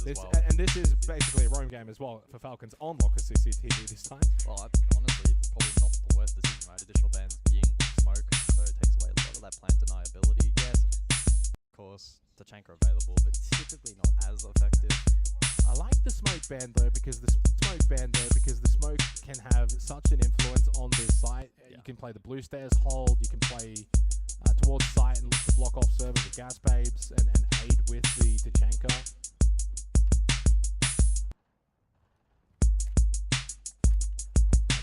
bands as well. And this is basically a roam game as well for Falcons on Locker CCTV this time. Well, honestly, probably not the worst decision, right? Additional bands, Ying, Smoke, so it takes away a lot of that plant deniability. Yes, of course, Tachanka available, but typically not as effective. I like the smoke ban though because the smoke can have such an influence on this site. Yeah. You can play the blue stairs hold, you can play towards site and look to block off servers with gas babes and aid with the Tachanka.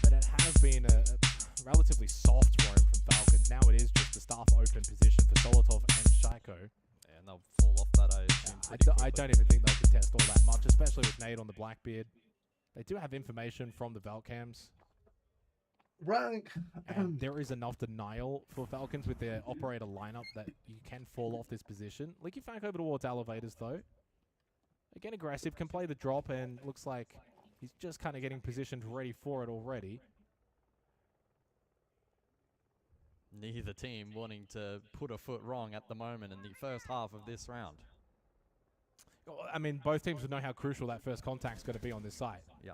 But it has been a relatively soft roam from Falcons. Now it is just a staff open position for Solotov and Shaiko. Yeah, and they'll fall off that, I assume. I don't even think they'll contest all that much, especially with Nade on the Blackbeard. They do have information from the Valcams. Rank. And there is enough denial for Falcons with their operator lineup that you can fall off this position. Leaky Fank over towards elevators though. Again aggressive, can play the drop and looks like he's just kind of getting positioned ready for it already. Neither team wanting to put a foot wrong at the moment in the first half of this round. I mean, both teams would know how crucial that first contact's going to be on this site. Yeah.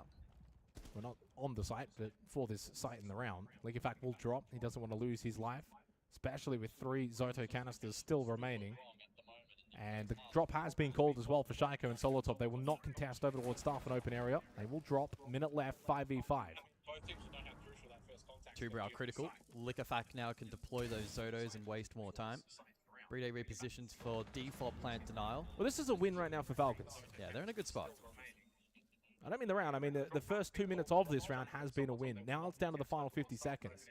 We're not on the site, but for this site in the round. Leaky Fank will drop. He doesn't want to lose his life, especially with 3 Zoto canisters still remaining. And the drop has been called as well for Shaiko and Solotov. They will not contest over towards staff in open area. They will drop. Minute left, 5v5. Two brow critical. Lickafak now can deploy those Zotos and waste more time. Bride repositions for default plant denial. Well, this is a win right now for Falcons. Yeah, they're in a good spot. I don't mean the round. I mean the first 2 minutes of this round has been a win. Now it's down to the final 50 seconds.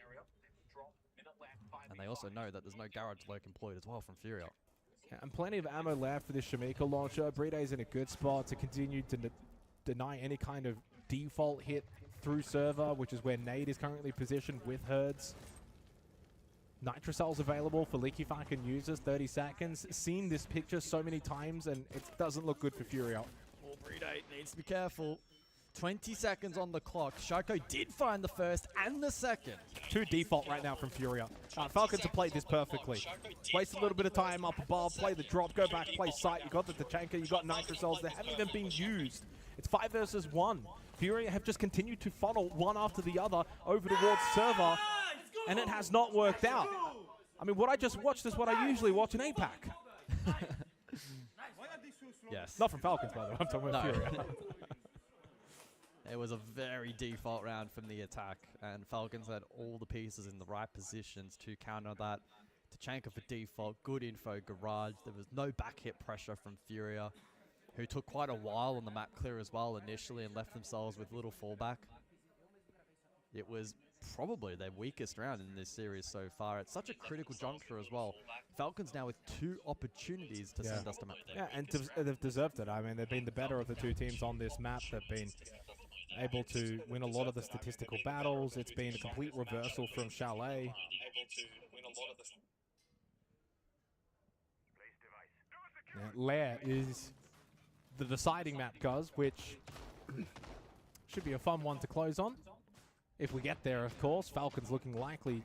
And they also know that there's no garage work employed as well from Furia. Yeah, and plenty of ammo left for this Shamika launcher. Bride's in a good spot to continue to deny any kind of default hit through server, which is where Nade is currently positioned with Herds. Nitrocel's available for Leaky Fank and users, 30 seconds. Seen this picture so many times, and it doesn't look good for Furia. Oh, Bride needs to be careful. 20 seconds on the clock. Shaiko did find the first and the second. 2 default right now from Furia. Falcons have played this perfectly. Waste a little bit of time up above, play the drop, go back, play sight. You got the Tachanka, you got Nitrocells. They haven't even been used. It's 5 versus 1. Furia have just continued to funnel one after the other over towards server, and it has not worked out. I mean, what I just watched is what I usually watch in APAC. Yes. Not from Falcons, by the way. I'm talking about Furia. It was a very default round from the attack, and Falcons had all the pieces in the right positions to counter that. Tachanka for default, good info, garage. There was no back hit pressure from Furia, who took quite a while on the map clear as well initially and left themselves with little fallback. It was probably their weakest round in this series so far. It's such a critical juncture as well. Falcons now with 2 opportunities to send us to map 3. Yeah, and they've deserved it. I mean, they've been the better of the 2 teams on this map. They've been able to win a lot of the statistical battles. It's been a complete reversal from Chalet. Yeah, Lair is the deciding map, Guz, which should be a fun one to close on. If we get there, of course. Falcons looking likely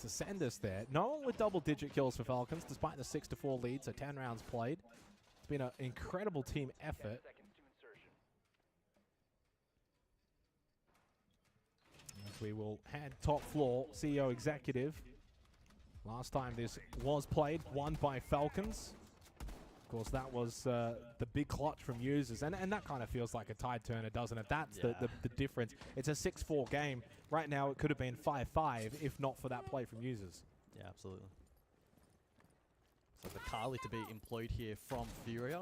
to send us there. No one with double-digit kills for Falcons, despite the 6-4 lead, so 10 rounds played. It's been an incredible team effort. As we will head top floor, CEO Executive. Last time this was played, won by Falcons. Of course, that was the big clutch from users, and that kind of feels like a tide turner, doesn't it? That's the difference. It's a 6-4 game. Right now, it could have been 5-5 if not for that play from users. Yeah, absolutely. So the Kali to be employed here from Furia,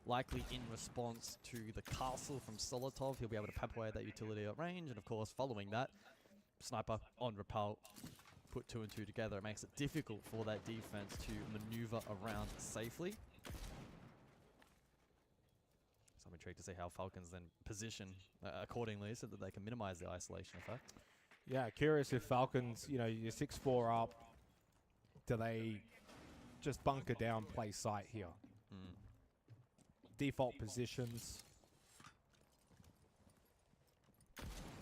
likely in response to the castle from Solotov. He'll be able to pep away at that utility at range, and of course, following that, sniper on repel. Put 2 and 2 together. It makes it difficult for that defense to maneuver around safely. So I'm intrigued to see how Falcons then position accordingly so that they can minimize the isolation effect. Yeah, curious if Falcons, you know, you're 6-4 up, do they just bunker down, play sight here? Default positions.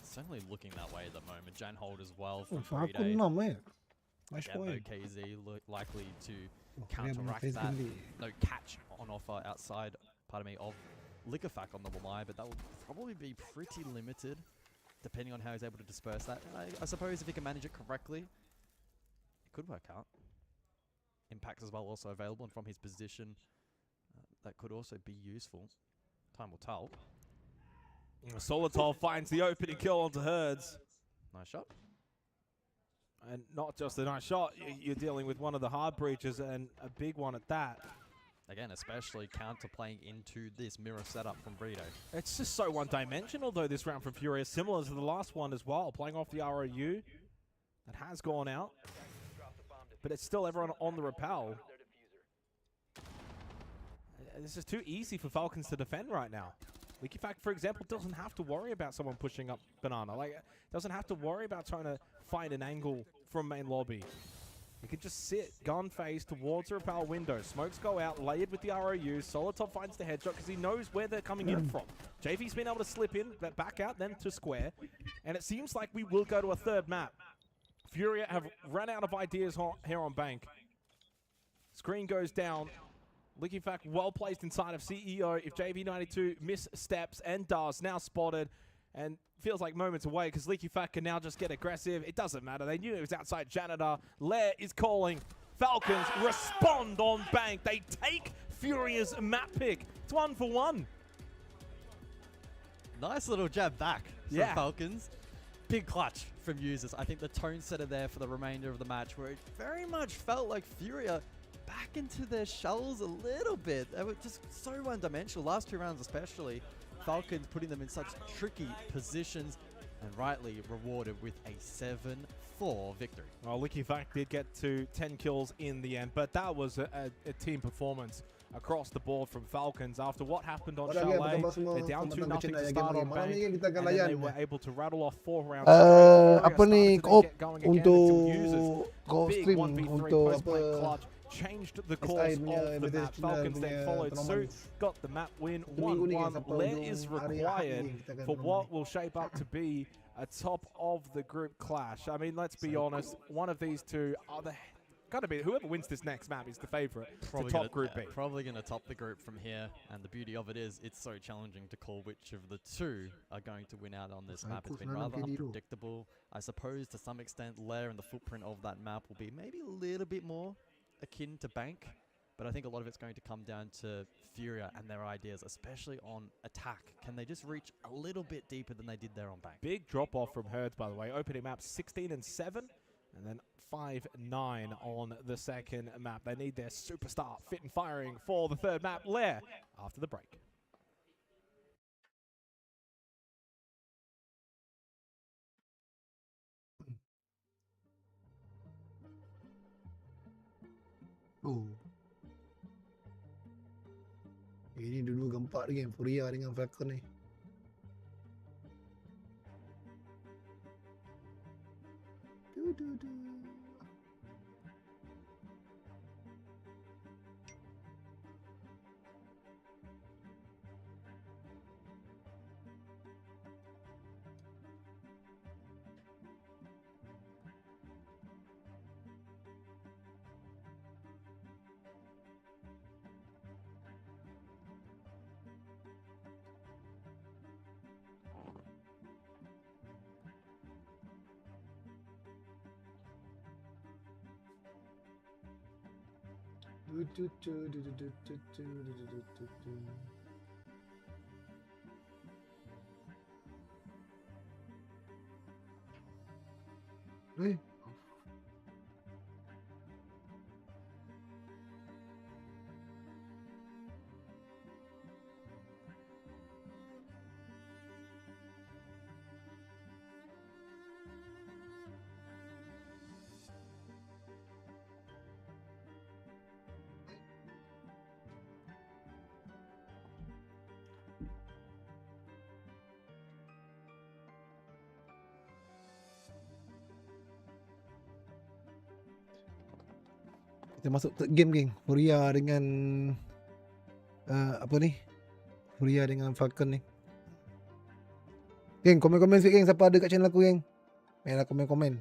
It's certainly looking that way at the moment. Jan hold as well Oh, from Falcon 3-day. não, é? Mas Yeah, foi. no KZ likely to Oh, counteract fez that. ali. No catch on offer outside of Liquefact on the Wamai, but that will probably be pretty limited, depending on how he's able to disperse that. And I suppose if he can manage it correctly, it could work out. Impact as well also available, and from his position, that could also be useful. Time will tell. Solitov finds the opening kill onto Herds. Nice shot. And not just a nice shot, you're dealing with one of the hard breaches, and a big one at that. Again, especially counterplaying into this mirror setup from Brito. It's just so one-dimensional, though, this round from Furia, similar to the last one as well, playing off the ROU. That has gone out, but it's still everyone on the rappel. This is too easy for Falcons to defend right now. Liquefact, for example, doesn't have to worry about someone pushing up Banana. Like, doesn't have to worry about trying to find an angle from main lobby. He can just sit, gun face towards the rappel window. Smokes go out, layered with the ROU. Solitov finds the headshot because he knows where they're coming in from. JV's been able to slip in, back out, then to square. And it seems like we will go to a third map. Furia have run out of ideas here on Bank. Screen goes down. Liquefact well placed inside of CEO. If JV92 missteps and does, now spotted. And feels like moments away because Liquefact can now just get aggressive. It doesn't matter. They knew it was outside Janitor. Lair is calling. Falcons respond on Bank. They take Furia's map pick. It's 1 for 1. Nice little jab back from Yeah. Falcons. Big clutch from users. I think the tone setter there for the remainder of the match, where it very much felt like Furia back into their shells a little bit. They were just so one-dimensional. Last 2 rounds especially. Falcons putting them in such tricky positions, and rightly rewarded with a 7-4 victory. Well, Liquefact did get to 10 kills in the end, but that was a team performance across the board from Falcons. After what happened on Chalet, they're down 2-0 to start on Bank, and then they were able to rattle off 4 rounds. Apa ni co-op untuk co-op Big stream 1v3 untuk post-play apa clutch changed the course of the map. Falcons then followed suit, got the map win 1-1. Lair is required for what will shape up to be a top of the group clash. I mean, let's be honest, one of these two are gotta be whoever wins this next map is the favorite to top group B. Probably going to top the group from here, and the beauty of it is it's so challenging to call which of the two are going to win out on this map. It's been rather unpredictable. I suppose to some extent Lair and the footprint of that map will be maybe a little bit more akin to Bank, but I think a lot of it's going to come down to Furia and their ideas, especially on attack. Can they just reach a little bit deeper than they did there on Bank? Big drop off from Herds, by the way. Opening map 16-7, and then 5-9 on the second map. They need their superstar fit and firing for the third map. Lair after the break. Oh. Ini dulu gempak dengan Furia dengan Falcon ni. Du. Kita masuk third game, geng. Furia dengan apa ni? Furia dengan Falcon ni. Geng, komen-komen sikit, geng. Siapa ada kat channel aku, geng? Mainlah komen-komen.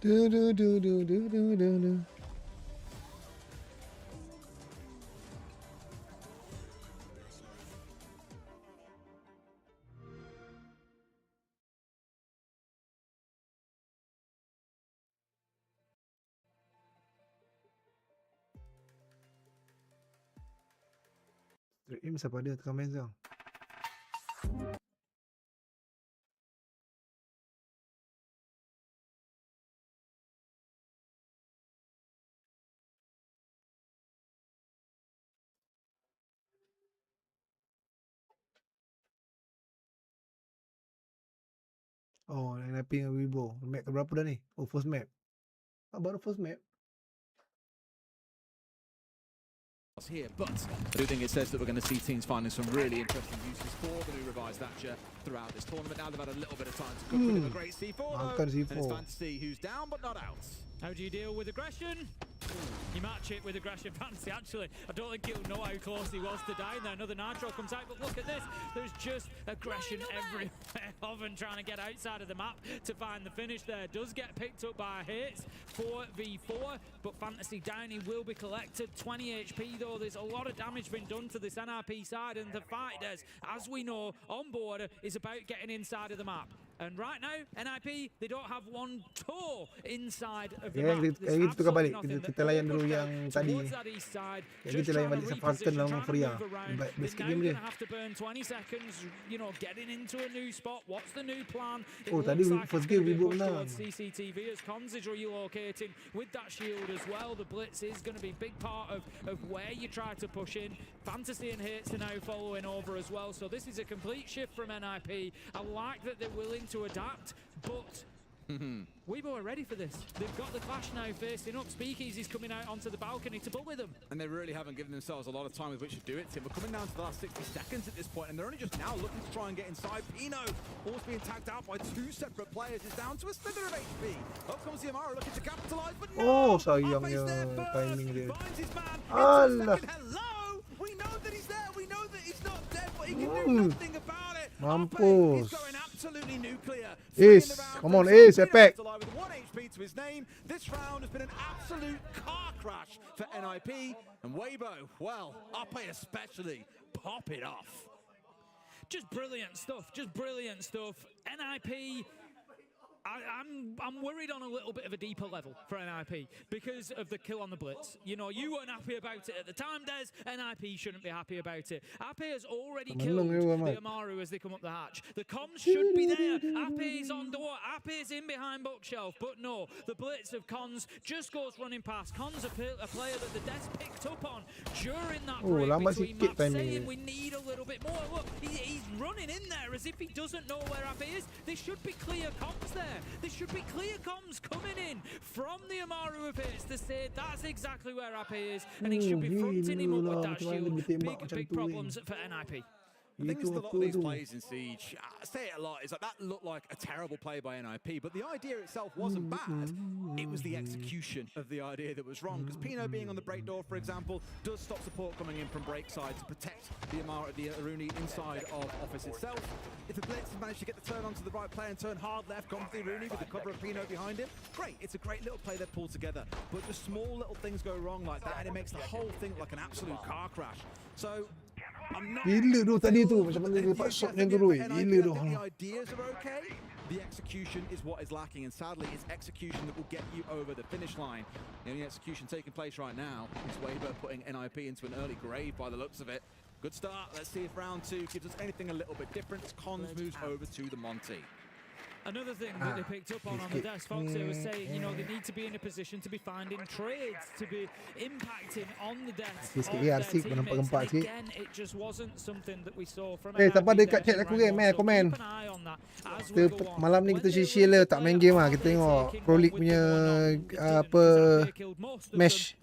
Do do do do do do do do. Stream siapa dia tekan meja. Oh, NIP dengan Wibo. Map ke berapa dah ni? Oh, first map. Ah, baru first map. Here, but I do think it says that we're going to see teams finding some really interesting uses for the new revised Thatcher throughout this tournament. Now they've had a little bit of time to cook with a great C4 though, and it's time to see who's down but not out. How do you deal with aggression? You match it with aggression fantasy. Actually, I don't think he'll know how close he was to dying there. Another nitro comes out, but look at this. There's just aggression everywhere. Oven trying to get outside of the map to find the finish there. Does get picked up by hits. 4v4, but Fantasy Downey will be collected. 20 HP though. There's a lot of damage been done to this NRP side, and the fighters, as we know, on board is about getting inside of the map. And right now, NIP, they don't have one toe inside of the map. Kayak gitu tukar balik. Kita layan dulu yang tadi. Kayak kita layan balik sama Falcon lawan Furia. Best game dia. Have to burn 20 seconds, you know, getting into a new spot. What's the new plan? Oh, tadi first game Wibo menang. CCTV as Cons is relocating with that shield as well. The blitz is going to be a big part of where you try to push in. Fantasy and Hits are now following over as well. So this is a complete shift from NIP. I like that they're willing to adapt, but Weibo are ready for this. They've got the clash now facing up. Speakeasy's coming out onto the balcony to bully them. And they really haven't given themselves a lot of time with which to do it, Tim. We're coming down to the last 60 seconds at this point, and they're only just now looking to try and get inside. Pino, almost being tagged out by two separate players, is down to a slither of HP. Up comes the Amara looking to capitalize, but no! Oh, sayangnya timing dia. Finds his man. Alah. Hello! We know that he's there. We know that he's not dead, but he can do nothing about it. Mampus. He's going absolutely nuclear. Ace, come on, Ace, epic. With 1 HP to his name, this round has been an absolute car crash for NIP. And Weibo, well, Upe especially, pop it off. Just brilliant stuff. Just brilliant stuff. NIP. I'm worried on a little bit of a deeper level for NIP because of the kill on the blitz. You know, you weren't happy about it at the time, Des. NIP shouldn't be happy about it. Ape has already killed the Amaru as they come up the hatch. The comms should be there. Ape is on door. Ape is in behind bookshelf. But no, the blitz of Cons just goes running past. Cons a player that the Des picked up on during that break between maps, saying we need a little bit more. Look, he's running in there as if he doesn't know where Ape is. There should be clear comms there. There should be clear comms coming in from the Amaru of his to say that's exactly where Ape is, and he should be fronting him up with that shield. Big problems for NIP. The thing is, a lot of these plays in Siege, I say it a lot, is like that looked like a terrible play by NIP, but the idea itself wasn't bad. It was the execution of the idea that was wrong, because Pino being on the break door, for example, does stop support coming in from break side to protect the Aruni inside of Office itself. If the Blitz has managed to get the turn onto the right player and turn hard left, gone for the Aruni with the cover of Pino behind him, great, it's a great little play they've pulled together, but just small little things go wrong like that, and it makes the whole thing like an absolute car crash. So, gila tu tadi tu macam mana dia dapat shot macam tu Roy. Gila tu. The ideas are okay. The execution is what is lacking, and sadly it's execution that will get you over the finish line. The only execution taking place right now is Weibo putting NIP into an early grave by the looks of it. Good start. Let's see if round 2 gives us anything a little bit different. Cons moves over to the Monty. Another thing that they picked up on the desk, Foxy was saying, you know, they need to be in a position to be finding trades, to be impacting on the desk of their teammates. And again, it just wasn't something that we saw from siapa dekat chat aku ke? Main komen. Malam ni kita share lah, tak main game lah. Kita tengok Pro League punya apa match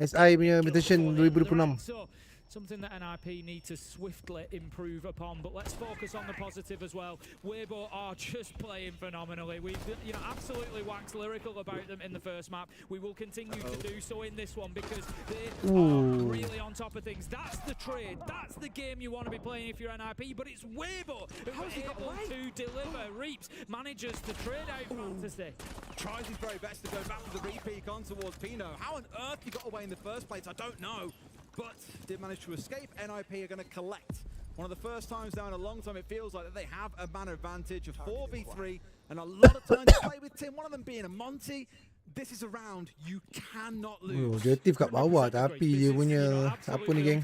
SI punya Invitation 2026. Something that NIP need to swiftly improve upon, but let's focus on the positive as well. Weibo are just playing phenomenally. We've absolutely waxed lyrical about them in the first map. We will continue to do so in this one because they are really on top of things. That's the trade. That's the game you want to be playing if you're NIP, but it's Weibo who are able to deliver. Reaps manages to trade out Fantasy. Tries his very best to go back with the repeat on towards Pino. How on earth he got away in the first place, I don't know. But did manage to escape. NIP are going to collect. One of the first times now in a long time it feels like that they have a man advantage of 4v3 and a lot of time to play with Tim. One of them being a Monty. This is a round you cannot lose. Objektif kat bawah tapi dia punya apa ni geng?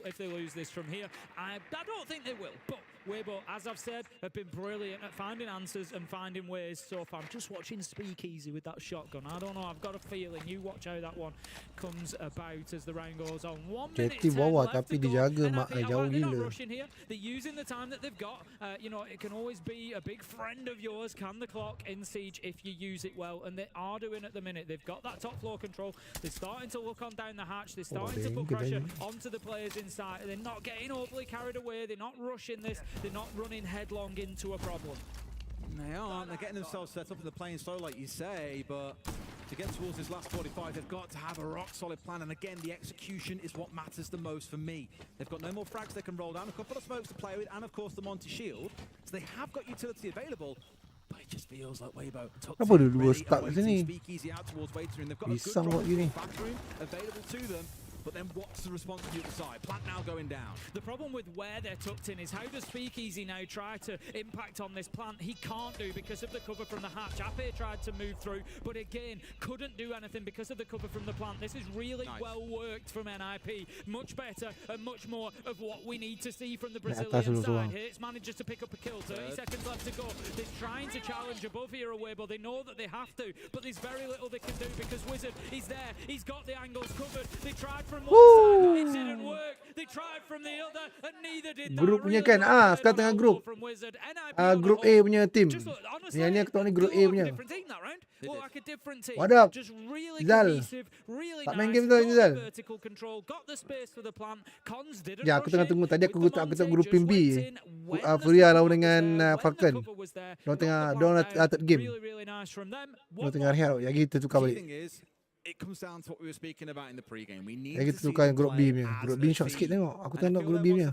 If they lose this from here, I don't think they will. But Weibo, as I've said, have been brilliant at finding answers and finding ways so far. I'm just watching Speakeasy with that shotgun. I don't know, I've got a feeling. You watch how that one comes about as the round goes on. 1 minute 10 bawah left tapi to go. dijaga And I mak think, jauh they're not gila. rushing here. They're using the time that they've got. You know, it can always be a big friend of yours, can the clock, in Siege if you use it well. And they are doing at the minute. They've got that top floor control. They're starting to look on down the hatch. They're starting to put pressure onto the players inside. They're not getting overly carried away. They're not rushing this. They're not running headlong into a problem. They aren't. They're getting themselves set up in the playing slow, like you say, but to get towards this last 45, they've got to have a rock-solid plan, and again, the execution is what matters the most for me. They've got no more frags they can roll down, a couple of smokes to play with, and of course the Monty Shield, so they have got utility available, but it just feels like Weibo took Apa dia dua start kat sini? Speakeasy out towards waiting room. They've got a Pisang good buat gini. backroom available to them. But then what's the response from the other side? Plant now going down. The problem with where they're tucked in is how does Speakeasy now try to impact on this plant? He can't do because of the cover from the hatch. Ape tried to move through, but again, couldn't do anything because of the cover from the plant. This is really well worked from NIP. Much better and much more of what we need to see from the Brazilian side. Hits manages to pick up a kill. 30 seconds left to go. They're trying to challenge above here away, but they know that they have to. But there's very little they can do because Wizard is there. He's got the angles covered. They tried from one side, it didn't work. They tried from the other, and neither did that. Grup punya kan, sekarang tengah grup. Grup A punya team. Yang ni aku tahu ni grup A punya. What up? Zal. Tak main game tu Zal. Ya, aku tengah tunggu. Tadi aku tengok grup team B. Furia lawan dengan Falcon. Diorang tengah third game. Diorang tengah rehat. Yang kita tukar balik. It comes down to what we were speaking about in the pre-game. We need Yang kita tukar grup B punya. Grup B shot sikit tengok. Aku tengok grup B punya.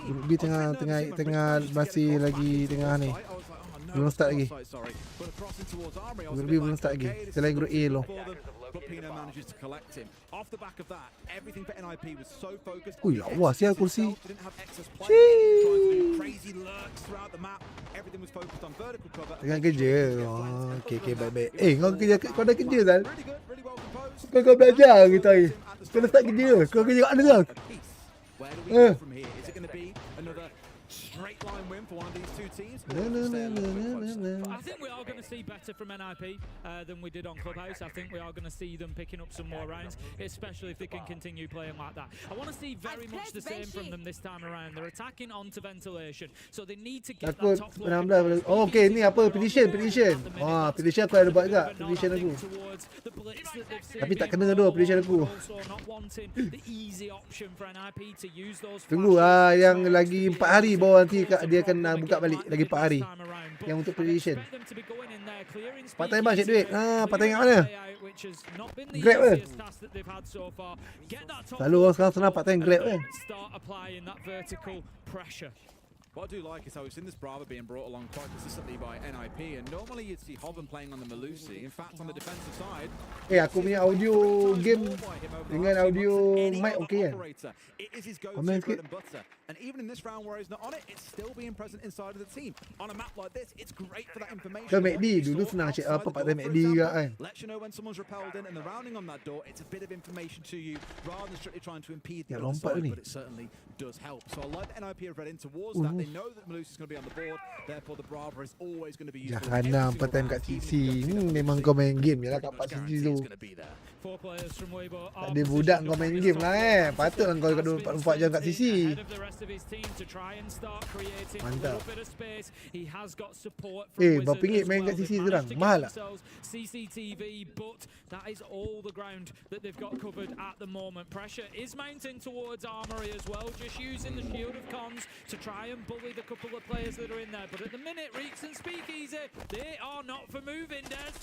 Grup B tengah masih lagi tengah ni. Belum start lagi. Grup B belum start lagi. Selain grup A loh. Ui, lawa sial kursi. Tengah kerja. Okay, baik-baik. Kau dah kerja Zal? Kau belajar kita hari. Kau dah start kerja. Kau kerja kat mana Zal? Straight line win for one of these two teams. I think we are going to see better from NIP than we did on Clubhouse. I think we are going to see them picking up some more rounds, especially if they can continue playing like that. I want to see very much the same from them this time around. They're attacking onto ventilation, so they need to get that top floor. Oh, okay, ni apa? Prediction. Wah, prediction aku ada buat juga. Prediction aku. Tapi tak kena tu prediction aku. Tunggu yang lagi 4 hari baru nanti dia akan buka balik lagi 4 hari. Yang untuk prediction. Patai bang cek duit. Patai ingat mana? Grab ke? Selalu orang sekarang senang patai Grab ke? What I do like is how we've seen this Brava being brought along quite consistently by NIP, and normally you'd see Hoven playing on the Malusi. In fact, on the defensive side, aku punya audio game dengan audio mic okey kan? it is his go-to bread and butter. And even in this round where he's not on it, it's still being present inside of the team. On a map like this, it's great for that information. Ke MACD dulu senang cek apa pakai MACD juga kan? Lets you know when someone's repelled in, and the rounding on that door, it's a bit of information to you rather than strictly trying to impede the other side, but it certainly does help. So I like that NIP have read in towards that. They know that Malusi is going to be on the board, therefore the Brava is always going to be used. Jangan nampak time kat CC. Memang kau main game je lah kat CC tu. Tak ada budak kau main game lah Patutlah kau kat 24 jam kat CC. Mantap. Berapa ringgit main kat CC sekarang? Mahal tak? CCTV, but that is all the ground that they've got covered at the moment. Pressure is mounting towards Armory as well, just using the shield of cons to try and bully the couple of players that are in there. But at the minute, Reeks and Speakeasy, they are not for moving, Des.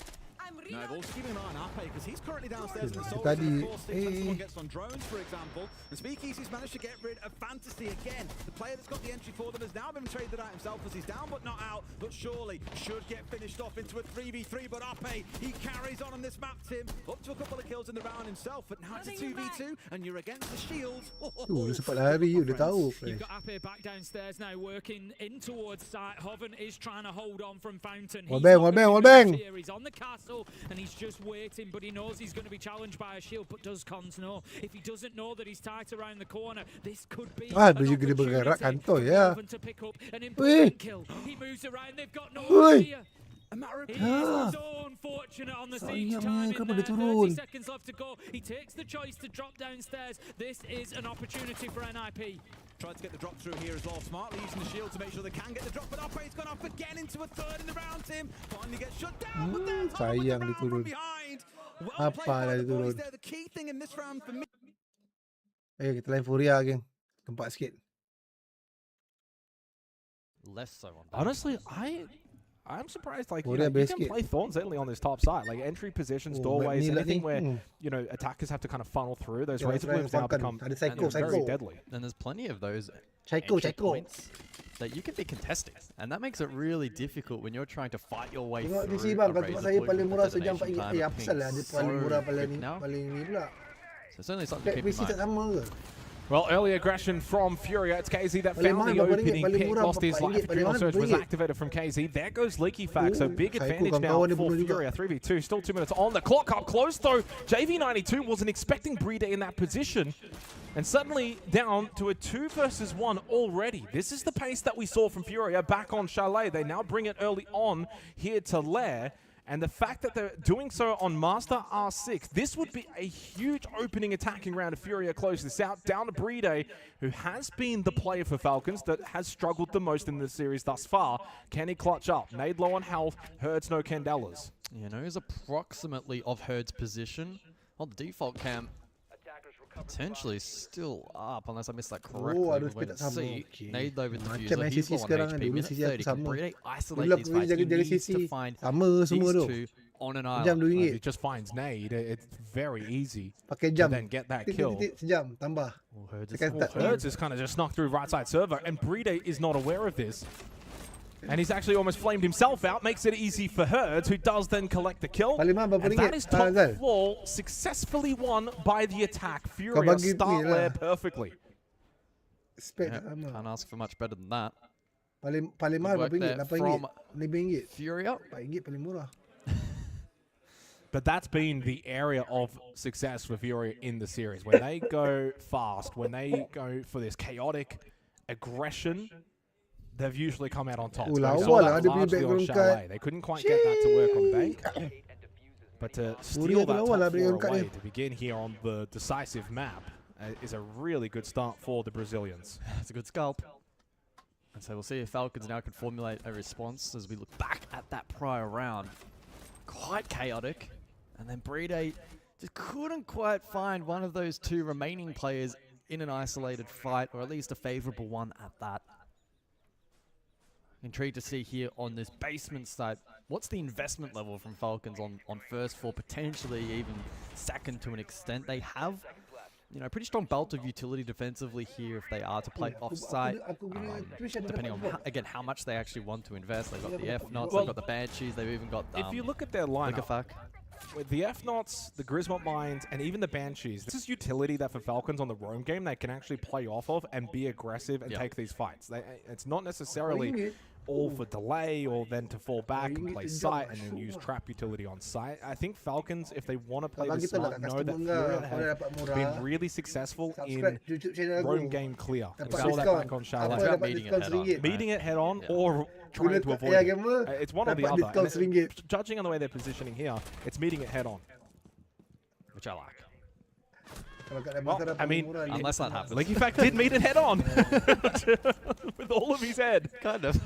No, they're also keeping an eye on Ape because he's currently downstairs in the soul. Tadi, Of course, someone gets on drones, for example. The Speakeasy's managed to get rid of Fantasy again. The player that's got the entry for them has now been traded out himself as he's down but not out, but surely should get finished off into a 3v3. But Ape, he carries on this map, Tim. Up to a couple of kills in the round himself, but now it's a 2v2 and you're against the shield. Dia sempat lari, udah tahu. You've got Ape back downstairs now, working in towards site. Hoven is trying to hold on from Fountain. Wallbang. He's on the castle and he's just waiting, but he knows he's going to be challenged by a shield. But does Cons know? If he doesn't know that he's tight around the corner, this could be an Dia bergerak kantor opportunity ya. to pick up an important kill. He moves around. They've got no idea. A matter of He is so unfortunate on the siege time in there. 30 seconds left to go. He takes the choice to drop downstairs. This is an opportunity for NIP. Tried to get the drop through here as well. Smartly using the shield to make sure they can get the drop, but Ape's gone off again into a third in the round, Tim. Finally gets shut down, but there's Hoven with the round from behind. Well played by the boys there. The key thing in this round for me. Kita lain Furia, geng. Tempat sikit. Less so on that. Honestly, I'm surprised. Like, you Furia know, you base can kit. play Thorns only on this top side, like entry positions, doorways, anything where you know attackers have to kind of funnel through. Those razor blooms now become Ada psycho, very deadly. And there's plenty of those Psycho, entry psycho. points that you can be contesting, and that makes it really difficult when you're trying to fight your way Tengok through di sini a bang, kat razor tempat saya blade paling with murah the sejam detonation RM4. time Apa being salah dia paling so murah quick now. paling ni pula. So certainly something to keep in PC tak mind. sama ke? Well, early aggression from Furia. It's KZ that Paling found mahal the berapa opening ringgit? Paling pick, murah lost his berapa life. ringgit? Paling Adrenal mahal surge was ringgit? activated from KZ. There goes Leaky Fact. So big Psycho advantage now kawan dia for bunuh juga. Furia. 3v2, still 2 minutes on the clock. Up close though. JV92 wasn't expecting Brede in that position. And suddenly down to a 2 versus 1 already. This is the pace that we saw from Furia back on Chalet. They now bring it early on here to Lair. And the fact that they're doing so on Master R6, this would be a huge opening attacking round if Furia close this out. Down to Brede, who has been the player for Falcons that has struggled the most in the series thus far. Can he clutch up? Nade low on health, Herds no Candelas. You know, he's approximately of Herd's position. Well, the default cam potentially still up, unless I missed that correctly. aduh, Wait and tak sama. see. Okay. Nade over Macam diffuser. main He's CC low on sekarang HP. kan, dulu Minute CC aku 30. Can sama. Brede isolate Dulu these aku fights? He jaga needs CC. to find Sama semua these tu. two on an Jam island. RM2. If he just finds Nade, it's very easy Pakai to jam. then get that Titik, kill. titik, sejam tambah. Oh, Herds is Tekan so tak- Herds is kind of just snuck through right side server, and Brede is not aware of this. And he's actually almost flamed himself out, makes it easy for Herds, who does then collect the kill. Paling mahal berapa And that ringgit? is top Zal? floor, successfully won by the attack. Furia bagi start ni lah. Lair perfectly. Spek Yeah, tak sama. can't ask for much better than that. Paling mahal work berapa ringgit? there 8 from ringgit. RM5. Furia. RM4 paling murah. But that's been the area of success for Furia in the series. When they go fast, when they go for this chaotic aggression, they've usually come out on top. We Lawa saw lah, that dia punya largely on background Chalet. cut. They couldn't quite get that to work on Bank. But to steal that lawa lah top floor background cut away dia. to begin here on the decisive map is a really good start for the Brazilians. It's a good scalp. And so we'll see if Falcons now can formulate a response as we look back at that prior round. Quite chaotic. And then Brede just couldn't quite find one of those two remaining players in an isolated fight, or at least a favorable one at that. Intrigued to see here on this basement side, what's the investment level from Falcons on first floor, potentially even second to an extent. They have, you know, pretty strong belt of utility defensively here if they are to play off-site, depending on, again, how much they actually want to invest. They've got the F-Nots, Well, they've got the Banshees, they've even got If you look at their lineup, Liquefac. with the F-Nots, the Grismont Mines, and even the Banshees, this is utility that for Falcons on the roam game they can actually play off of and be aggressive and Yeah. take these fights. It's not necessarily all for delay or then to fall back and play sight and then use trap utility on site. I think Falcons, if they want to play this smart, know that Furia have been really successful in roam game clear. We saw that back on Charlotte. About meeting it head on. Meeting it head on or trying to avoid it. It's one or the other. And judging on the way they're positioning here, it's meeting it head on. Which I like. Well, I mean, Unless that happens. Leaky Fact did meet it head on with all of his head. Kind of.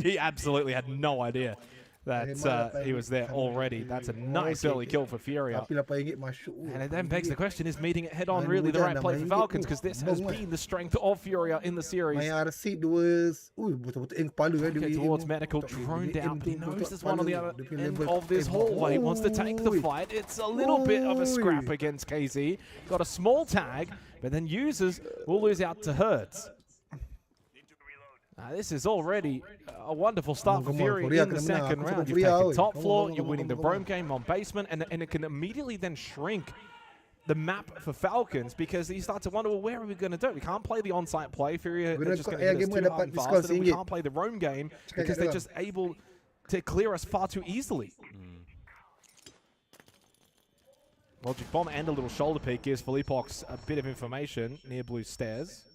He absolutely had no idea that he was there already. That's a nice early kill for Furia. And it then begs the question, is meeting it head-on really the right play for Falcons? Because this has been the strength of Furia in the series. Okay, towards Medical, droned out, but he knows there's one on the other end of this hallway. He wants to take the fight. It's a little bit of a scrap against KZ. Got a small tag, but then users will lose out to Hertz. This is already a wonderful start for Fury in the second round. You've taken top floor, you're winning the roam game on basement, and it can immediately then shrink the map for Falcons because you start to wonder, well, where are we going to do? We can't play the on-site play. Fury are just going to hit us too hard and fast, and we can't play the roam game because they're just able to clear us far too easily. Logic Bomb and a little shoulder peek gives Philippox a bit of information near blue stairs.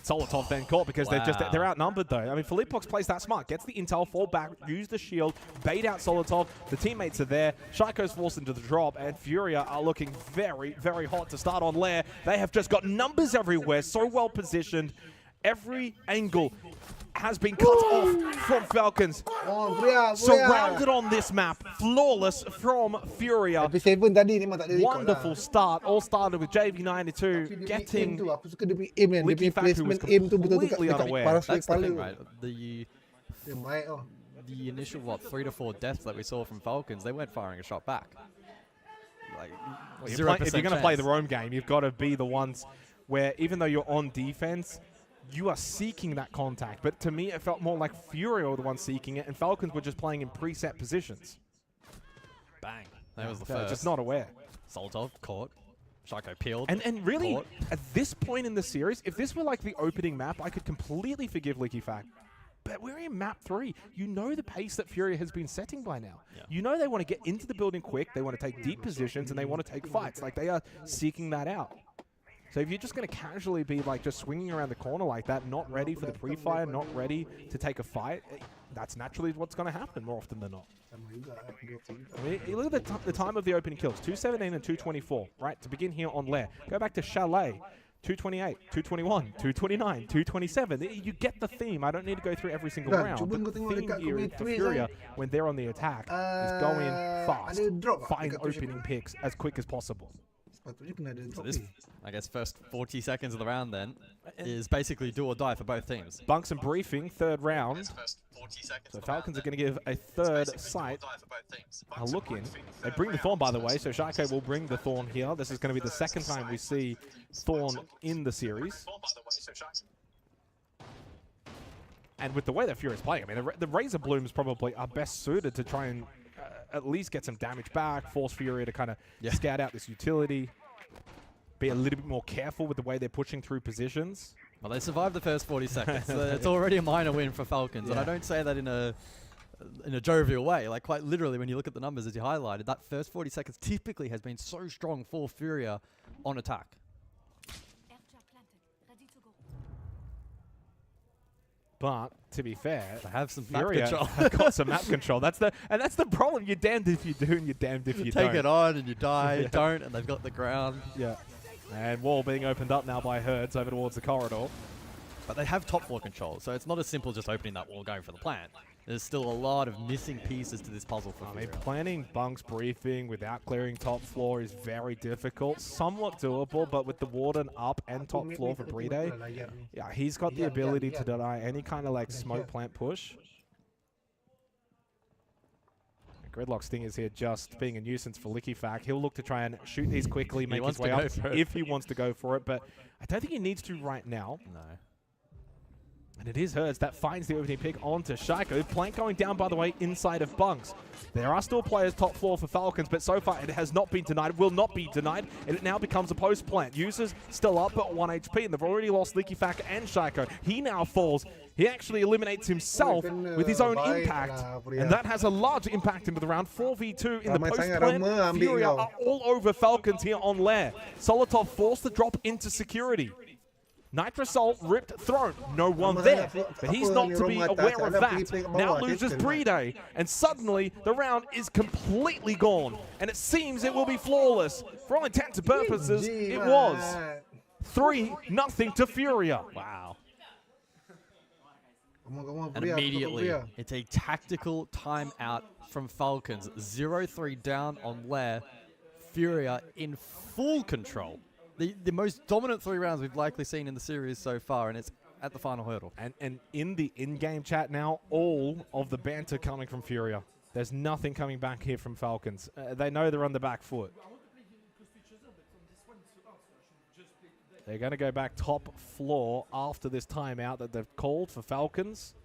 Solotov then caught because they're outnumbered though. I mean, Philippox plays that smart, gets the intel, fall back, use the shield, bait out Solotov. The teammates are there. Shaiko's forced into the drop, and Furia are looking very, very hot to start on Lair. They have just got numbers everywhere, so well positioned. Every angle has been cut off from Falcons. Surrounded on this map, flawless from Furia. Wonderful start. All started with JV92 getting Licky Fact, who was completely unaware. That's the thing, right? The initial, 3 to 4 deaths that we saw from Falcons, they weren't firing a shot back. Like, if you're going to play the roam game, you've got to be the ones where, even though you're on defense, you are seeking that contact. But to me, it felt more like Furia were the ones seeking it, and Falcons were just playing in preset positions. Bang. That was the first. Just not aware. Solotov caught. Shaiko peeled. And really, at this point in the series, if this were like the opening map, I could completely forgive Licky Fact. But we're in map 3. You know the pace that Furia has been setting by now. Yeah. You know they want to get into the building quick, they want to take deep positions, and they want to take fights. Like, they are seeking that out. So if you're just going to casually be like just swinging around the corner like that, not ready for the pre-fire, not ready to take a fight, that's naturally what's going to happen more often than not. I mean, you look at the time of the opening kills, 217 and 224, right? To begin here on Lair. Go back to Chalet, 228, 221, 229, 227. You get the theme. I don't need to go through every single round. But the theme here for Furia, when they're on the attack, is go in fast, find opening picks as quick as possible. So this, I guess, first 40 seconds of the round then is basically do or die for both teams. Bunks and briefing, third round. So Falcons are going to give a third site a look in. They bring the Thorn, by the way, so Shaiko will bring the Thorn here. This is going to be the second time we see Thorn in the series. And with the way that Fury is playing, I mean, the Razor Blooms probably are best suited to try and at least get some damage back, force Fury to kind of scout out this utility, be a little bit more careful with the way they're pushing through positions. Well, they survived the first 40 seconds. It's already a minor win for Falcons, and I don't say that in a jovial way. Like, quite literally, when you look at the numbers as you highlighted, that first 40 seconds typically has been so strong for Furia on attack. But to be fair, they have some Furia map control. have got some map control. That's the problem. You're damned if you do, and you're damned if you don't. Take it on, and you die. Don't, and they've got the ground. Yeah. And wall being opened up now by Hertz over towards the corridor. But they have top floor control, so it's not as simple just opening that wall, going for the plant. There's still a lot of missing pieces to this puzzle for Furia. I mean, planning Bunk's briefing without clearing top floor is very difficult. Somewhat doable, but with the Warden up and top floor for Bride, yeah, he's got the ability to deny any kind of like smoke plant push. Gridlock Sting is here just being a nuisance for Licky Fact. He'll look to try and shoot these quickly, make his way up if he wants to go for it, but I don't think he needs to right now. No. And it is Hertz that finds the opening pick onto Shaiko. Plank going down, by the way, inside of Bunks. There are still players top floor for Falcons, but so far it has not been denied, will not be denied, and it now becomes a post plant. Users still up at 1 HP, and they've already lost Licky Fact and Shaiko. He now falls. He actually eliminates himself with his own impact, and that has a large impact into the round. 4v2 in the post plant. Furia are all over Falcons here on Lair. Solotov forced the drop into security. Nitrosol ripped thrown. No one there. But he's not to be aware of that. Now loses Bride. And suddenly the round is completely gone. And it seems it will be flawless. For all intents and purposes, it was. 3-0 to Furia. Wow. Come on, And Furia, immediately, Furia. it's a tactical timeout from Falcons. 0-3 down on Lair. Furia in full control. The most dominant 3 rounds we've likely seen in the series so far, and it's at the final hurdle. And in the in-game chat now, all of the banter coming from Furia. There's nothing coming back here from Falcons. They know they're on the back foot. They're going to go back top floor after this timeout that they've called for Falcons.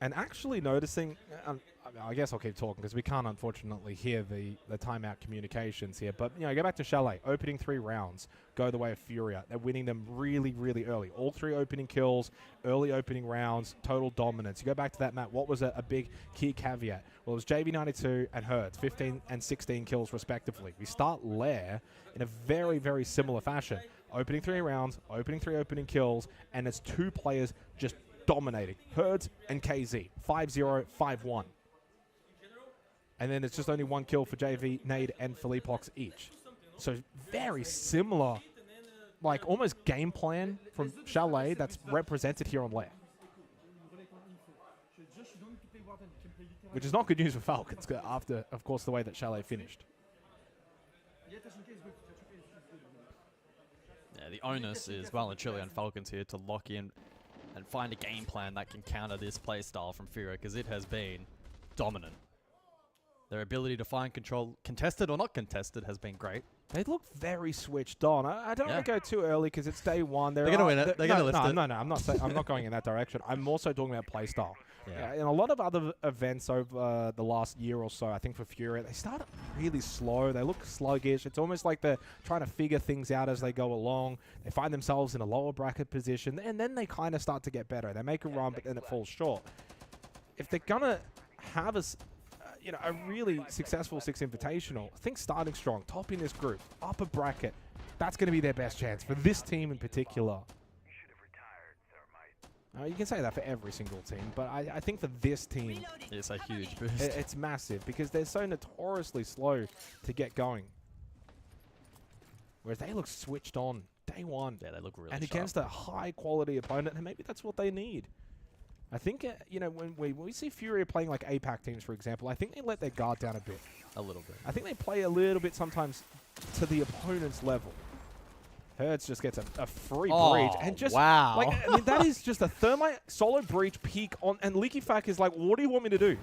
And actually noticing, I guess I'll keep talking because we can't unfortunately hear the timeout communications here. But, you know, go back to Chalet. Opening 3 rounds go the way of Furia. They're winning them really, really early. All 3 opening kills, early opening rounds, total dominance. You go back to that map, what was a big key caveat? Well, it was JV92 and Hertz, 15 and 16 kills respectively. We start Lair in a very, very similar fashion. Opening 3 rounds, opening 3 opening kills, and it's 2 players just dominating. Herds and KZ, 5-0, 5-1. And then it's just only 1 kill for JV, Nade, and Philippox each. So very similar, like almost game plan from Chalet that's represented here on Lair. Which is not good news for Falcons after, of course, the way that Chalet finished. Yeah, the onus is well and truly on Falcons here to lock in and find a game plan that can counter this play style from Furia, because it has been dominant. Their ability to find control, contested or not contested, has been great. They look very switched on. I don't want to go too early because it's day 1. They're going to win it. They're going to lift it. No, I'm not going in that direction. I'm also talking about playstyle. Yeah. In a lot of other events over the last year or so, I think for Furia, they start really slow. They look sluggish. It's almost like they're trying to figure things out as they go along. They find themselves in a lower bracket position, and then they kind of start to get better. They make a run, but then it falls short. If they're going to have a really successful 6 Invitational, I think starting strong, topping this group, upper bracket, that's going to be their best chance for this team in particular. You can say that for every single team, but I think for this team, it's a huge boost. It's massive because they're so notoriously slow to get going. Whereas they look switched on day 1. Yeah, they look really and sharp. against a high-quality opponent, and maybe that's what they need. I think, when we see Furia playing like APAC teams, for example, I think they let their guard down a bit. A little bit. I think they play a little bit sometimes to the opponent's level. Hertz just gets a free breach. And just, wow. Like, I mean, that is just a Thermite solo breach peak on, and Leaky Fack is like, what do you want me to do?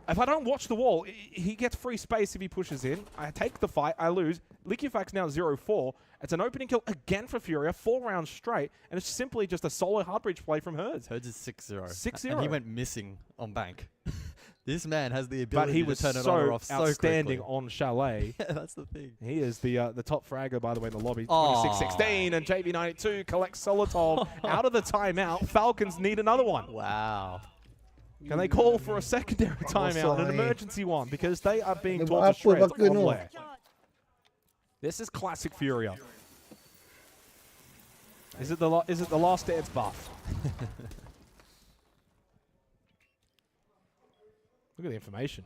If I don't watch the wall, he gets free space if he pushes in. I take the fight, I lose. Leaky Fack's now 0-4. It's an opening kill again for Furia, 4 rounds straight, and it's simply just a solo hard breach play from Hertz. Hertz is 6-0. 6-0. And he went missing on bank. This man has the But ability he was to turn it on or off so outstanding quickly. on Chalet. Yeah, that's the thing. He is the top fragger, by the way, in the lobby. 26-16, and JV92 collects Solitol out of the timeout. Falcons need another one. Wow. Can they call for a secondary timeout, an emergency one, because they are being torn to Apa shreds bakal on no? Lair. This is classic Furia. Is it the last dance buff? Look at the information.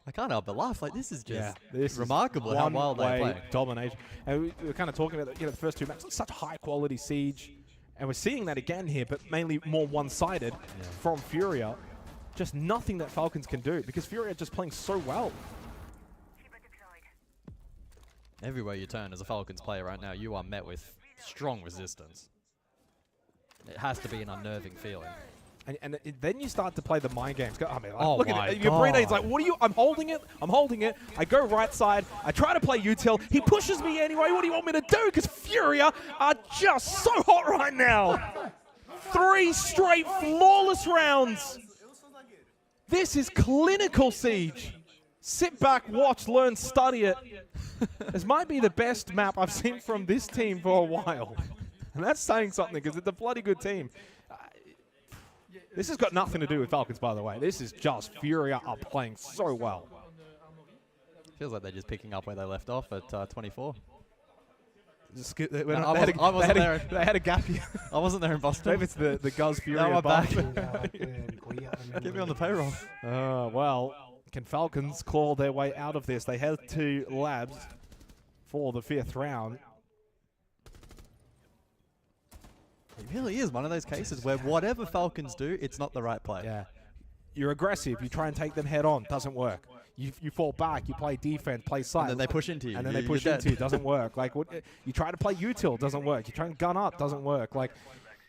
I can't help but laugh. Like, this is just this is remarkable how well they play. domination. And we were kind of talking about the first 2 matches, such high quality siege, and we're seeing that again here, but mainly more one-sided from Furia. Just nothing that Falcons can do because Furia are just playing so well. Everywhere you turn as a Falcons player right now, you are met with strong resistance. It has to be an unnerving feeling. And then you start to play the mind games. I mean, Oh look my at it. Your brain is God. like, what are you? I'm holding it. I'm holding it. I go right side. I try to play util. He pushes me anyway. What do you want me to do? Because Furia are just so hot right now. 3 straight flawless rounds. This is clinical siege. Sit back, watch, learn, study it. This might be the best map I've seen from this team for a while. And that's saying something because it's a bloody good team. This has got nothing to do with Falcons, by the way. This is just Furia are playing so well. Feels like they're just picking up where they left off at 24. They had a gap here. I wasn't there in Boston. Maybe it's the Guz Furia Now I'm buff. back. Get me on the payroll. Well, can Falcons claw their way out of this? They head to Labs for the 5th round. It really is one of those cases where whatever Falcons do, it's not the right play. Yeah. You're aggressive. You try and take them head on. Doesn't work. You fall back. You play defense. Play side. And then they push into you. And then they push into you. Doesn't work. Like you try to play util. Doesn't work. You try and gun up. Doesn't work. Like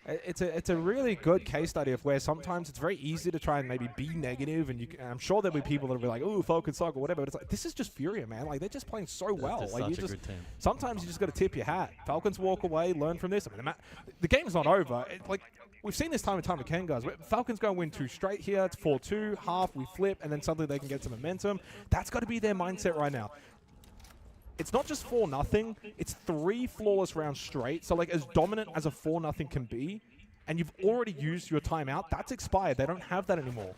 it's a really good case study of where sometimes it's very easy to try and maybe be negative, and I'm sure there'll be people that'll be like, "Oh, Falcons suck" or whatever. But it's like this is just Furia, man. Like they're just playing so well. Like Like such a good team. sometimes you just got to tip your hat. Falcons walk away, learn from this. I mean, the game's not over. Like we've seen this time and time again, guys. Falcons go and win 2 straight here. It's 4-2, half, we flip, and then suddenly they can get some momentum. That's got to be their mindset right now. It's not just 4-0. It's 3 flawless rounds straight. So like as dominant as a 4-0 can be, and you've already used your timeout, that's expired. They don't have that anymore.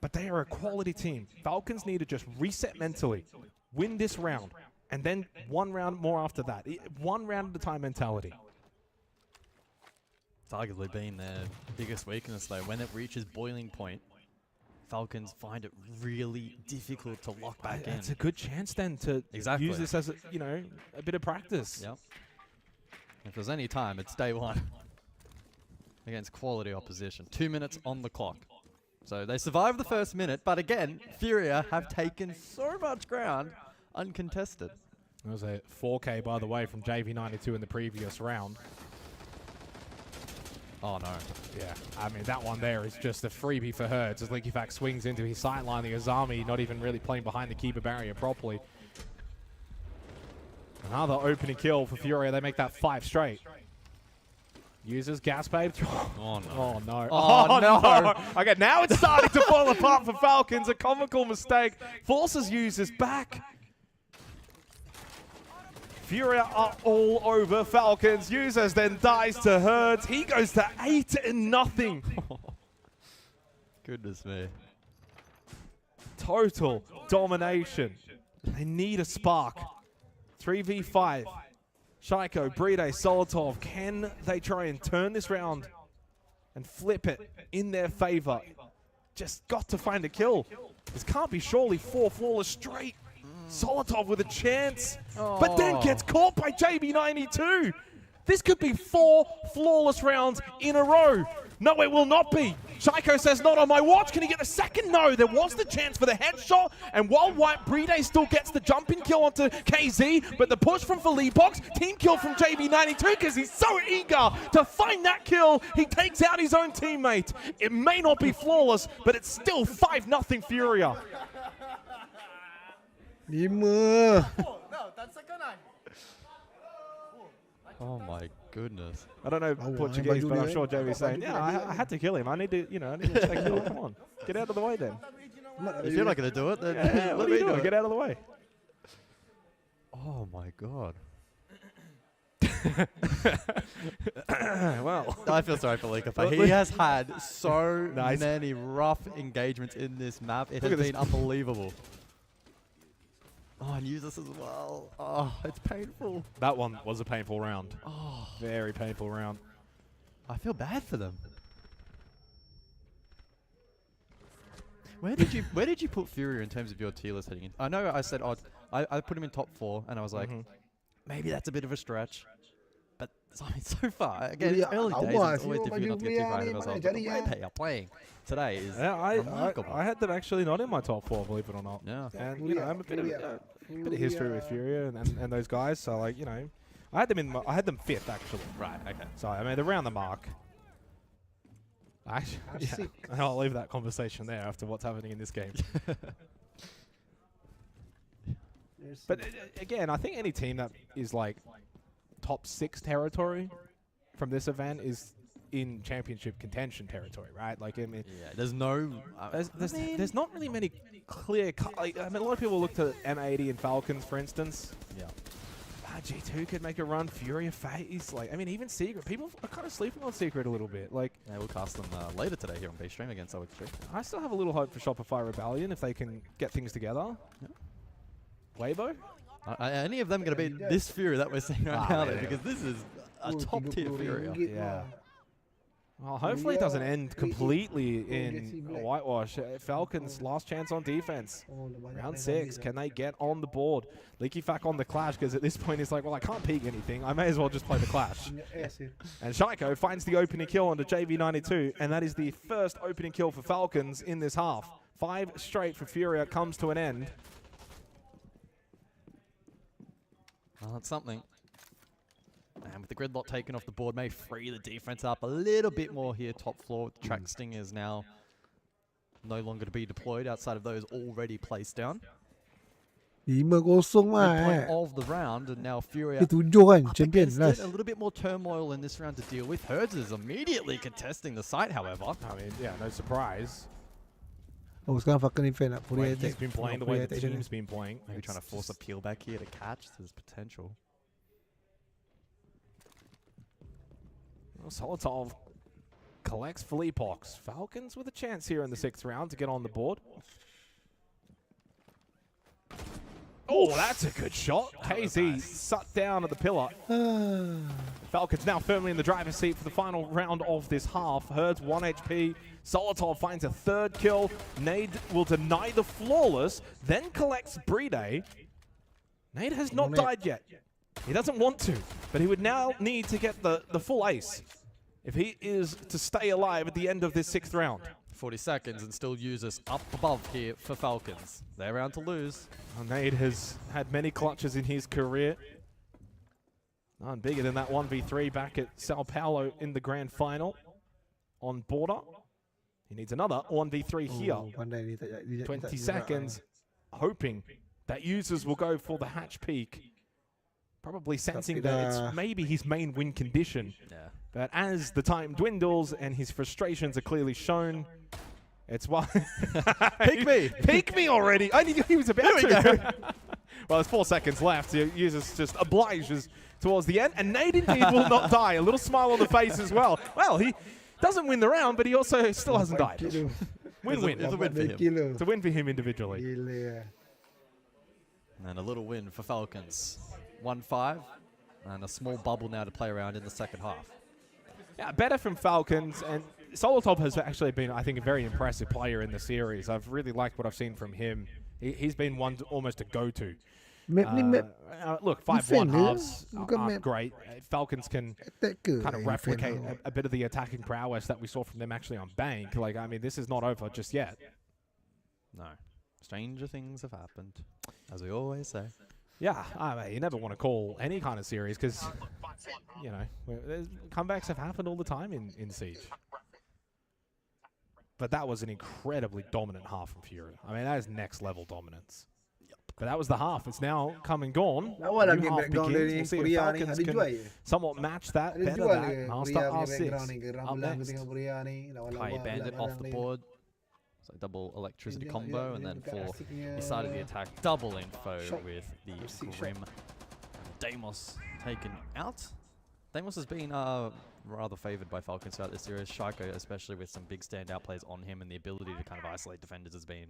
But they are a quality team. Falcons need to just reset mentally, win this round, and then 1 round more after that. 1 round at a time mentality. It's arguably been their biggest weakness, though. When it reaches boiling point, Falcons find it really difficult to lock back in. It's a good chance then to use this as a bit of practice. Yep. If there's any time, it's day 1 against quality opposition. 2 minutes on the clock. So they survived the first minute, but again, Furia have taken so much ground uncontested. It was a 4K, by the way, from JV92 in the previous round. Oh, no. Yeah, I mean, that one there is just a freebie for her. It's just Linkyfax swings into his sideline. The Azami not even really playing behind the keeper barrier properly. Another opening kill for Furia. They make that 5 straight. Uses gas babe. Oh, no. Oh, no. Oh, no. Okay, now it's starting to fall apart for Falcons. A comical mistake. Forces users back. Furia are all over Falcons. Users then dies to Herds. He goes to 8-0. Goodness me. Total domination. They need a spark. 3v5. Shaiko, Bride, Solotov. Can they try and turn this round and flip it in their favor? Just got to find a kill. This can't be surely 4 flawless straight. Solotov with a chance, but then gets caught by JB92. This could be 4 flawless rounds in a row. No, it will not be. Shaiko says, not on my watch. Can he get the second? No, there was the chance for the headshot. And while White Bride still gets the jumping kill onto KZ, but the push from Felipox, team kill from JB92 because he's so eager to find that kill. He takes out his own teammate. It may not be flawless, but it's still 5-0 Furia. 5. Oh, my goodness. I don't know Portuguese, but I'm sure JB's saying, yeah, I had to kill him. I need to check it out. Come on, get out of the way then. If you're not going to do it, then Let me do it. Get out of the way. Oh, my God. Well, I feel sorry for Lika. He has had so Nice. many rough engagements in this map. It Look has at this. been unbelievable. Oh, and use this as well. Oh, it's painful. that one was a painful round. Oh, Very painful round. I feel bad for them. Where did you put Furia in terms of your tier list heading in? I know I said I put him in top 4, and I was like, maybe that's a bit of a stretch. But I mean, so far, again, it's early days. It's always difficult not to get too far ahead of ourselves. But the way they are playing today is remarkable. I had them actually not in my top 4, believe it or not. Yeah. And I'm a bit of history with Furia and those guys. So like I had them I had them 5th actually. Right. Okay. So I mean around the mark. Actually, I'll leave that conversation there after what's happening in this game. But again, I think any team that is like top 6 territory from this event is in championship contention territory, right? Like, I mean, Yeah. There's no. there's not really many clear cut. Like, I mean, a lot of people look to M80 and Falcons, for instance. Yeah. G2 could make a run. Furia FaZe. Like, I mean, even Secret. People are kind of sleeping on Secret a little bit. Like, Yeah, we'll cast them later today here on B Stream against OX3. I still have a little hope for Shopify Rebellion if they can get things together. Yeah. Weibo? Are any of them going to be this Furia that we're seeing right now? Though? yeah. Because this is a top tier Furia. Yeah. Well, hopefully it doesn't end completely in a whitewash. Falcons last chance on defense. Round 6, can they get on the board? Leaky Fack on the clash, because at this point he's like, well, I can't peek anything. I may as well just play the clash. And Shaiko finds the opening kill onto JV92, and that is the first opening kill for Falcons in this half. 5 straight for Furia comes to an end. Well, that's something. And with the gridlock taken off the board, may free the defense up a little bit more here. Top floor, track sting is now no longer to be deployed outside of those already placed down. 5-0 Midpoint mah. of the round, and now Furia Dia 7 kan up champion against last. it. A little bit more turmoil in this round to deal with. Herds is immediately contesting the site, however. I mean, yeah, no surprise. Oh, sekarang Falcon defend nak The Furia way he's attack. been playing, the way the team's been playing. Maybe trying to It's force a just- peel back here to catch. There's potential. Well, Solotov collects Felipox. Falcons with a chance here in the 6th round to get on the board. Oh, that's a good shot. KZ sat down at the pillar. Falcons now firmly in the driver's seat for the final round of this half. Herds 1 HP. Solotov finds a 3rd kill. Nade will deny the flawless, then collects Bride. Nade has not died yet. He doesn't want to, but he would now need to get the full ace if he is to stay alive at the end of this 6th round. 40 seconds and still users up above here for Falcons. They're round to lose. Nade has had many clutches in his career. None bigger than that 1v3 back at Sao Paulo in the grand final on border. He needs another 1v3 here. Oh, pandai dia tak- dia tak- 20 tak gerak, seconds, hoping that users will go for the hatch peak. Probably sensing that it's maybe his main win condition. Yeah. But as the time dwindles and his frustrations are clearly shown, it's why. Peek me! Peek me already! I knew he was about to. Well, there's 4 seconds left. Users just obliges towards the end, and Nade indeed will not die. A little smile on the face as well. Well, he doesn't win the round, but he also still hasn't died. Kilo. Win-win. It's a win for him. Kilo. It's a win for him individually. Gila. And a little win for Falcons. 1-5. And a small bubble now to play around in the second half. Yeah, better from Falcons, and Solotov has actually been, I think, a very impressive player in the series. I've really liked what I've seen from him. He's been one almost a go-to. Map ni map Look, 5-1 defender, halves bukan are map great. Falcons can attack ke? kind of replicate a bit of the attacking prowess that we saw from them actually on Bank. Like, I mean, this is not over just yet. No. Stranger things have happened, as we always say. Yeah, I mean, you never want to call any kind of series because, you know, comebacks have happened all the time in Siege. But that was an incredibly dominant half from Fury. I mean, that is next level dominance. But that was the half. It's now come and gone. Lawa lagi New half background begins. dia We'll ni, see if Korea ni. Falcons Ada can jual je. somewhat match that, Ada better jual that. ke Master Korea ni background R6 ni ke? up Rambulan next. tengok Korea ni. Lawa-lawa, Kai Bandit off the larang-larang board. So double electricity Dia combo, tengok and then dekat for asiknya the side of the attack, double info shot. with the Arsik shot. Grim. Deimos taken out. Deimos has been rather favoured by Falcons throughout this series. Shaiko, especially with some big standout plays on him, and the ability to kind of isolate defenders has been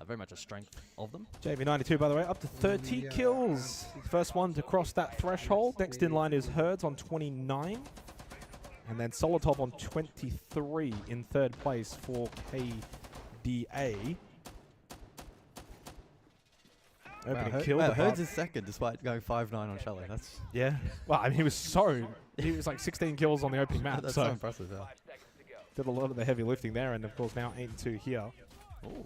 very much a strength of them. JV92, by the way, up to 30 kills. First one to cross that threshold. Next in line is Herds on 29. And then Solotov on 23 in 3rd place for KDA. Opening kill. the Herds hub. is second despite going 5-9 on Shelly. That's Yeah. Well, I mean, he was like 16 kills on the opening map. that's so so impressive. Yeah. did a lot of the heavy lifting there, and of course now 8-2 here. Ooh.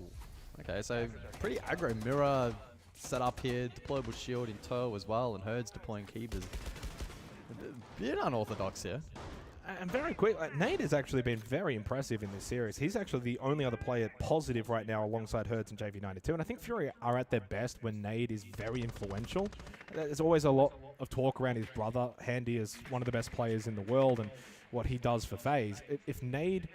Okay, so pretty aggro mirror set up here. Deployable shield in tow as well, and Herds deploying keepers. A bit unorthodox here. And very quick, Nade has actually been very impressive in this series. He's actually the only other player positive right now alongside Herds and JV92. And I think Fury are at their best when Nade is very influential. There's always a lot of talk around his brother, Handy, as one of the best players in the world and what he does for FaZe. If Nade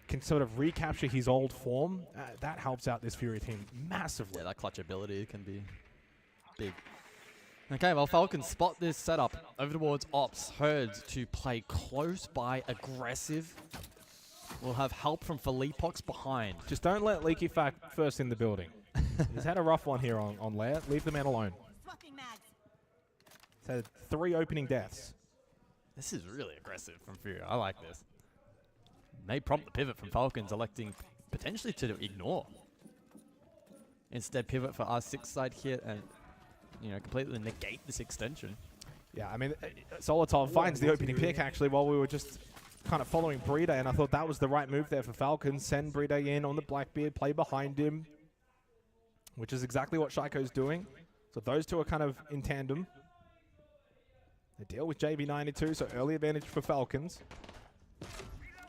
can sort of recapture his old form, that helps out this Fury team massively. Yeah, that clutch ability can be big. Okay, well, Falcons spot this setup over towards Ops. Herds to play close by aggressive. We'll have help from Felipox behind. Just don't let Leaky Fact first in the building. He's had a rough one here on Lair. Leave the man alone. He's had 3 opening deaths. This is really aggressive from Fury. I like this. may prompt the pivot from Falcons, electing potentially to ignore. Instead, pivot for R6 side here and, you know, completely negate this extension. Yeah, I mean, Solotov finds the opening pick, actually, while we were just kind of following Brede, and I thought that was the right move there for Falcons. Send Brede in on the Blackbeard, play behind him, which is exactly what Shaiko's doing. So those two are kind of in tandem. They deal with JB92, so early advantage for Falcons.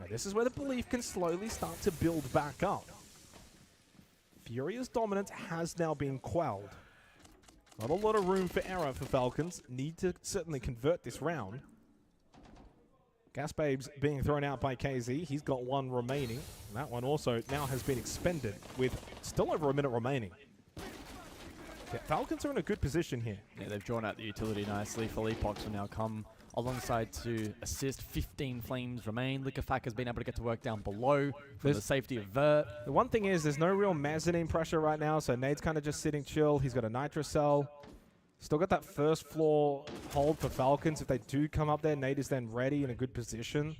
Now this is where the belief can slowly start to build back up. Furia's dominance has now been quelled. Not a lot of room for error for Falcons. Need to certainly convert this round. Gas Babes being thrown out by KZ. He's got one remaining. And that one also now has been expended with still over a minute remaining. Yeah, Falcons are in a good position here. Yeah, they've drawn out the utility nicely. Philippox will now come alongside to assist. 15 flames remain. Likafak has been able to get to work down below for the safety of Vert. The one thing is there's no real mezzanine pressure right now, so Nade's kind of just sitting chill. He's got a Nitro Cell. Still got that first floor hold for Falcons. If they do come up there, Nade is then ready in a good position.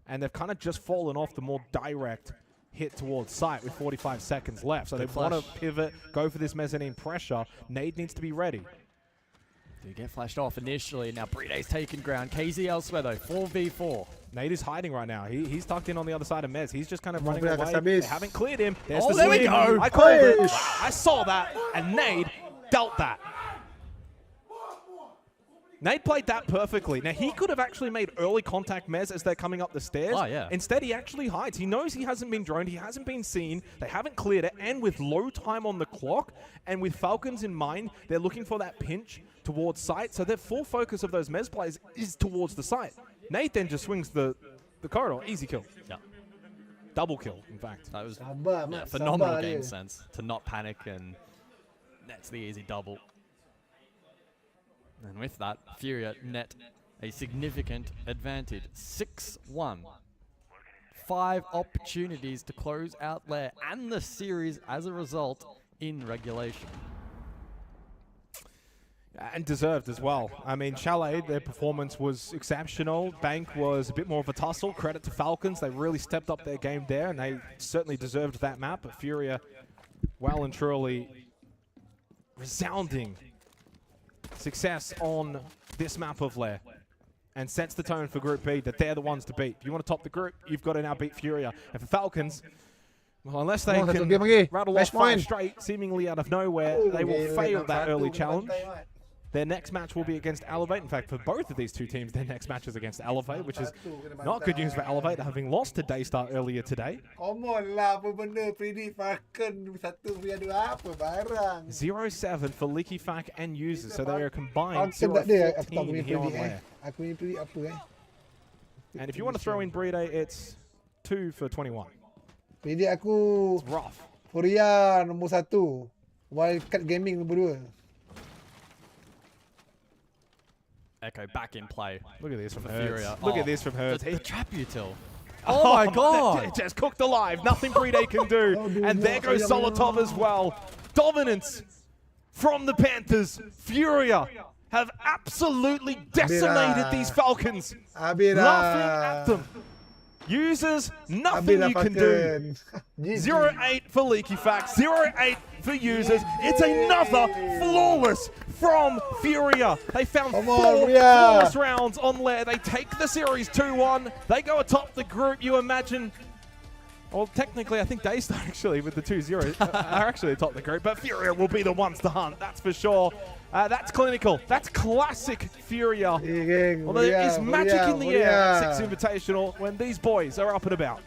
And they've kind of just fallen off the more direct hit towards site with 45 seconds left. So they want to pivot, go for this mezzanine pressure. Nade needs to be ready. Do get flashed off initially. Now Brede's taken ground. KZ elsewhere though, 4v4. Nade is hiding right now. He's tucked in on the other side of Mez. He's just kind of running away. They haven't cleared him. There's the there we swing. go. I called it. I saw that, and Nade dealt that. Nade played that perfectly. Now, he could have actually made early contact Mez as they're coming up the stairs. Oh, yeah. Instead, he actually hides. He knows he hasn't been droned. He hasn't been seen. They haven't cleared it. And with low time on the clock, and with Falcons in mind, they're looking for that pinch towards site. So their full focus of those Mez plays is towards the site. Nade then just swings the corridor. Easy kill. Yeah. Double kill, in fact. That was Sabar, phenomenal sabar game dia. sense to not panic, and that's the easy double. And with that, Furia net a significant advantage. 6-1. 5 opportunities to close out Lair and the series as a result in regulation. And deserved as well. I mean, Chalet, their performance was exceptional. Bank was a bit more of a tussle. Credit to Falcons. They really stepped up their game there, and they certainly deserved that map. But Furia, well and truly resounding success on this map of Lair, and sets the tone for Group B that they're the ones to beat. If you want to top the group, you've got to now beat Furia. And for Falcons, well, unless they can rattle off 5 straight, seemingly out of nowhere, they will fail that early challenge. Their next match will be against Elevate. In fact, for both of these two teams, their next match is against Elevate, which is not good news for Elevate, having lost to Daystar earlier today. Come on lah, apa benda predict Falcon 1v2 apa barang. 0-7 for Licky Fack and Users, so they are combined Falcon tak ada, 0-14 aku tak boleh here on predict Lair. Aku ni predict apa And if you want to throw in Brede, it's 2 for 21. Predict aku It's rough. Furia nombor 1, Wildcard Gaming nombor 2. Echo back in play. Look at this from For Hertz. Furia. Look Oh, at this from Hertz. The trap util. Oh my god! Just cooked alive. Nothing Brede can do. And there goes Solotov as well. Dominance from the Panthers. Furia have absolutely decimated these Falcons. Laughing at them. Users, nothing you can do. 0-8 for Leaky Facts, 0-8 for Users. It's another flawless from Furia. They found 4 flawless rounds on Lair. They take the series 2-1. They go atop the group. You imagine, well, technically, I think Daystar actually with the 2-0 are actually atop the group, but Furia will be the ones to hunt, that's for sure. That's clinical. That's classic Furia. Although there is magic in the air at 6 Invitational when these boys are up and about.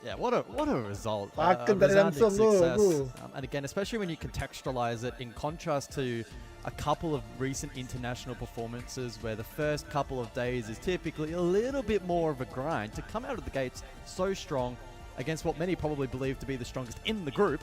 Yeah, what a result. Falcon tak ada Resounding langsung success. tu. And again, especially when you contextualize it in contrast to a couple of recent international performances where the first couple of days is typically a little bit more of a grind, to come out of the gates so strong against what many probably believe to be the strongest in the group,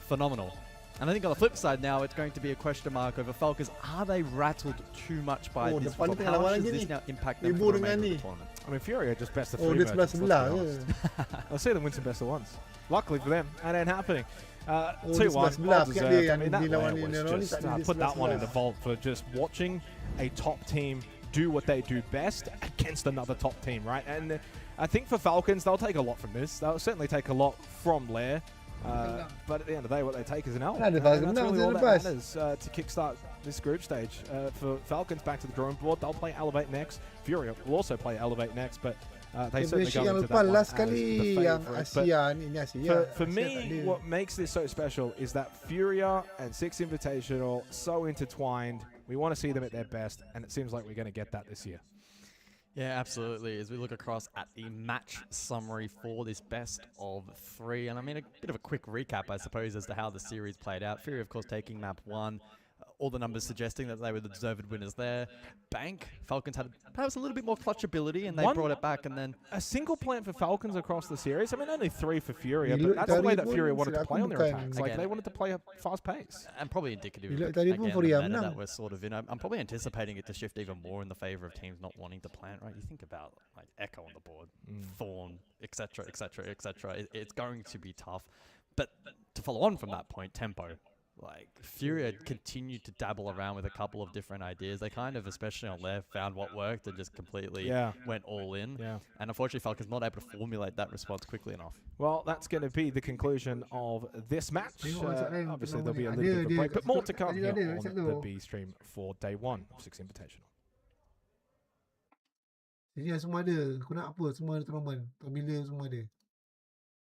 phenomenal. And I think on the flip side now, it's going to be a question mark over Falcons. Are they rattled too much by this result? How much does this now impact them for the remainder of the tournament? I mean, Furia just best of 3 Oh, dia merchants, let's be sebelah honest. ke? I'll see them win some best of ones. Luckily for them, and it ain't happening. dia 2-1, well sebelah pihak dia deserved. I yang mean, that dilawan Lair ni, was Nero ni just, tak ada di put that one in sebelah-sebelah. the vault for just watching a top team do what they do best against another top team, right? And I think for Falcons, they'll take a lot from this. They'll certainly take a lot from Lair. But at the end of the day, what they take is an L. And that's really all that matters to kickstart this group stage. For Falcons, back to the drawing board. They'll play Elevate next. Furia will also play Elevate next, but they certainly go into that one as the favorite. For me, what makes this so special is that Furia and Six Invitational so intertwined. We want to see them at their best, and it seems like we're going to get that this year. Yeah, absolutely. As we look across at the match summary for this best of 3, and I mean a bit of a quick recap, I suppose, as to how the series played out. Fury, of course, taking map 1. All the numbers suggesting that they were the deserved winners there. Bank, Falcons had perhaps a little bit more clutch ability, and they brought it back, and then... A single plant for Falcons across the series. I mean, only 3 for Furia, but that's the way that Furia wanted to play on their attacks. Like, they wanted to play a fast pace. And probably indicative of the meta that we're sort of in. I'm probably anticipating it to shift even more in the favor of teams not wanting to plant, right? You think about, like, Echo on the board, Thorn, etc., etc., etc. It's going to be tough. But to follow on from that point, tempo. Like, Fury had continued to dabble around with a couple of different ideas. They kind of, especially on left, found what worked and just completely went all in. And unfortunately, Falcon's not able to formulate that response quickly enough. Well, that's going to be the conclusion of this match. Obviously, there'll be a little bit of a break, but more to come here on the B stream for day 1 of Six Invitational. Ini semua ada. Kau nak apa? Semua ada tournament. Bila semua ada.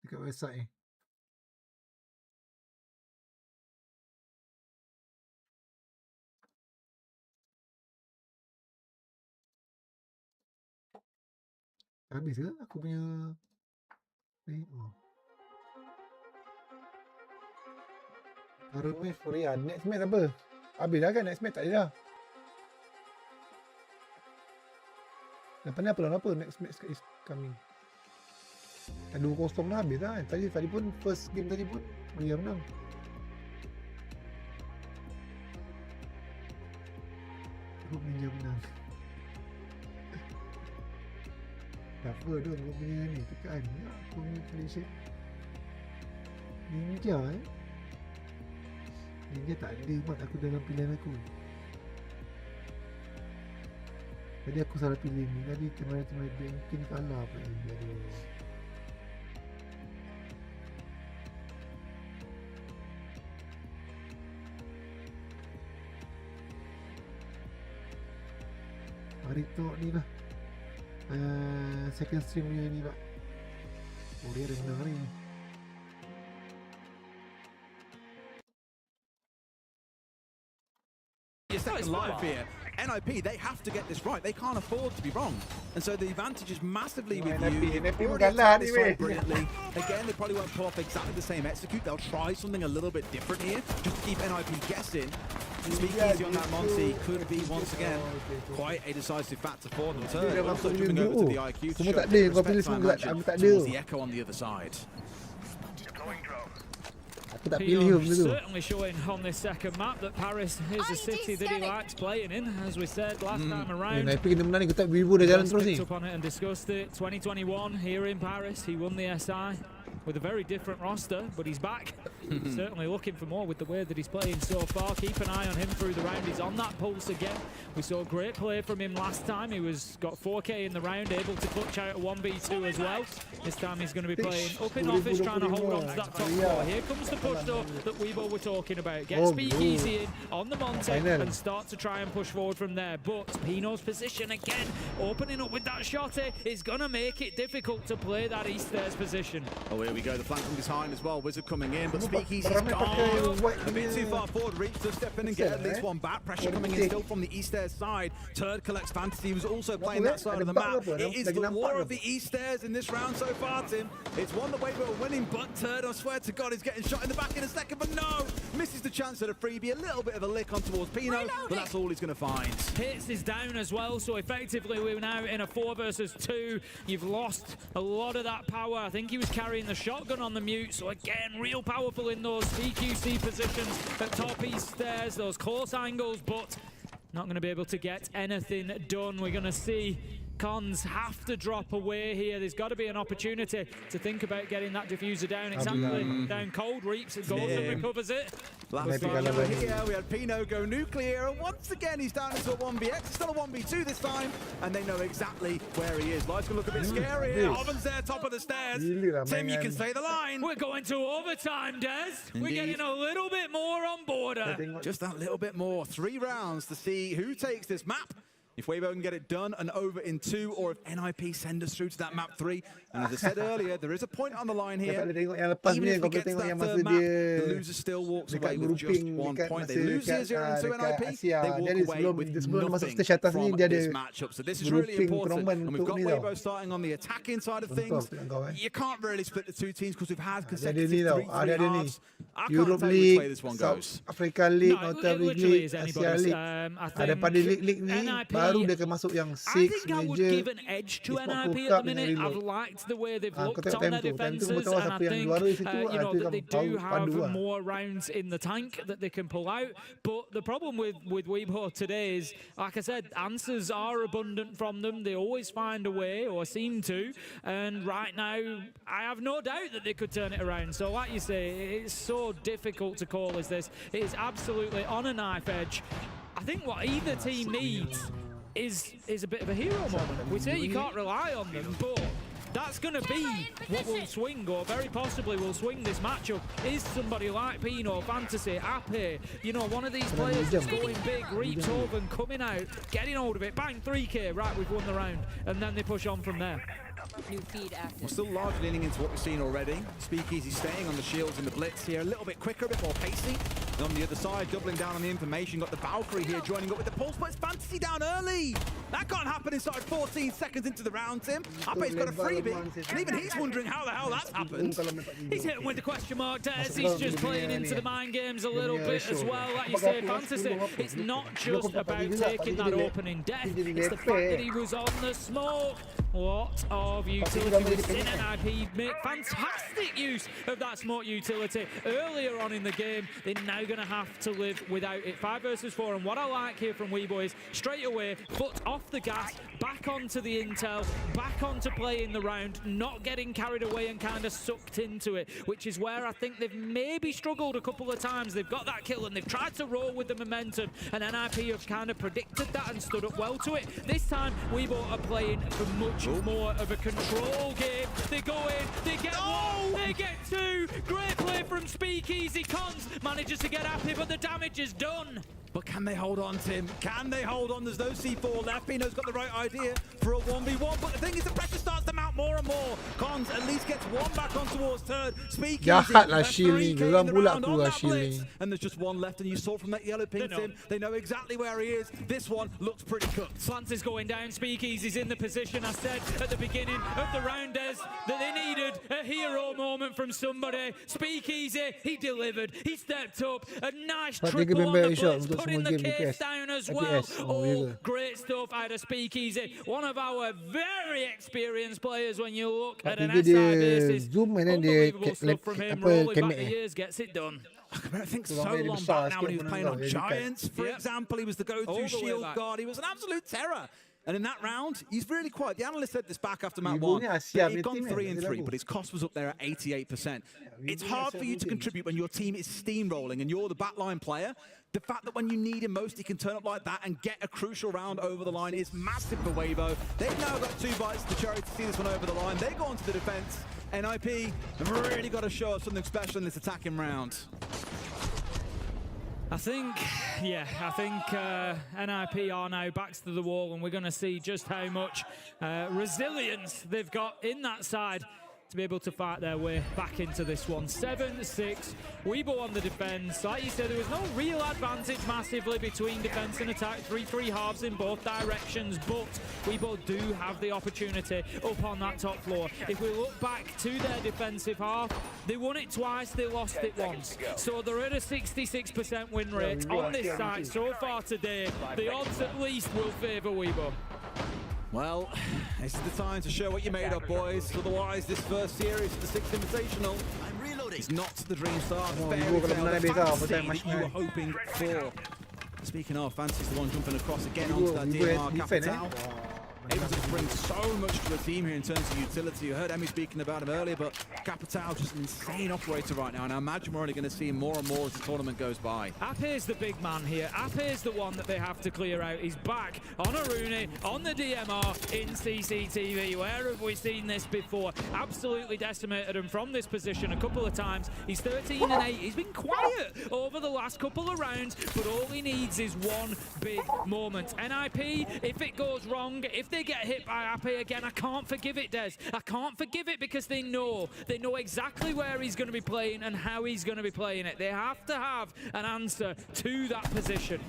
Dekat website ni. Habis ke aku punya ni? Current match Korea. Next match apa? Habis dah kan? Next match tak ada dah. Lepas ni apa lawan apa? Next match is coming. Dah 2-0 dah habis dah. Tadi pun first game tadi pun Korea menang. Aku Ninja menang. Apa dong kau punya ni tekan ya, aku punya collection Ninja Ninja tak ada mat aku dalam pilihan aku. Tadi aku salah pilih ni. Tadi teman-teman banking kalah pula ni. Aduh. Mari tok ni lah. Second stream punya ni pak. Oh dia ada menang ni. Second life here. NIP, they have to get this right. They can't afford to be wrong. And so the advantage is massively with you. NIP Already attacked this side brilliantly. Again, they probably won't pull off exactly the same execute. They'll try something a little bit different here, just to keep NIP guessing. Speakeasy on that Monty could be once again quite a decisive factor for them. Turd also jumping over to the IQ to show respect towards the Echo on the other side. Certainly showing on this second map that Paris is a city that he likes playing in, as we said last time around. Picked up on it and discussed it. 2021 here in Paris, he won the SI with a very different roster, but he's back. Certainly looking for more with the way that he's playing so far. Keep an eye on him through the round. He's on that pulse again. We saw great play from him last time. He got 4K in the round, able to clutch out a 1v2 as well. This time he's going to be playing up in office, trying to hold on to that top four. Here comes the push though that Weibo were talking about. Get Speakeasy in on the Monte and start to try and push forward from there. But Pino's position again, opening up with that shotty, is going to make it difficult to play that East Stairs position. Oh, here we go. The flank from behind as well. Wizard coming in, but Speakeasy's gone. A bit too far forward. Reach to step in and get at least one back. Pressure coming in still from the East Stairs side. Turd collects Fantasy, who's also playing that side of the map. It is the war of the East Stairs in this round so far, Tim. It's one that Weibo are winning, but Turd, I swear to God, is getting shot in the back in a second, but no! Misses the chance at a freebie, a little bit of a lick on towards Pino, but that's all he's going to find. Hits is down as well, so effectively we're now in a 4 versus 2. You've lost a lot of that power. I think he was carrying the shotgun on the mute, so again, real powerful in those CQC positions at top East Stairs, those close angles, but not going to be able to get anything done. We're going to see Cons have to drop away here. There's got to be an opportunity to think about getting that diffuser down. Exactly. Down cold, reaps and goes and recovers it. Last time over here, we had Pino go nuclear, and once again he's down into a 1vx. It's still a 1v2 this time, and they know exactly where he is. Life's gonna look a bit scary here. Ovan's there, top of the stairs. Tim, you can say the line. We're going to overtime, Des. We're getting a little bit more on border. Just that little bit more. 3 rounds to see who takes this map. If Weibo can get it done and over in 2, or if NIP send us through to that map 3. And as I said earlier, there is a point on the line here. Even if we get to that third map, the loser still walks away with just 1 point. They lose 0-0 to NIP, they walk away with nothing from this matchup. So this is really important. And we've got Weibo starting on the attacking side of things. You can't really split the 2 teams because we've had consecutive 3 halves. I can't tell you which way this one goes. Africa League, No, Northern it literally is League, Asia anybody's. League. I Daripada league ni, NIP, baru dia akan masuk yang I 6 think I would major. give an edge to Esports NIP World at Cup the minute. dengan I've reload. liked the way they've Kau looked tengok on time their tu defenses, betul and I siapa yang think juara situ, you know tu that they yang do have pandu lah. more rounds in the tank that they can pull out. But the problem with Weibo today is, like I said, answers are abundant from them. They always find a way, or seem to. And right now, I have no doubt that they could turn it around. So like you say, it's so difficult to call as this. It is absolutely on a knife edge. I think what either team needs is a bit of a hero moment. We say you can't rely on them, but that's going to be what will swing, or very possibly will swing this matchup, is somebody like Pino, Fantasy, Ape, you know, one of these players that's going big, reaps over and coming out, getting hold of it, bang, 3k, right, we've won the round, and then they push on from there. New feed active. We're still largely leaning into what we've seen already. Speakeasy staying on the shields in the blitz here, a little bit quicker, a bit more pacey. And on the other side, doubling down on the information, got the Valkyrie here joining up with the Pulse, but it's Fantasy down early. That can't happen inside 14 seconds into the round, Tim. Ape's got a freebie, and even he's wondering how the hell that's happened. He's hitting with the question mark, Des. He's just playing into the mind games a little bit as well. Like you say, Fantasy, it's not just about taking that opening death, it's the fact that he was on the smoke. What of utility we've seen NIP make fantastic use of that smoke utility earlier on in the game. They're now going to have to live without it. 5 versus 4, and what I like here from Weibo is straight away, foot off the gas, back onto the intel, back onto playing the round, not getting carried away and kind of sucked into it, which is where I think they've maybe struggled a couple of times. They've got that kill and they've tried to roll with the momentum, and NIP have kind of predicted that and stood up well to it. This time, Weibo are playing for much more of a control game. They go in, they get 1, they get 2. Great play from Speakeasy. Cons manages to get happy, but the damage is done. But can they hold on, Tim? Can they hold on? There's no C4 left. Pino's got the right idea for a 1v1, but the thing is the pressure starts to mount more and more. Cons at least gets 1 back on towards third. Speakeasy, Jahat lah left shield ni. 3K Diorang in the pula round on keluar that shield blitz. ni. And there's just 1 left, and you saw from that yellow ping, Tim, they know exactly where he is. This one looks pretty cooked. Slants is going down. Speakeasy's in the position I said at the beginning of the round, Des, that they needed a hero moment from somebody. Speakeasy, he delivered. He stepped up. A nice triple on the blitz, putting the case down as well. Oh, great stuff out of Speakeasy. One of our very experienced players when you look at an SI basis. Unbelievable stuff from him. Rolling back the years, gets it done. I think so long back now when he was playing on Giants, for example, he was the go-to shield guard. He was an absolute terror. And in that round, he's really quiet. The analyst said this back after map 1. He'd gone 3-3, but his cost was up there at 88%. It's hard for you to contribute when your team is steamrolling and you're the backline player. The fact that when you need him most, he can turn up like that and get a crucial round over the line is massive for Weibo. They've now got 2 bites to the cherry to see this one over the line. They go onto the defense. NIP have really got to show us something special in this attacking round. I think NIP are now backs to the wall, and we're going to see just how much resilience they've got in that side to be able to fight their way back into this one. 7-6, Weibo on the defense. Like you said, there was no real advantage massively between defense and attack. 3-3 halves in both directions, but Weibo do have the opportunity up on that top floor. If we look back to their defensive half, they won it twice, they lost it once. So they're at a 66% win rate on this side so far today. The odds at least will favour Weibo. Well, this is the time to show what you're made of, boys. Otherwise, this first series of the 6th Invitational is not the dream start, the fairy tale, the fantasy that you were hoping for. Speaking of, Fantasy's the one jumping across again onto that DMR Capital. able to bring so much to the team here in terms of utility. You heard Emmy speaking about him earlier, but Capital just an insane operator right now, and I imagine we're only going to see him more and more as the tournament goes by. Ape's the big man here. Ape's the one that they have to clear out. He's back on Aruni, on the DMR, in CCTV. Where have we seen this before? Absolutely decimated him from this position a couple of times. He's 13 and 8. He's been quiet over the last couple of rounds, but all he needs is one big moment. NIP, if it goes wrong, if they get hit by Ape again, I can't forgive it, Des. I can't forgive it because they know exactly where he's going to be playing and how he's going to be playing it. They have to have an answer to that position.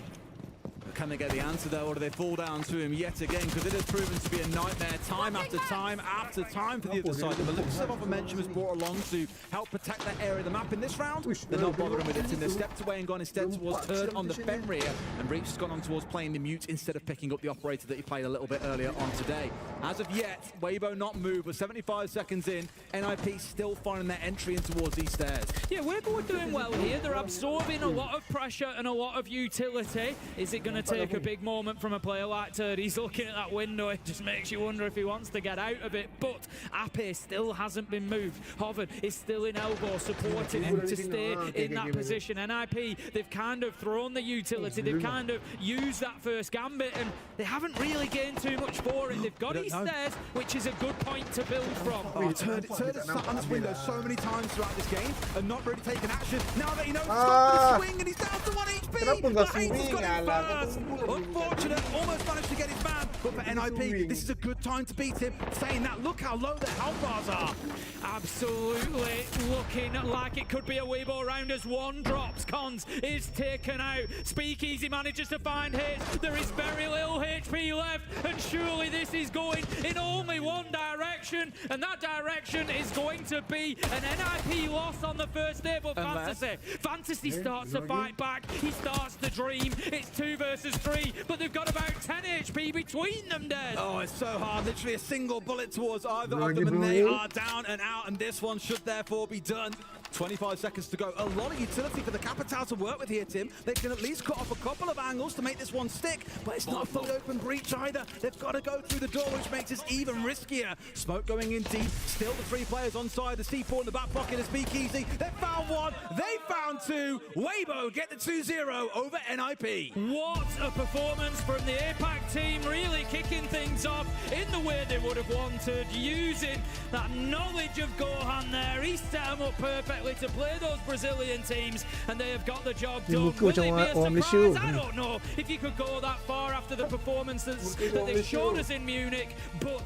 Can they get the answer though, or do they fall down to him yet again? Because it has proven to be a nightmare time after time after time for the other side. The Meluxa of momentum was brought along to help protect that area of the map in this round. They're not bothering with it, and they've stepped away and gone instead towards Turd on the Fenrir, and Reach has gone on towards playing the mute instead of picking up the operator that he played a little bit earlier on today. As of yet, Weibo not moved. We're 75 seconds in. NIP still finding their entry in towards these stairs. Yeah, Weibo are doing well here. They're absorbing a lot of pressure and a lot of utility. Is it going to take a big moment from a player like Turd? He's looking at that window. It just makes you wonder if he wants to get out of it. But Ape still hasn't been moved. Hoven is still in elbow, supporting him to stay in that position. NIP, they've kind of thrown the utility. They've kind of used that first gambit, and they haven't really gained too much for it. They've got his stairs, which is a good point to build from. Oh, Turd has sat on this window so many times throughout this game and not really taken action. Now that he knows he's got the swing and he's down to 1 HP. The Hayes has got him first. Unfortunate, almost managed to get his man, but for NIP, this is a good time to beat him. Saying that, look how low their health bars are. Absolutely looking like it could be a Weibo round as one drops. Cons is taken out. Speakeasy manages to find hits. There is very little HP left, and surely this is going in only one direction, and that direction is going to be an NIP loss on the first day. But Fantasy starts to fight back. He starts to dream. It's 2 versus 3, but they've got about 10 HP between them, Des. Oh, it's so hard. Literally a single bullet towards either of them, and they are down and out, and this one should therefore be done. 25 seconds to go. A lot of utility for the Capital to work with here, Tim. They can at least cut off a couple of angles to make this one stick, but it's not a fully open breach either. They've got to go through the door, which makes this even riskier. Smoke going in deep. Still the 3 players on side. The C4 in the back pocket is Speakeasy. They found 1. They found 2. Weibo get the 2-0 over NIP. What a performance from the APAC team, really kicking things off in the way they would have wanted, using that knowledge of Gohan there. He set them up perfectly to play those Brazilian teams, and they have got the job done. Will it be a surprise? I don't know if you could go that far after the performances that they showed us in Munich, but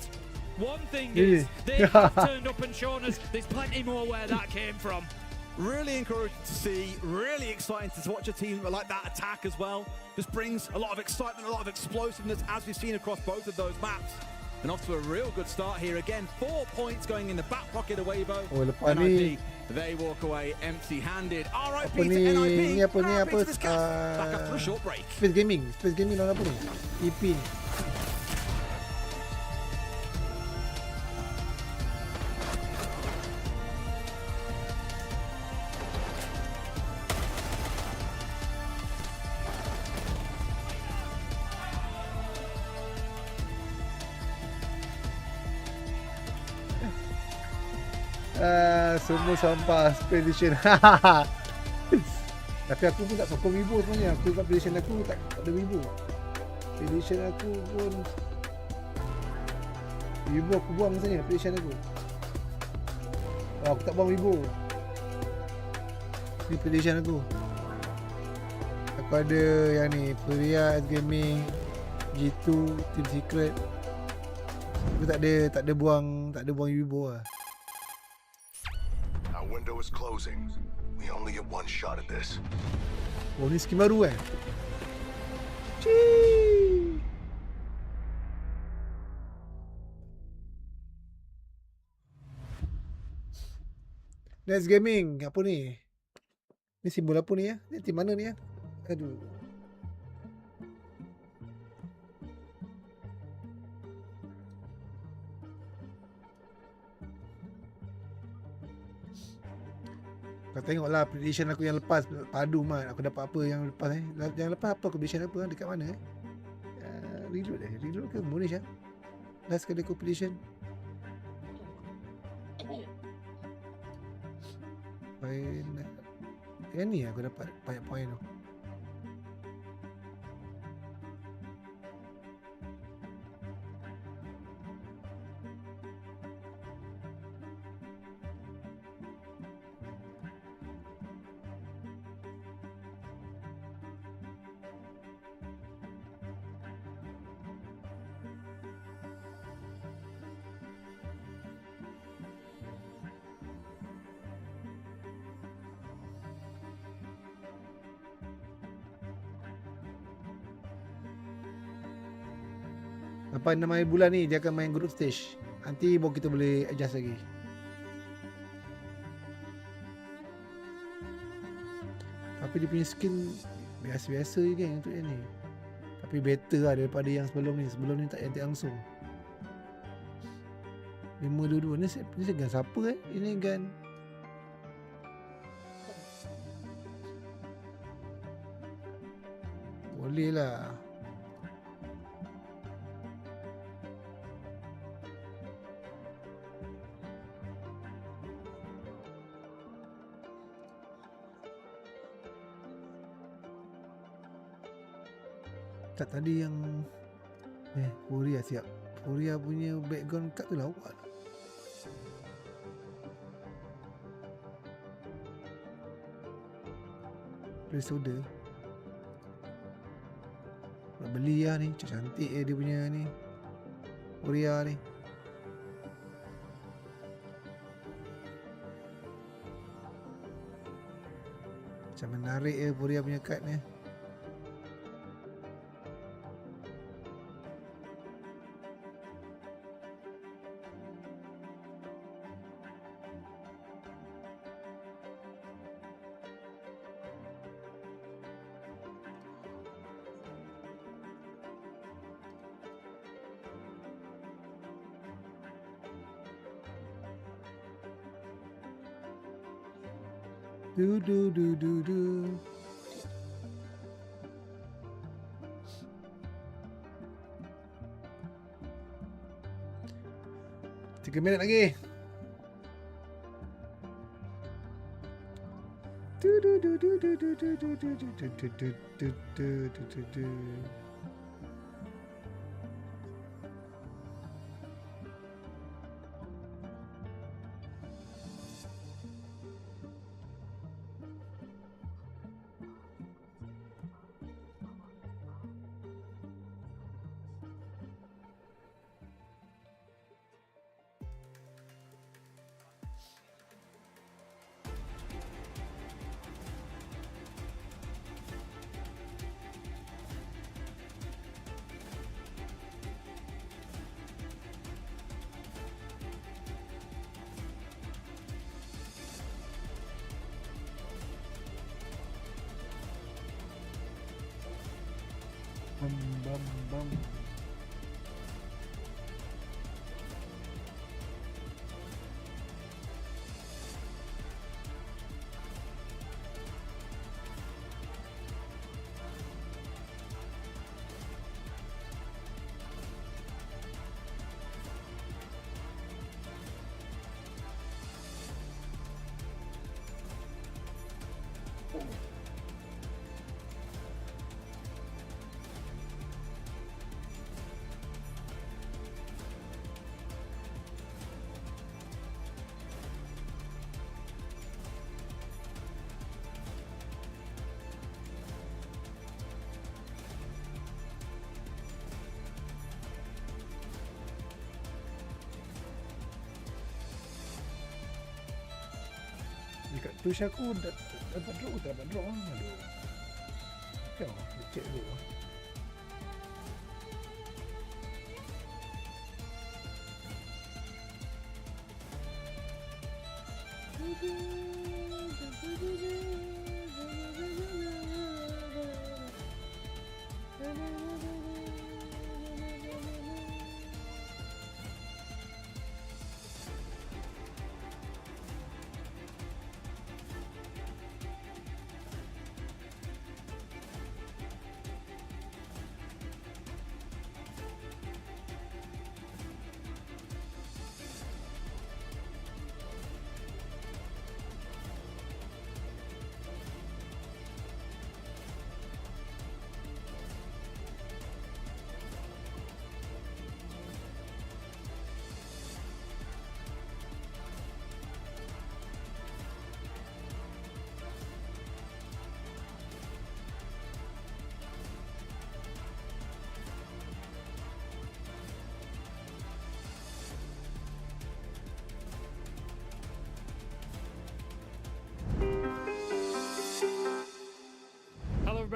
one thing is, they have turned up and shown us there's plenty more where that came from. Really encouraging to see, really exciting to watch a team like that attack as well. Just brings a lot of excitement, a lot of explosiveness, as we've seen across both of those maps. And off to a real good start here again. 4 points going in the back pocket of Weibo. NIP, they walk away empty-handed. RIP to NIP. RIP to this cast. Back after a short break. Space Gaming lawan apa ni? EP ni. Semua sampah prediction. Tapi aku pun tak sokong Wibo sebenarnya. Aku kat prediction aku tak ada Wibo. Prediction aku pun Wibo aku buang sebenarnya prediction aku. Oh, aku tak buang Wibo. Ni prediction aku. Aku ada yang ni, Furia, AyahGAMER, G2, Team Secret. Aku tak ada buang Wibo lah. Window is closing. We only get one shot at this. Oh, ni skin baru Cii. Next Gaming, apa ni? Ni simbol apa ni ya? Ni tim mana ni ya? Aduh. Kau tengoklah prediction aku yang lepas padu mat. Aku dapat apa yang lepas Yang lepas apa prediction apa dekat mana Reload ke Monish Last kali competition. Poin. Yang ni aku dapat banyak poin tu. Lepas 6 hari bulan ni dia akan main group stage. Nanti baru kita boleh adjust lagi. Tapi dia punya skin biasa-biasa je kan untuk yang ni. Tapi better lah daripada yang sebelum ni. Sebelum ni tak antik langsung. 522 ni gun siapa Ini gun boleh lah. Tak tadi yang Furia siap. Furia punya background kat tu lawa. Soda nak beli lah ni. Cantik dia punya ni Furia ni. Macam menarik Furia punya kad ni. Du. 3 minit lagi. Bam. Dekat push aku dapat drop ke tak dapat drop lah. Aduh. Kau cek dulu.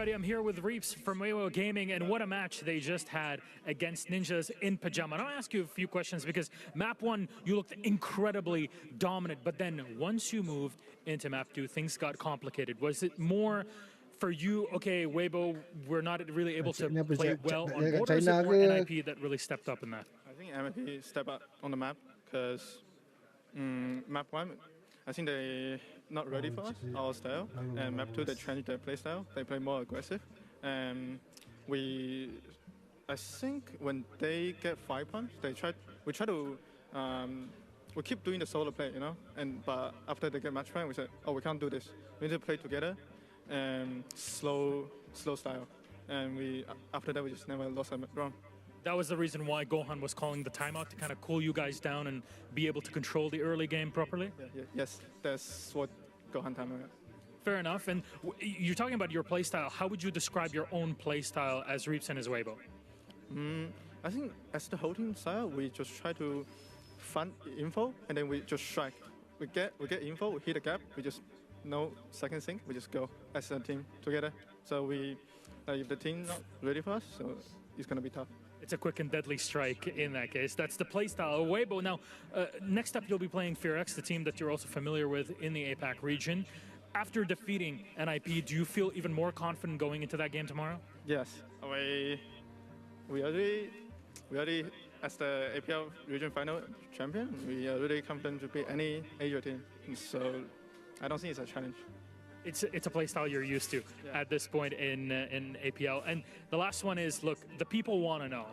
everybody. I'm here with Reaps from AyahGAMER, and what a match they just had against Ninjas in Pajama. And I'll ask you a few questions because map 1, you looked incredibly dominant, but then once you moved into map 2, things got complicated. Was it more for you, okay, Weibo, we're not really able to play well on board, or is it more NIP that really stepped up in that? I think NIP stepped up on the map because map 1, I think they not ready for us, our style, and map 2 they changed their play style. They play more aggressive, and I think when they get 5 pumps, we keep doing the solo play, you know, but after they get match point, we said, oh, we can't do this. We need to play together and slow style, and after that we just never lost a round. That was the reason why Gohan was calling the timeout, to kind of cool you guys down and be able to control the early game properly? Yes, that's what Gohan timeout. Fair enough. And you're talking about your playstyle. How would you describe your own playstyle as Reaps and as Weibo? I think as the holding style, we just try to find info and then we just strike. We get info, we hit a gap, we just no second think, we just go as a team together. So if the team not ready for us, so it's gonna be tough. It's a quick and deadly strike in that case. That's the playstyle of Weibo. Now, next up you'll be playing FearX, the team that you're also familiar with in the APAC region. After defeating NIP, do you feel even more confident going into that game tomorrow? Yes, we already as the APL region final champion, we are really confident to beat any Asia team. So I don't think it's a challenge. It's a playstyle you're used to at this point in APL. And the last one is, look, the people want to know,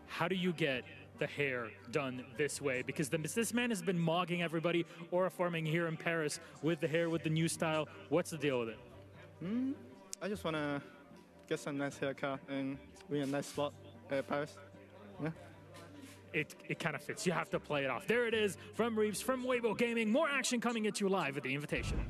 how do you get the hair done this way? Because this man has been mogging everybody, aura forming here in Paris with the hair, with the new style. What's the deal with it? I just want to get some nice haircut and win a nice spot at Paris. Yeah. It kind of fits. You have to play it off. There it is from Reaps, from AyahGAMER. More action coming at you live at the Invitational.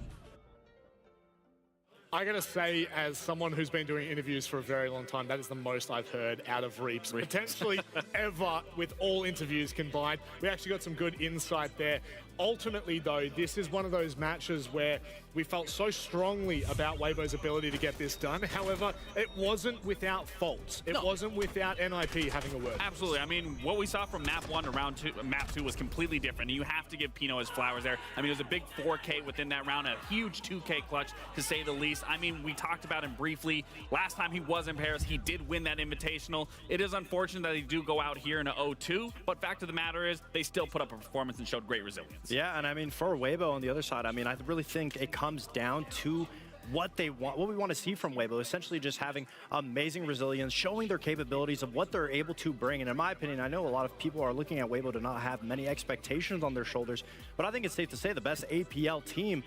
I gotta say, as someone who's been doing interviews for a very long time, that is the most I've heard out of Reaps, potentially ever, with all interviews combined. We actually got some good insight there. Ultimately, though, this is one of those matches where we felt so strongly about Weibo's ability to get this done. However, it wasn't without faults. It wasn't without NIP having a word. Absolutely. I mean, what we saw from map 1 to map 2 was completely different. You have to give Pino his flowers there. I mean, it was a big 4K within that round, a huge 2K clutch, to say the least. I mean, we talked about him briefly. Last time he was in Paris, he did win that Invitational. It is unfortunate that they do go out here in a 0-2, but fact of the matter is, they still put up a performance and showed great resilience. Yeah, and I mean, for Weibo on the other side, I mean, I really think it comes down to what they want, what we want to see from Weibo, essentially just having amazing resilience, showing their capabilities of what they're able to bring. And in my opinion, I know a lot of people are looking at Weibo to not have many expectations on their shoulders, but I think it's safe to say the best APL team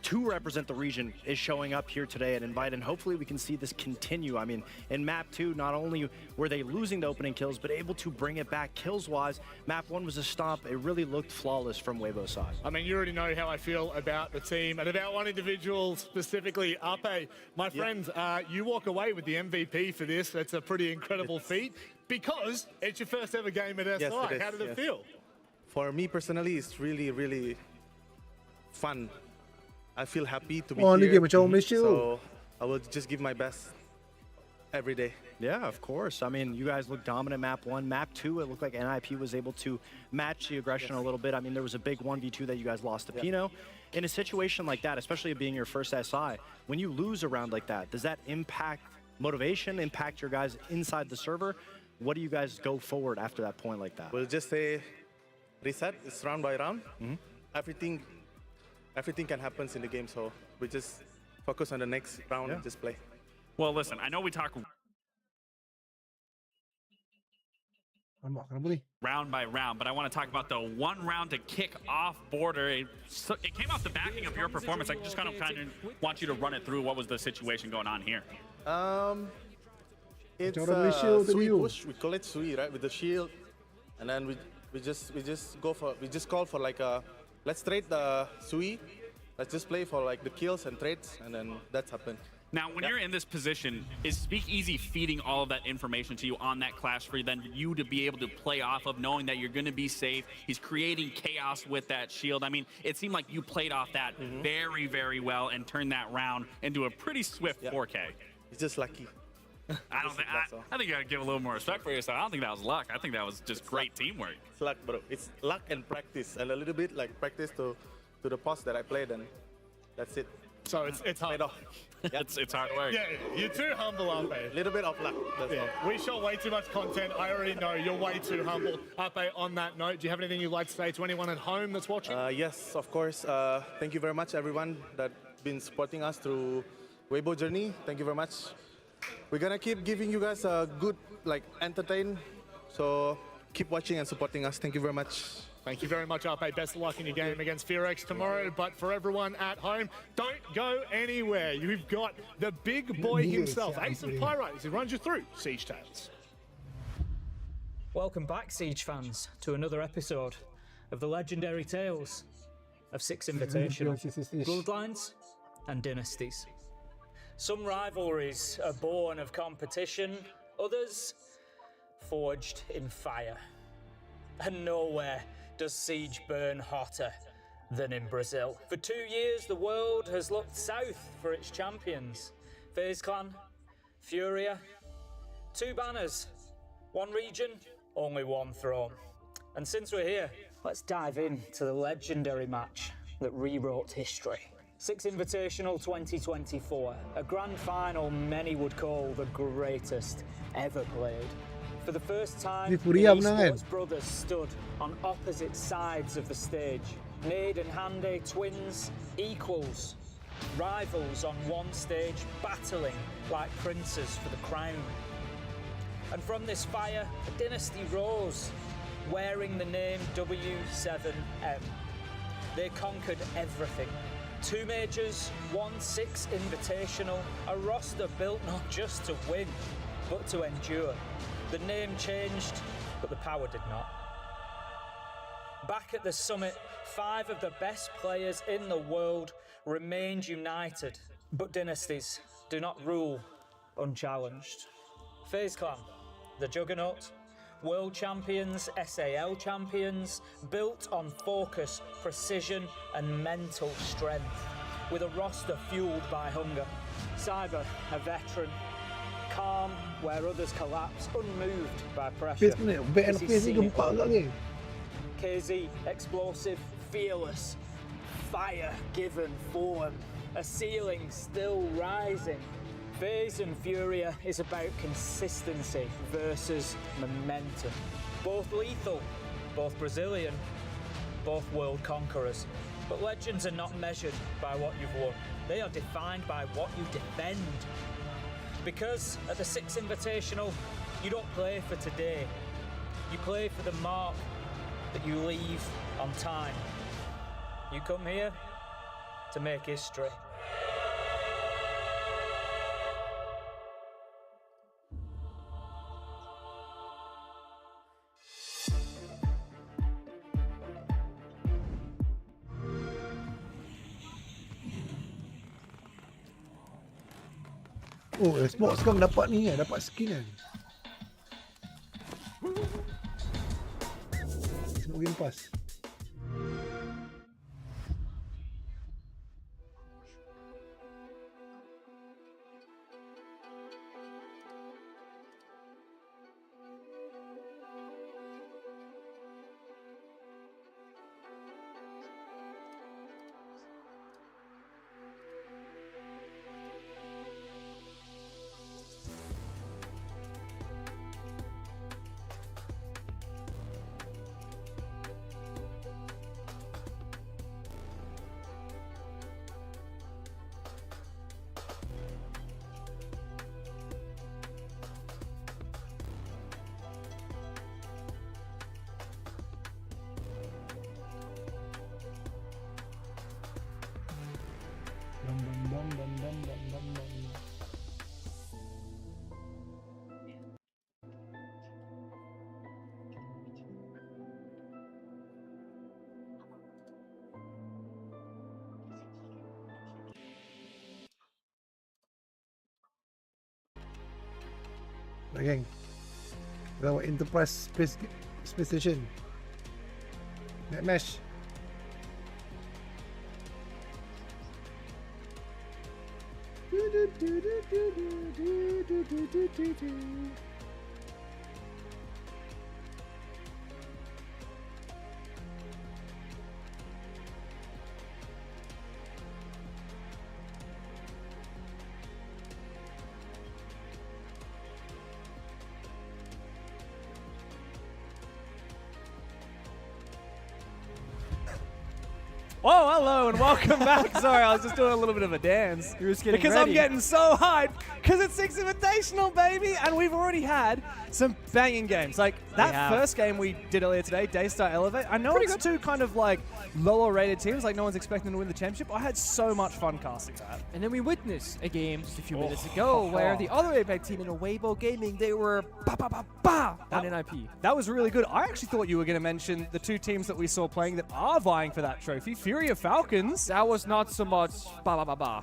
to represent the region is showing up here today at Invite, and hopefully we can see this continue. I mean, in map 2, not only were they losing the opening kills, but able to bring it back kills-wise. Map 1 was a stomp. It really looked flawless from Weibo's side. I mean, you already know how I feel about the team and about one individual specifically, Ape. My friend, you walk away with the MVP for this. That's a pretty incredible feat because it's your first ever game at SI. Yes, how did it feel? For me personally, it's really, really fun. I feel happy to be Oh, ni here. game macam Malaysia. So I will just give my best every day. Yeah, of course. I mean, you guys looked dominant map 1. Map 2, it looked like NIP was able to match the aggression a little bit. I mean, there was a big 1v2 that you guys lost to Pino. In a situation like that, especially being your first SI, when you lose a round like that, does that impact motivation, impact your guys inside the server? What do you guys go forward after that point like that? We'll just say reset. It's round by round. Everything can happen in the game, so we just focus on the next round and just play. Well, listen, I know we talk round by round, but I want to talk about the one round to kick off border. It came off the backing of your performance. I just kind of want you to run it through. What was the situation going on here? It's Sui push. We call it Sui, right? With the shield, and then we just call for like a let's trade the Sui. Let's just play for like the kills and trades, and then that's happened. Now, when you're in this position, is Speakeasy feeding all of that information to you on that clash for then you to be able to play off of, knowing that you're going to be safe? He's creating chaos with that shield. I mean, it seemed like you played off that very, very well and turned that round into a pretty swift 4K. it's just lucky. I don't think. I think you gotta give a little more respect for yourself. I don't think that was luck. I think that was just great teamwork. It's luck, bro. It's luck and practice, and a little bit like practice to the post that I played, and that's it. So it's hard. Paid off. It's hard work. Yeah, you're too humble, Ape. A little bit of luck. That's all. We show way too much content. I already know you're way too humble. Ape, on that note, do you have anything you'd like to say to anyone at home that's watching? Yes, of course. Thank you very much, everyone that's been supporting us through Weibo journey. Thank you very much. We're gonna keep giving you guys a good, entertain. So keep watching and supporting us. Thank you very much. Thank you very much, Ape. Best of luck in your game against Furex tomorrow. But for everyone at home, don't go anywhere. You've got the big boy himself, Ace of Pyrites, who runs you through Siege Tales. Welcome back, Siege fans, to another episode of the legendary tales of 6 Invitational, Bloodlines and Dynasties. Some rivalries are born of competition, others forged in fire. And nowhere does Siege burn hotter than in Brazil. For 2 years, the world has looked south for its champions. FaZe Clan, Furia, 2 banners, 1 region, only 1 throne. And since we're here, let's dive into the legendary match that rewrote history. 6 Invitational 2024, a grand final many would call the greatest ever played. For the first time, the esports brothers stood on opposite sides of the stage. Nade and Hande, twins, equals, rivals on one stage, battling like princes for the crown. And from this fire, a dynasty rose, wearing the name W7M. They conquered everything. 2 majors, 1 6 Invitational, a roster built not just to win, but to endure. The name changed, but the power did not. Back at the summit, 5 of the best players in the world remained united, but dynasties do not rule unchallenged. FaZe Clan, the juggernaut, world champions, SAL champions, built on focus, precision and mental strength, with a roster fueled by hunger. Cyber, a veteran, calm where others collapse, unmoved by pressure. KZ, explosive, fearless, fire given form, a ceiling still rising. FaZe and Furia is about consistency versus momentum. Both lethal, both Brazilian, both world conquerors. But legends are not measured by what you've won. They are defined by what you defend. Because at the 6 Invitational, you don't play for today. You play for the mark that you leave on time. You come here to make history. Oh, Xbox sekarang dapat ni kan, dapat skin kan. Nak Game Pass. Geng, kita buat Enterprise Space Station. Net mesh. Oh, hello and welcome back. Sorry, I was just doing a little bit of a dance. You're just getting because ready. I'm getting so hyped because it's Six Invitational, baby, and we've already had some banging games. Like that first game we did earlier today, Daystar Elevate. I know it's two kind of like lower rated teams, like no one's expecting to win the championship. I had so much fun casting that. And then we witnessed a game just a few minutes ago where the other APAC team in Weibo Gaming, they were on NIP. That was really good. I actually thought you were going to mention the two teams that we saw playing that are vying for that trophy. Furia Falcons. That was not so much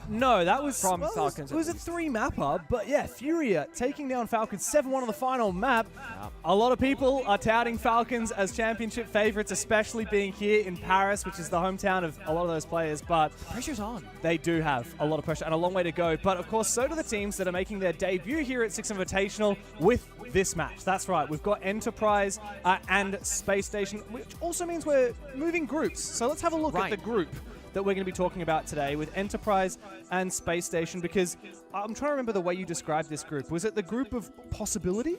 No, that was from well, Falcons. It was a 3-mapper, but yeah, Furia taking down Falcons 7-1 on the final map. A lot of people are touting Falcons as championship favorites, especially being here in Paris, which is the hometown of a lot of those players, but pressure's on. They do have a lot of pressure and a long way to go, but of course, so do the teams that are making their debut here at Six Invitational with this match. That's right, we've got Enterprise and Space Station, which also means we're moving groups. So let's have a look at the group that we're going to be talking about today with Enterprise and Space Station, because I'm trying to remember the way you described this group. Was it the group of possibility?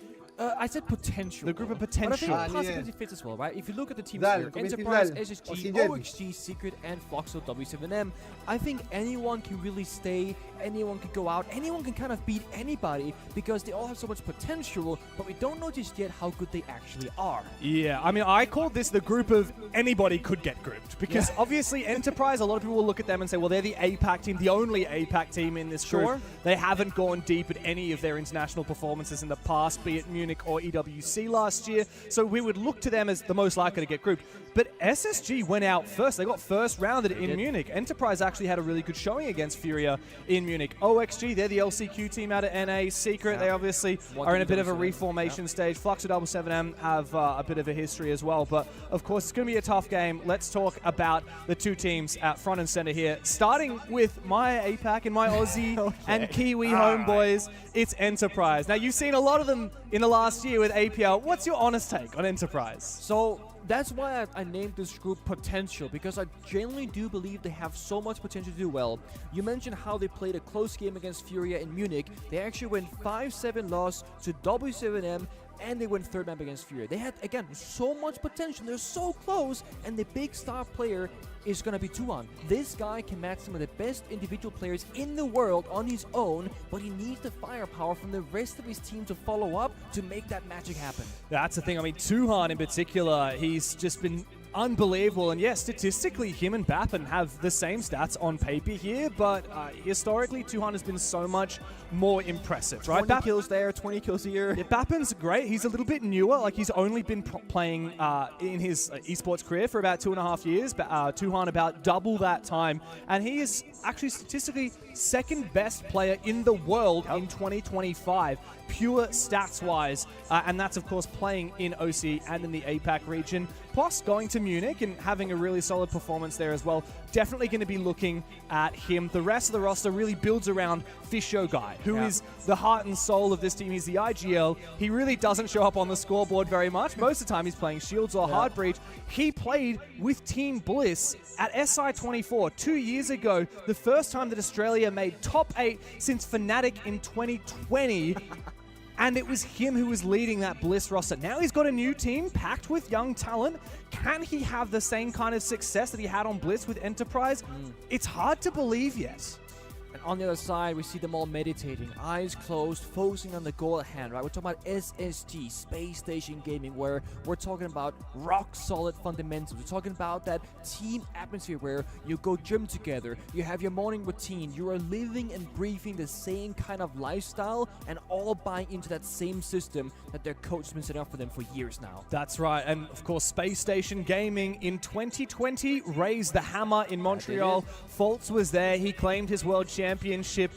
I said potential. The group of potential. But I think possibility fits as well, right? If you look at the teams here, Enterprise, SSG, OXG, Secret, and Foxo W7M, I think anyone can really stay, anyone can go out, anyone can kind of beat anybody because they all have so much potential, but we don't know just yet how good they actually are. Yeah, I mean, I called this the group of anybody could get grouped because obviously Enterprise, a lot of people will look at them and say, well, they're the APAC team, the only APAC team in this group. They haven't gone deep at any of their international performances in the past, be it Munich or EWC last year, so we would look to them as the most likely to get grouped. But SSG went out first. They got first rounded in Munich. Enterprise actually had a really good showing against Furia in Munich. OXG, they're the LCQ team out of NA. Secret, they obviously are in a bit of a reformation stage. Fluxo 7M have a bit of a history as well. But of course, it's going to be a tough game. Let's talk about the two teams at front and center here. Starting with my APAC and my Aussie and Kiwi homeboys, it's Enterprise. Now, you've seen a lot of them in the last year with APL. What's your honest take on Enterprise? So that's why I named this group Potential, because I genuinely do believe they have so much potential to do well. You mentioned how they played a close game against Furia in Munich. They actually went 5-7 loss to W7M, and they went third map against Furia. They had, again, so much potential. They're so close, and the big star player is going to be Tuan. This guy can match some of the best individual players in the world on his own, but he needs the firepower from the rest of his team to follow up to make that magic happen. That's the thing. I mean, Tuhan in particular, he's just been unbelievable. And yes, statistically, him and Bappen have the same stats on paper here, but historically, Tuhan has been so much more impressive, right? 20 kills there, 20 kills here. Yeah, Bappen's great. He's a little bit newer. Like, he's only been playing in his esports career for about 2.5 years. Tuhan about double that time. And he is actually statistically second best player in the world in 2025, pure stats-wise. And that's, of course, playing in OC and in the APAC region. Plus, going to Munich and having a really solid performance there as well. Definitely going to be looking at him. The rest of the roster really builds around Fisho Guy, who is the heart and soul of this team. He's the IGL. He really doesn't show up on the scoreboard very much. Most of the time, he's playing Shields or Hard Breach. He played with Team Bliss at SI24 2 years ago, the first time that Australia made top 8 since Fnatic in 2020. And it was him who was leading that Bliss roster. Now he's got a new team packed with young talent. Can he have the same kind of success that he had on Bliss with Enterprise? It's hard to believe yet. And on the other side, we see them all meditating, eyes closed, focusing on the goal at hand, right? We're talking about SSG, Space Station Gaming, where we're talking about rock-solid fundamentals. We're talking about that team atmosphere where you go gym together, you have your morning routine, you are living and breathing the same kind of lifestyle and all buying into that same system that their coach has been setting up for them for years now. That's right. And, of course, Space Station Gaming in 2020 raised the hammer in Montreal. Fultz was there. He claimed his world championship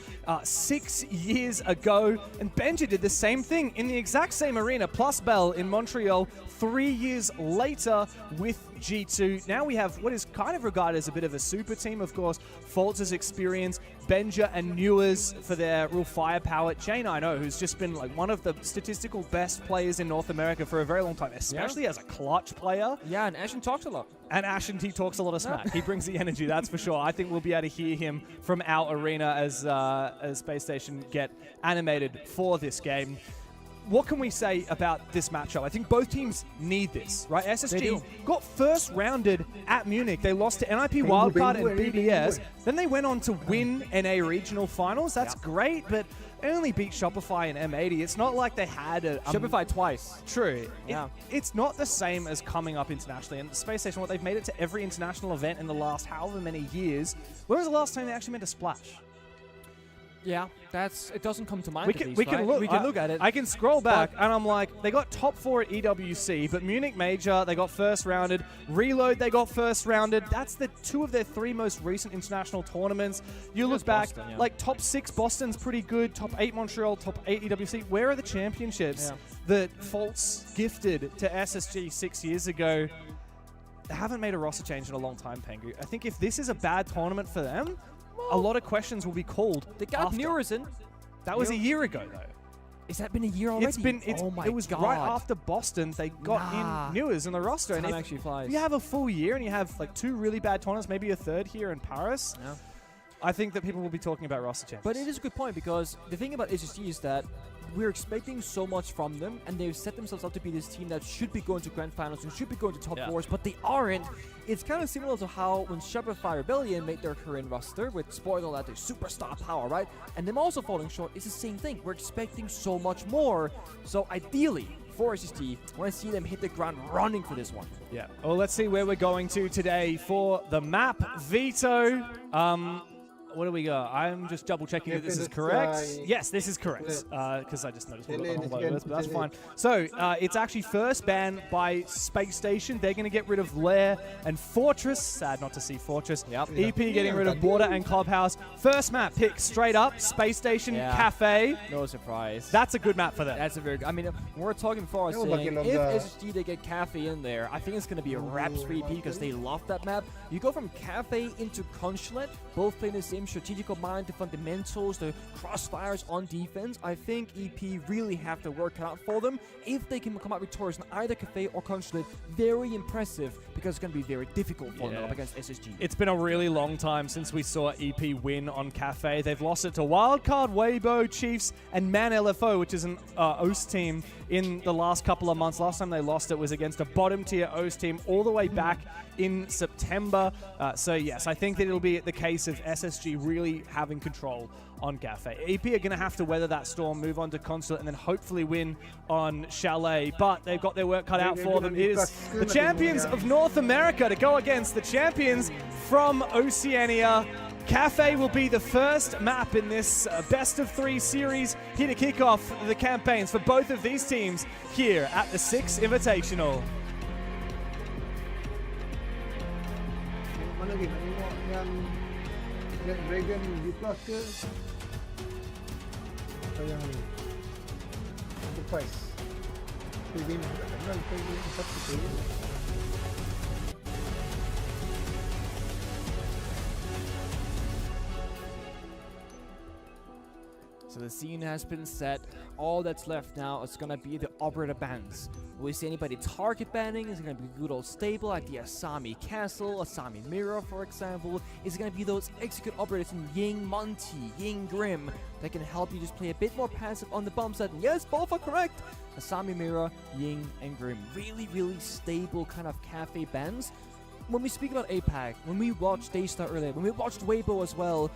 6 years ago. And Benji did the same thing in the exact same arena, plus Bell in Montreal 3 years later with G2. Now we have what is kind of regarded as a bit of a super team, of course. Fultz's experience Benja and Newers for their real firepower. J9O, who's just been like one of the statistical best players in North America for a very long time, especially as a clutch player. Yeah, and Ashen talks a lot. And Ashen, he talks a lot of smack. He brings the energy, that's for sure. I think we'll be able to hear him from our arena as Space Station get animated for this game. What can we say about this matchup? I think both teams need this, right? SSG got first rounded at Munich. They lost to NIP Wildcard and BBS. Then they went on to win NA Regional Finals. That's great, but they only beat Shopify and M80. It's not like they had a... Shopify twice. True. Yeah. It's not the same as coming up internationally. And the Space Station, what they've made it to every international event in the last however many years. When was the last time they actually made a splash? Yeah, it doesn't come to mind. We can look at it. I can scroll back, and I'm like, they got top 4 at EWC, but Munich Major, they got first rounded. Reload, they got first rounded. That's the 2 of their 3 most recent international tournaments. You look back, Boston, like top 6 Boston's pretty good, top 8 Montreal, top 8 EWC. Where are the championships that Faults gifted to SSG 6 years ago? They haven't made a roster change in a long time, Pengu. I think if this is a bad tournament for them, a lot of questions will be called. They got Newers in. That was a year ago, though. Has that been a year already? Oh my it was God. right after Boston. They got in Newers in the roster. Time and actually flies. If you have a full year and you have like 2 really bad tournaments, maybe a third here in Paris, I think that people will be talking about roster changes. But it is a good point, because the thing about SSG is that we're expecting so much from them, and they've set themselves up to be this team that should be going to grand finals and should be going to top 4s, but they aren't. It's kind of similar to how when Shopify Rebellion made their current roster with Spoiled at their superstar power, right? And them also falling short. It's the same thing. We're expecting so much more. So ideally, for SSG, I want to see them hit the ground running for this one. Yeah. Well, let's see where we're going to today for the map. Veto. What do we got? I'm just double checking that this is correct. Yes, this is correct, because I just noticed what the whole was, but that's fine. So it's actually first ban by Space Station. They're going to get rid of Lair and Fortress. Sad not to see Fortress. EP getting rid of Border and Clubhouse. First map pick straight up, Space Station, Cafe. No surprise. That's a good map for them. That's a very good. I mean, when we're talking before, I was saying, if SSG they get Cafe in there, I think it's going to be a Raps for EP because they love that map. You go from Cafe into Consulate, both playing the same strategical mind, the fundamentals, the crossfires on defense. I think EP really have to work out for them. If they can come out victorious in either Cafe or Consulate, very impressive, because it's going to be very difficult for them up against SSG. It's been a really long time since we saw EP win on Cafe. They've lost it to Wildcard, Weibo, Chiefs, and Man LFO, which is an OST team in the last couple of months. Last time they lost it was against a bottom tier OST team all the way back in September. So yes, I think that it'll be the case of SSG really having control on Cafe. EP are going to have to weather that storm, move on to Consulate, and then hopefully win on Chalet. But they've got their work cut out for them. It is the champions of North America to go against the champions from Oceania. Cafe will be the first map in this best of 3 series here to kick off the campaigns for both of these teams here at the 6 Invitational. Mana lagi nak tengok yang Dragon U+ ke? Atau yang ni? Enterprise. Dragon tak kenal Dragon satu tu. So the scene has been set. All that's left now is going to be the operator bans. Will we see anybody target banning? Is it going to be good old stable like the Asami Castle, Asami Mirror, for example? Is it going to be those execute operators in Ying Monty, Ying Grim that can help you just play a bit more passive on the bump side? And yes, both are correct. Asami Mirror, Ying, and Grim. Really, really stable kind of cafe bans. When we speak about APAC, when we watched Daystar earlier, when we watched Weibo as well,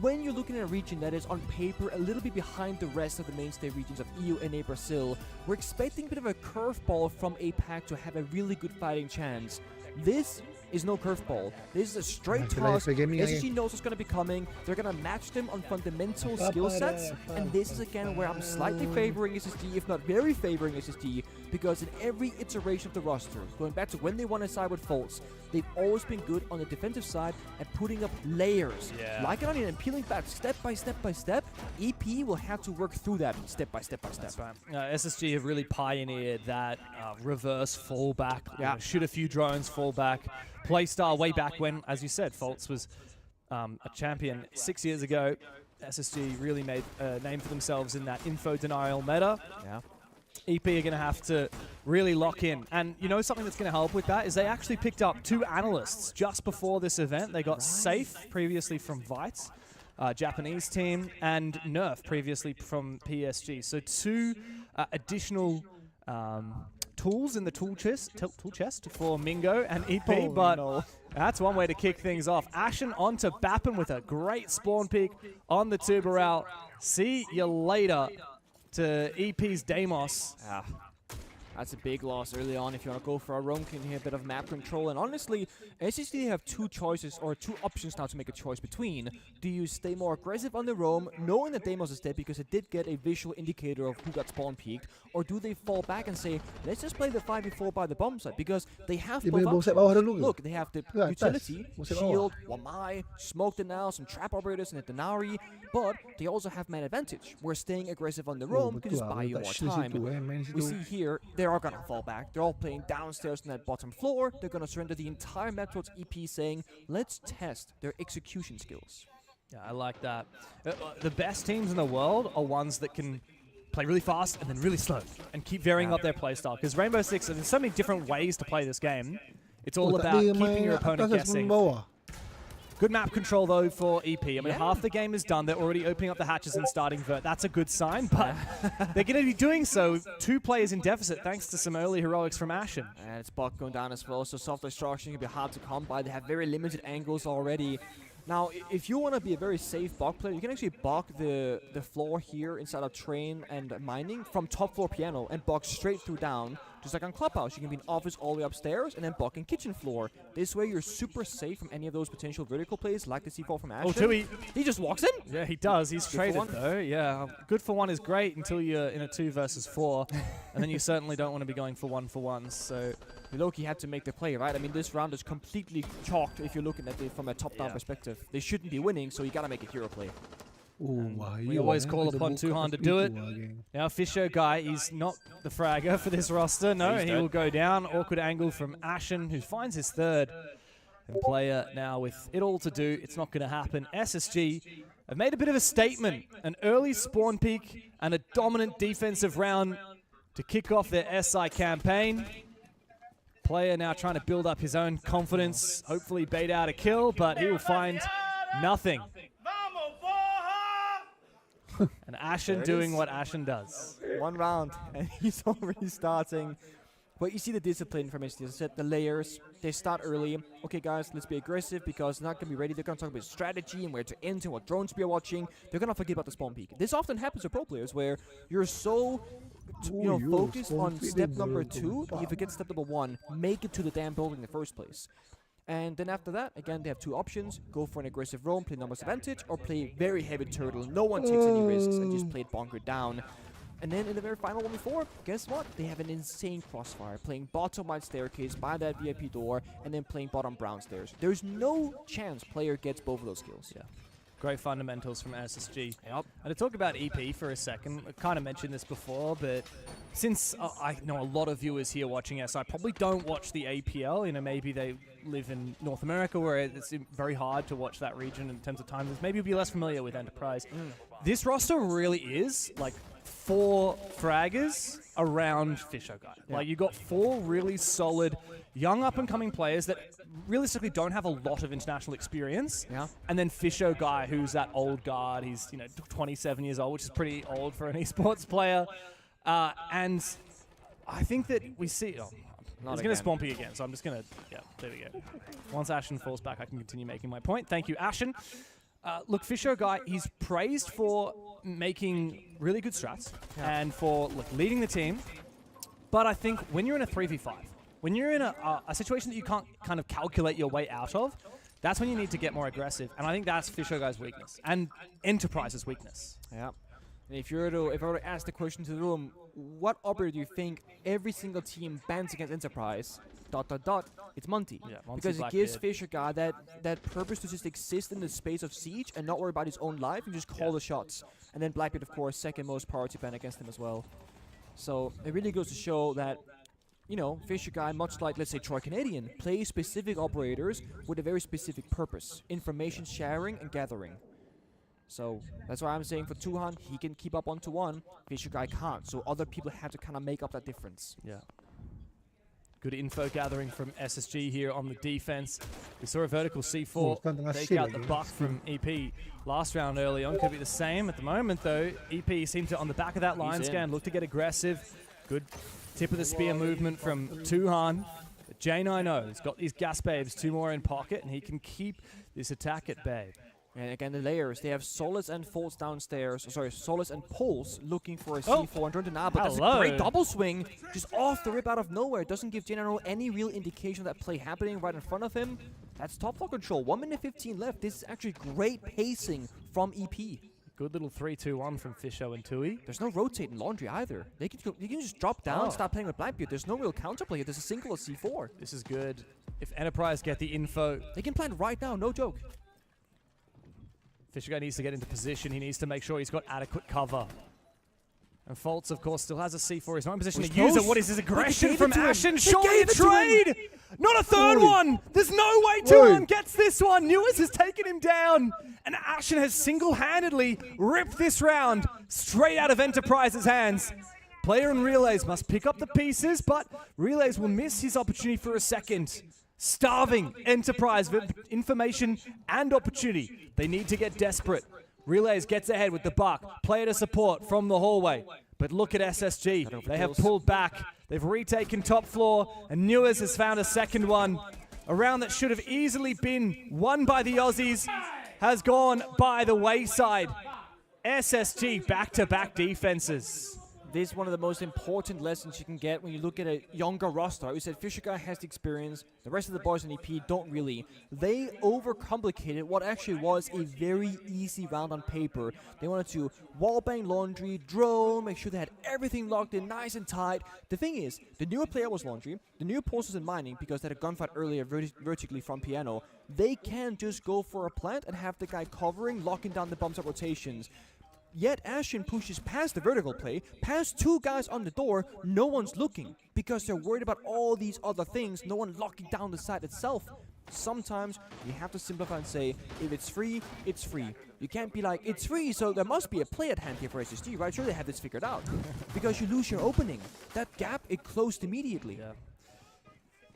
when you're looking at a region that is on paper a little bit behind the rest of the mainstay regions of EU, NA, Brazil, we're expecting a bit of a curveball from APAC to have a really good fighting chance. This is no curveball. This is a straight toss. SSG knows what's going to be coming. They're going to match them on fundamental skill sets. And this is again where I'm slightly favoring SSG, if not very favoring SSG, because in every iteration of the roster, going back to when they won a side with Faults, they've always been good on the defensive side at putting up layers. Like an onion and peeling back step by step by step. EP will have to work through that step by step by step. SSG have really pioneered that reverse fallback. Shoot a few drones, fall back. Playstyle way back when, as you said, Faults was a champion 6 years ago. SSG really made a name for themselves in that info denial meta. Yeah. EP are going to have to really lock in. And you know something that's going to help with that is they actually picked up 2 analysts just before this event. They got Safe previously from Vites, Japanese team, and Nerf previously from PSG. So 2 additional tools in the tool chest for Mingo and EP, that's one way to kick things off. Ashen onto Bappen with a great spawn peek on the Tuberal. See you later to EP's Deimos. That's a big loss early on. If you want to go for a roam, can hear a bit of map control. And honestly, SSD have 2 choices or 2 options now to make a choice between. Do you stay more aggressive on the roam, knowing that Deimos is dead because it did get a visual indicator of who got spawn peaked, or do they fall back and say, let's just play the 5v4 by the bomb site? Because they have both options. Look, they have the utility, shield, Wamai, smoked it now, some trap operators and a Denari, but they also have man advantage, where staying aggressive on the roam can just buy you more time. We see here, they are going to fall back. They're all playing downstairs on that bottom floor. They're going to surrender the entire map towards EP, saying, let's test their execution skills. Yeah, I like that. The best teams in the world are ones that can play really fast and then really slow and keep varying up their playstyle. Because Rainbow Six, there's so many different ways to play this game. It's all about keeping your opponent guessing. Good map control, though, for EP. I mean, half the game is done. They're already opening up the hatches and starting vert. That's a good sign, but they're going to be doing so. 2 players in deficit, thanks to some early heroics from Ashen. And it's bot going down as well, so soft destruction can be hard to come by. They have very limited angles already. Now, if you want to be a very safe bot player, you can actually bog the floor here inside of train and mining from top floor piano and bog straight through down, just like on Clubhouse. You can be in office all the way upstairs and then bog in kitchen floor. This way, you're super safe from any of those potential vertical plays, like the C4 from Ashen. Oh, Tui. He just walks in. Yeah, he does. He's traded, though. Yeah, good for 1 is great until you're in a 2 versus 4, and then you certainly don't want to be going for 1-for-1s. So Loki had to make the play, right? I mean, this round is completely chalked if you're looking at it from a top-down perspective. They shouldn't be winning, so you got to make a hero play. We always call upon Tuhan to do it. Now, Fisher guy, he's not the fragger for this roster. No, he will go down. Awkward angle from Ashen, who finds his 3rd. And player now with it all to do. It's not going to happen. SSG have made a bit of a statement. An early spawn peak and a dominant defensive round to kick off their SI campaign. Player now trying to build up his own confidence. Hopefully bait out a kill, but he will find nothing. And Ashen doing what Ashen does. 1 round, and he's already starting. But you see the discipline from SSG. As I said, the layers, they start early. Okay, guys, let's be aggressive because they're not going to be ready. They're going to talk about strategy and where to enter, what drones we are watching. They're going to forget about the spawn peak. This often happens to pro players where you're so focused on step number 2, you forget step number 1. Make it to the damn building in the first place. And then after that, again, they have 2 options. Go for an aggressive roam, play numbers advantage, or play very heavy turtle. No one takes any risks and just play it bonker down. And then in the very final 1v4, guess what? They have an insane crossfire, playing bottom right staircase by that VIP door, and then playing bottom brown stairs. There's no chance player gets both of skills. Yeah. Great fundamentals from SSG. Yep. And to talk about EP for a second, I kind of mentioned this before, but since I know a lot of viewers here watching SI probably don't watch the APL, you know, maybe they live in North America where it's very hard to watch that region in terms of time. Maybe you'll be less familiar with Enterprise. This roster really is like 4 fraggers around Fisher guy. Yeah. Like you got 4 really solid young up-and-coming players that realistically don't have a lot of international experience. Yeah. And then Fisher guy, who's that old guard. He's 27 years old, which is pretty old for an esports player. And I think that we see. Oh, he's going to spawn peek again, so I'm just going to. Yeah, there we go. Once Ashen falls back, I can continue making my point. Thank you, Ashen. Look, Fisher guy, he's praised for making really good strats and for leading the team. But I think when you're in a 3v5, when you're in a situation that you can't kind of calculate your way out of, that's when you need to get more aggressive. And I think that's Fisher guy's weakness and Enterprise's weakness. Yeah. And if I were to ask the question to the room, what operator do you think every single team bans against Enterprise? ... It's Monty. Yeah, Monty because it gives Fisher guy that purpose to just exist in the space of Siege and not worry about his own life and just call the shots. And then Blackbeard, of course, second most priority ban against him as well. So it really goes to show that you know, Fisher Guy, much like, let's say, Troy Canadian, plays specific operators with a very specific purpose. Information sharing and gathering. So that's why I'm saying for Tuhan, he can keep up 1-1. Fisher Guy can't. So other people have to kind of make up that difference. Yeah. Good info gathering from SSG here on the defense. We saw a vertical C4 take out the buck from EP last round early on. Could be the same at the moment, though. EP seemed to, on the back of that line scan, look to get aggressive. Good tip of the spear movement from Tuhan. J9O has got these gas babes, 2 more in pocket, and he can keep this attack at bay. And again, the layers, they have Solus and Falls downstairs. Sorry, Solus and Pulse looking for a C4 and Drunten. But that's a great double swing, just off the rip out of nowhere. It doesn't give J9O any real indication of that play happening right in front of him. That's top floor control. 1 minute 15 left. This is actually great pacing from EP. Good little 3-2-1 from Fisho and Tui. There's no rotate in Laundry either. They can just drop down, start playing with Blackbeard. There's no real counterplay here. There's a single C4. This is good. If Enterprise get the info, they can plant right now, no joke. Fisher Guy needs to get into position. He needs to make sure he's got adequate cover. And Faults, of course, still has a C4. He's not in position to use it. What is his aggression from Ashen? Surely a trade! Not a third one! There's no way Tuhan gets this one! Newers has taken him down! And Ashen has single-handedly ripped this round straight out of Enterprise's hands. Player and Relays must pick up the pieces, but Relays will miss his opportunity for a second. Starving Enterprise for information and opportunity. They need to get desperate. Relays gets ahead with the buck. Player to support from the hallway. But look at SSG. They have pulled back. They've retaken top floor. And Newers has found a second one. A round that should have easily been won by the Aussies has gone by the wayside. SSG back-to-back defenses. This is one of the most important lessons you can get when you look at a younger roster. We said Fisher Guy has the experience. The rest of the boys in EP don't really. They overcomplicated what actually was a very easy round on paper. They wanted to wallbang Laundry, drone, make sure they had everything locked in nice and tight. The thing is, the newer player was Laundry. The newer post was in Mining because they had a gunfight earlier vertically from Piano. They can just go for a plant and have the guy covering, locking down the bumps up rotations. Yet Ashen pushes past the vertical play, past 2 guys on the door, no one's looking, because they're worried about all these other things, no one locking down the site itself. Sometimes you have to simplify and say, if it's free, it's free. You can't be like, it's free, so there must be a play at hand here for SSG, right? Sure, they have this figured out. Because you lose your opening. That gap, it closed immediately. Yeah.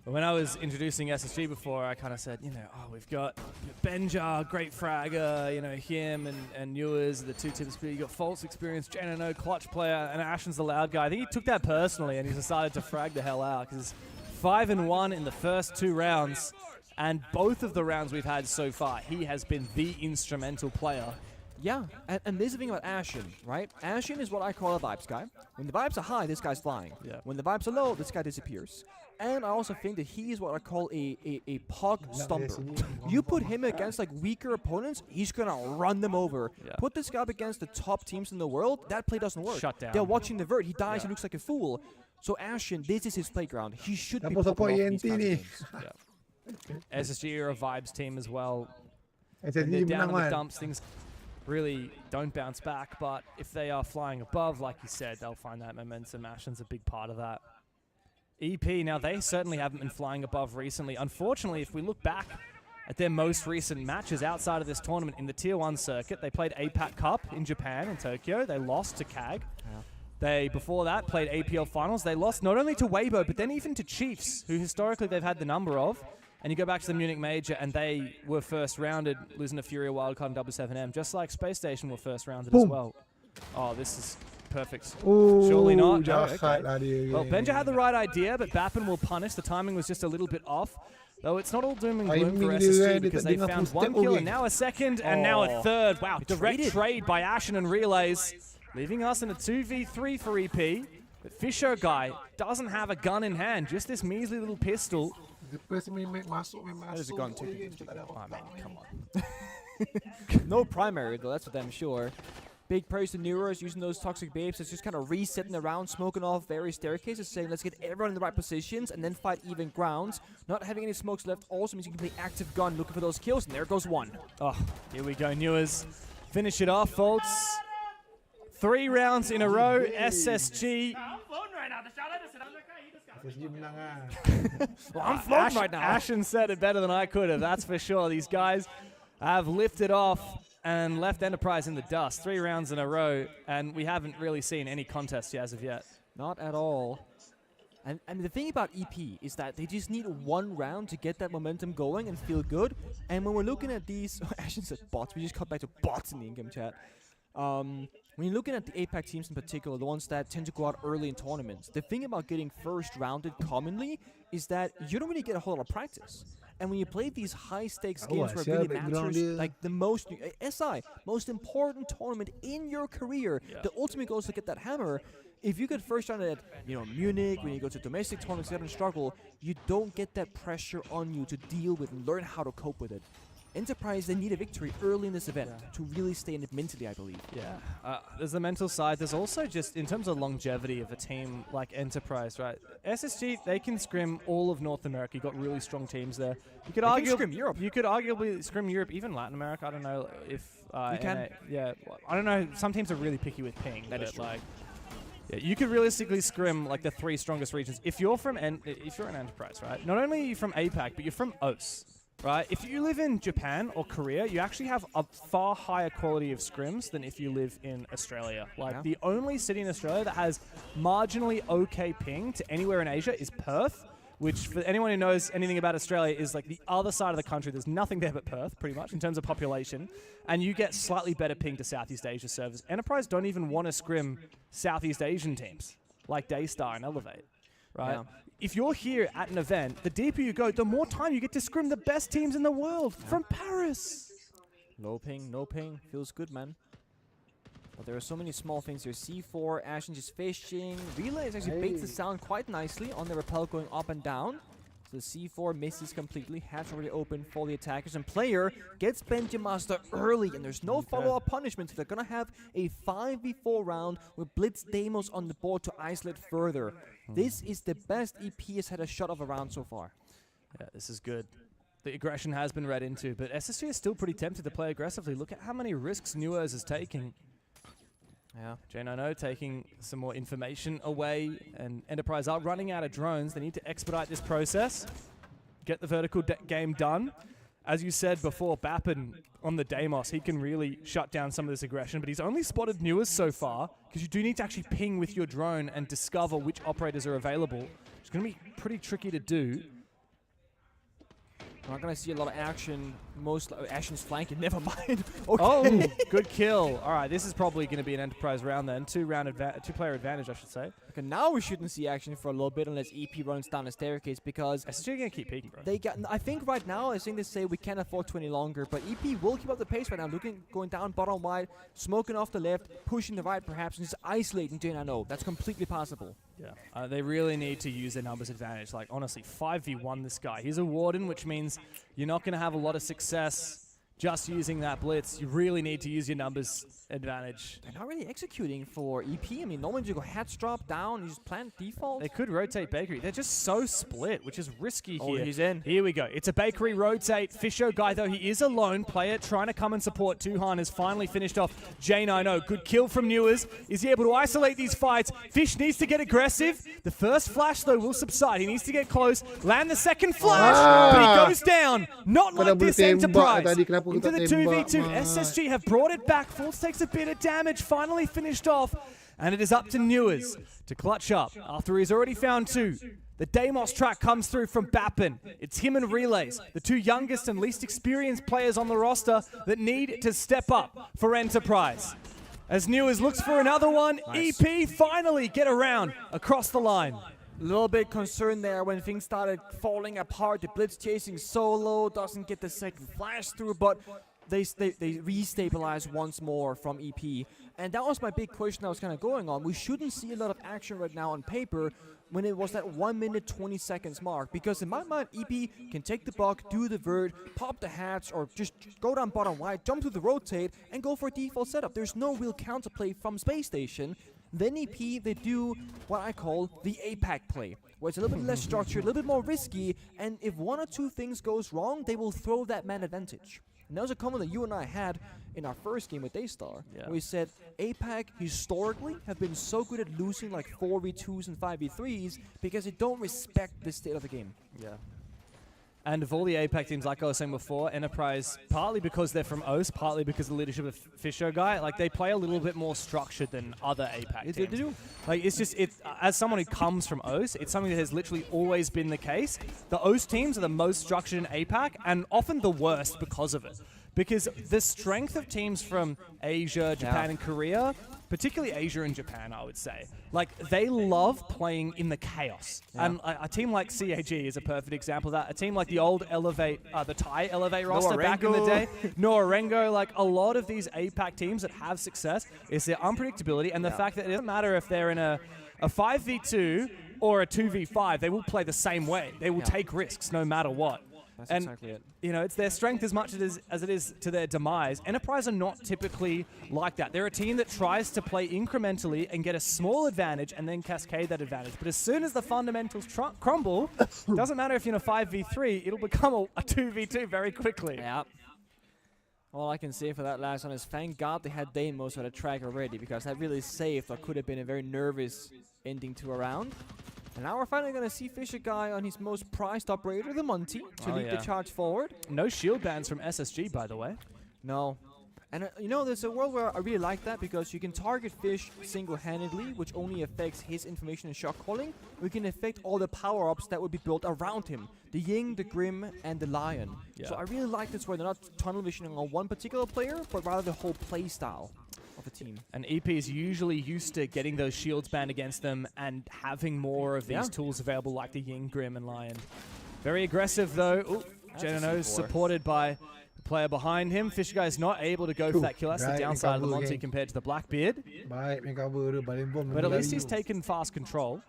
When I was introducing SSG before, I kind of said, you know, oh, we've got Benja, great fragger, you know, him and Newers, the 2 tips. You got False experience, J9O, clutch player, and Ashen's the loud guy. I think he took that personally, and he decided to frag the hell out, because 5-1 in the first 2 rounds, and both of the rounds we've had so far, he has been the instrumental player. Yeah, and this is the thing about Ashen, right? Ashen is what I call a vibes guy. When the vibes are high, this guy's flying. Yeah. When the vibes are low, this guy disappears. And I also think that he is what I call a pog stomper. You put him against like weaker opponents, he's gonna run them over. Yeah. Put this guy up against the top teams in the world, that play doesn't work. Shut down. They're watching the vert, he dies, he looks like a fool. So Ashen, this is his playground. He should be popping off these kinds of games. Yeah. SSG are a vibes team as well. When SSG they're down in the menang, dumps, things really don't bounce back, but if they are flying above, like you said, they'll find that momentum. Ashen's a big part of that. EP, now they certainly haven't been flying above recently. Unfortunately, if we look back at their most recent matches outside of this tournament in the Tier 1 circuit, they played APAC Cup in Japan, in Tokyo. They lost to CAG. Yeah. They, before that, played APL Finals. They lost not only to Weibo, but then even to Chiefs, who historically they've had the number of. And you go back to the Munich Major, and they were first rounded, losing to Furia Wildcard and W7M, just like Space Station were first rounded as well. Oh, this is perfect. Surely not. No, okay. Well, Benja had the right idea, but Bappen will punish. The timing was just a little bit off. Though it's not all doom and gloom for SSG, because they found 1 kill, and now a second, and now a third. Wow, direct trade by Ashen and Relays, leaving us in a 2v3 for EP. But Fisher Guy doesn't have a gun in hand, just this measly little pistol. That is a gun too. Oh, man, come on. No primary, though, that's for damn sure. Big praise to Neuros using those toxic babes. It's just kind of resetting around, smoking off various staircases, saying let's get everyone in the right positions and then fight even grounds. Not having any smokes left also means you can play active gun looking for those kills, and there goes 1. Oh, here we go, Newers. Finish it off, Faults. 3 rounds in a row, SSG. Well, I'm floating right now. Ashen said it better than I could have, that's for sure. These guys have lifted off and left Enterprise in the dust 3 rounds in a row, and we haven't really seen any contests as of yet. Not at all. And the thing about EP is that they just need one round to get that momentum going and feel good. And when we're looking at these, Ashen said bots, we just cut back to bots in the in-game chat. When you're looking at the APAC teams in particular, the ones that tend to go out early in tournaments, the thing about getting first rounded commonly is that you don't really get a whole lot of practice. And when you play these high-stakes games where it really matters, like the most, SI, most important tournament in your career, the ultimate goal is to get that hammer. If you get first round at, Munich, when you go to domestic tournaments, you don't struggle, you don't get that pressure on you to deal with and learn how to cope with it. Enterprise, they need a victory early in this event to really stay in it mentally, I believe. Yeah, there's the mental side. There's also just, in terms of longevity of a team like Enterprise, right? SSG, they can scrim all of North America. You've got really strong teams there. You could argue scrim Europe. You could arguably scrim Europe, even Latin America. I don't know if... you can. Yeah, I don't know. Some teams are really picky with ping. That is true. Yeah, you could realistically scrim like the 3 strongest regions. If you're from if you're an Enterprise, right? Not only are you from APAC, but you're from OS, right? If you live in Japan or Korea, you actually have a far higher quality of scrims than if you live in Australia. Like the only city in Australia that has marginally okay ping to anywhere in Asia is Perth, which for anyone who knows anything about Australia is like the other side of the country. There's nothing there but Perth, pretty much, in terms of population. And you get slightly better ping to Southeast Asia servers. Enterprise don't even want to scrim Southeast Asian teams, like Daystar and Elevate, right? Yeah. If you're here at an event, the deeper you go, the more time you get to scrim the best teams in the world from Paris. No ping, feels good, man. But there are so many small things here. C4, Ashen just fishing. Relays actually baits the sound quite nicely on the rappel going up and down. So the C4 misses completely. Hatch already open for the attackers. And player gets Benji Master early. And there's no follow-up punishment. So they're going to have a 5v4 round with Blitz Deimos on the board to isolate further. This is the best EP has had a shot of a round so far. Yeah, this is good. The aggression has been read into. But SSG is still pretty tempted to play aggressively. Look at how many risks Newers is taking. Yeah, J90 taking some more information away, and Enterprise are running out of drones. They need to expedite this process, get the vertical game done. As you said before, Bappin on the Deimos, he can really shut down some of this aggression, but he's only spotted Newers so far, because you do need to actually ping with your drone and discover which operators are available. It's going to be pretty tricky to do. We're not going to see a lot of action. Ashen's flanking, never mind. Okay. Oh, good kill. All right, this is probably going to be an Enterprise round then. Two-player advantage, I should say. Okay, now we shouldn't see action for a little bit unless EP runs down the staircase because... SSG going to keep peeking, bro. I think right now, I think they say we can't afford 20 longer, but EP will keep up the pace right now, going down bottom wide, smoking off the left, pushing the right perhaps, and just isolating Jangan. That's completely possible. Yeah, they really need to use their numbers advantage. Like, honestly, 5v1 this guy. He's a Warden, which means you're not going to have a lot of success just using that blitz. You really need to use your numbers advantage. They're not really executing for EP. I mean, normally you go hatch drop down, you just plant default. They could rotate Bakery. They're just so split, which is risky here. He's in. Here we go. It's a Bakery rotate. Fisho guy, though, he is a lone player trying to come and support. Tuhan has finally finished off J90. Good kill from Newers. Is he able to isolate these fights? Fish needs to get aggressive. The first flash, though, will subside. He needs to get close. Land the second flash, but he goes down. Not like this Enterprise. Into the 2v2. SSG have brought it back. Fultz takes a bit of damage. Finally finished off. And it is up to Newers to clutch up after he's already found 2. The Deimos track comes through from Bappin. It's him and Relays, the 2 youngest and least experienced players on the roster that need to step up for Enterprise. As Newers looks for another one, nice. EP finally get around across the line. A little bit concerned there when things started falling apart. The blitz chasing solo doesn't get the second flash through, but they restabilize once more from EP. And that was my big question that was kind of going on. We shouldn't see a lot of action right now on paper when it was that 1 minute 20 seconds mark. Because in my mind, EP can take the buck, do the vert, pop the hatch, or just go down bottom wide, jump to the rotate, and go for a default setup. There's no real counterplay from Space Station. Then EP, they do what I call the APAC play, where it's a little bit less structured, a little bit more risky, and if 1 or 2 things goes wrong, they will throw that man advantage. And that was a comment that you and I had in our first game with Daystar, where we said APAC historically have been so good at losing like 4v2s and 5v3s because they don't respect the state of the game. Yeah. And of all the APAC teams, like I was saying before, Enterprise, partly because they're from OS, partly because of the leadership of Fisher guy, like they play a little bit more structured than other APAC teams. They do. Like it's just, as someone who comes from OS, it's something that has literally always been the case. The OS teams are the most structured in APAC and often the worst because of it. Because the strength of teams from Asia, Japan, and Korea, particularly Asia and Japan, I would say, like they love playing in the chaos. And a team like CAG is a perfect example of that. A team like the old Elevate, the Thai Elevate roster back in the day, Noarengo, like a lot of these APAC teams that have success is their unpredictability and the fact that it doesn't matter if they're in a 5v2 or a 2v5, they will play the same way. They will take risks no matter what. That's and exactly it. You know, it's their strength as much as it is to their demise. Enterprise are not typically like that. They're a team that tries to play incrementally and get a small advantage and then cascade that advantage. But as soon as the fundamentals crumble, doesn't matter if you're in a 5v3, it'll become a 2v2 very quickly. Yeah. All I can say for that last one is thank God they had Deimos on the track already, because that really saved what could have been a very nervous ending to a round. And now we're finally going to see Fisher Guy on his most prized operator, the Monty, to lead the charge forward. No shield bans from SSG, by the way. No. And you know, there's a world where I really like that, because you can target Fish single-handedly, which only affects his information and shot calling. We can affect all the power-ups that would be built around him. The Ying, the Grim, and the Lion. Yeah. So I really like this where they're not tunnel visioning on one particular player, but rather the whole play style of the team. And EP is usually used to getting those shields banned against them and having more of these tools available like the Ying, Grim, and Lion. Very aggressive though. Ooh, Jangan supported by the player behind him. Fisher Guy is not able to go for that kill. That's the downside of the Monty compared to the Blackbeard. But at least he's taken fast control.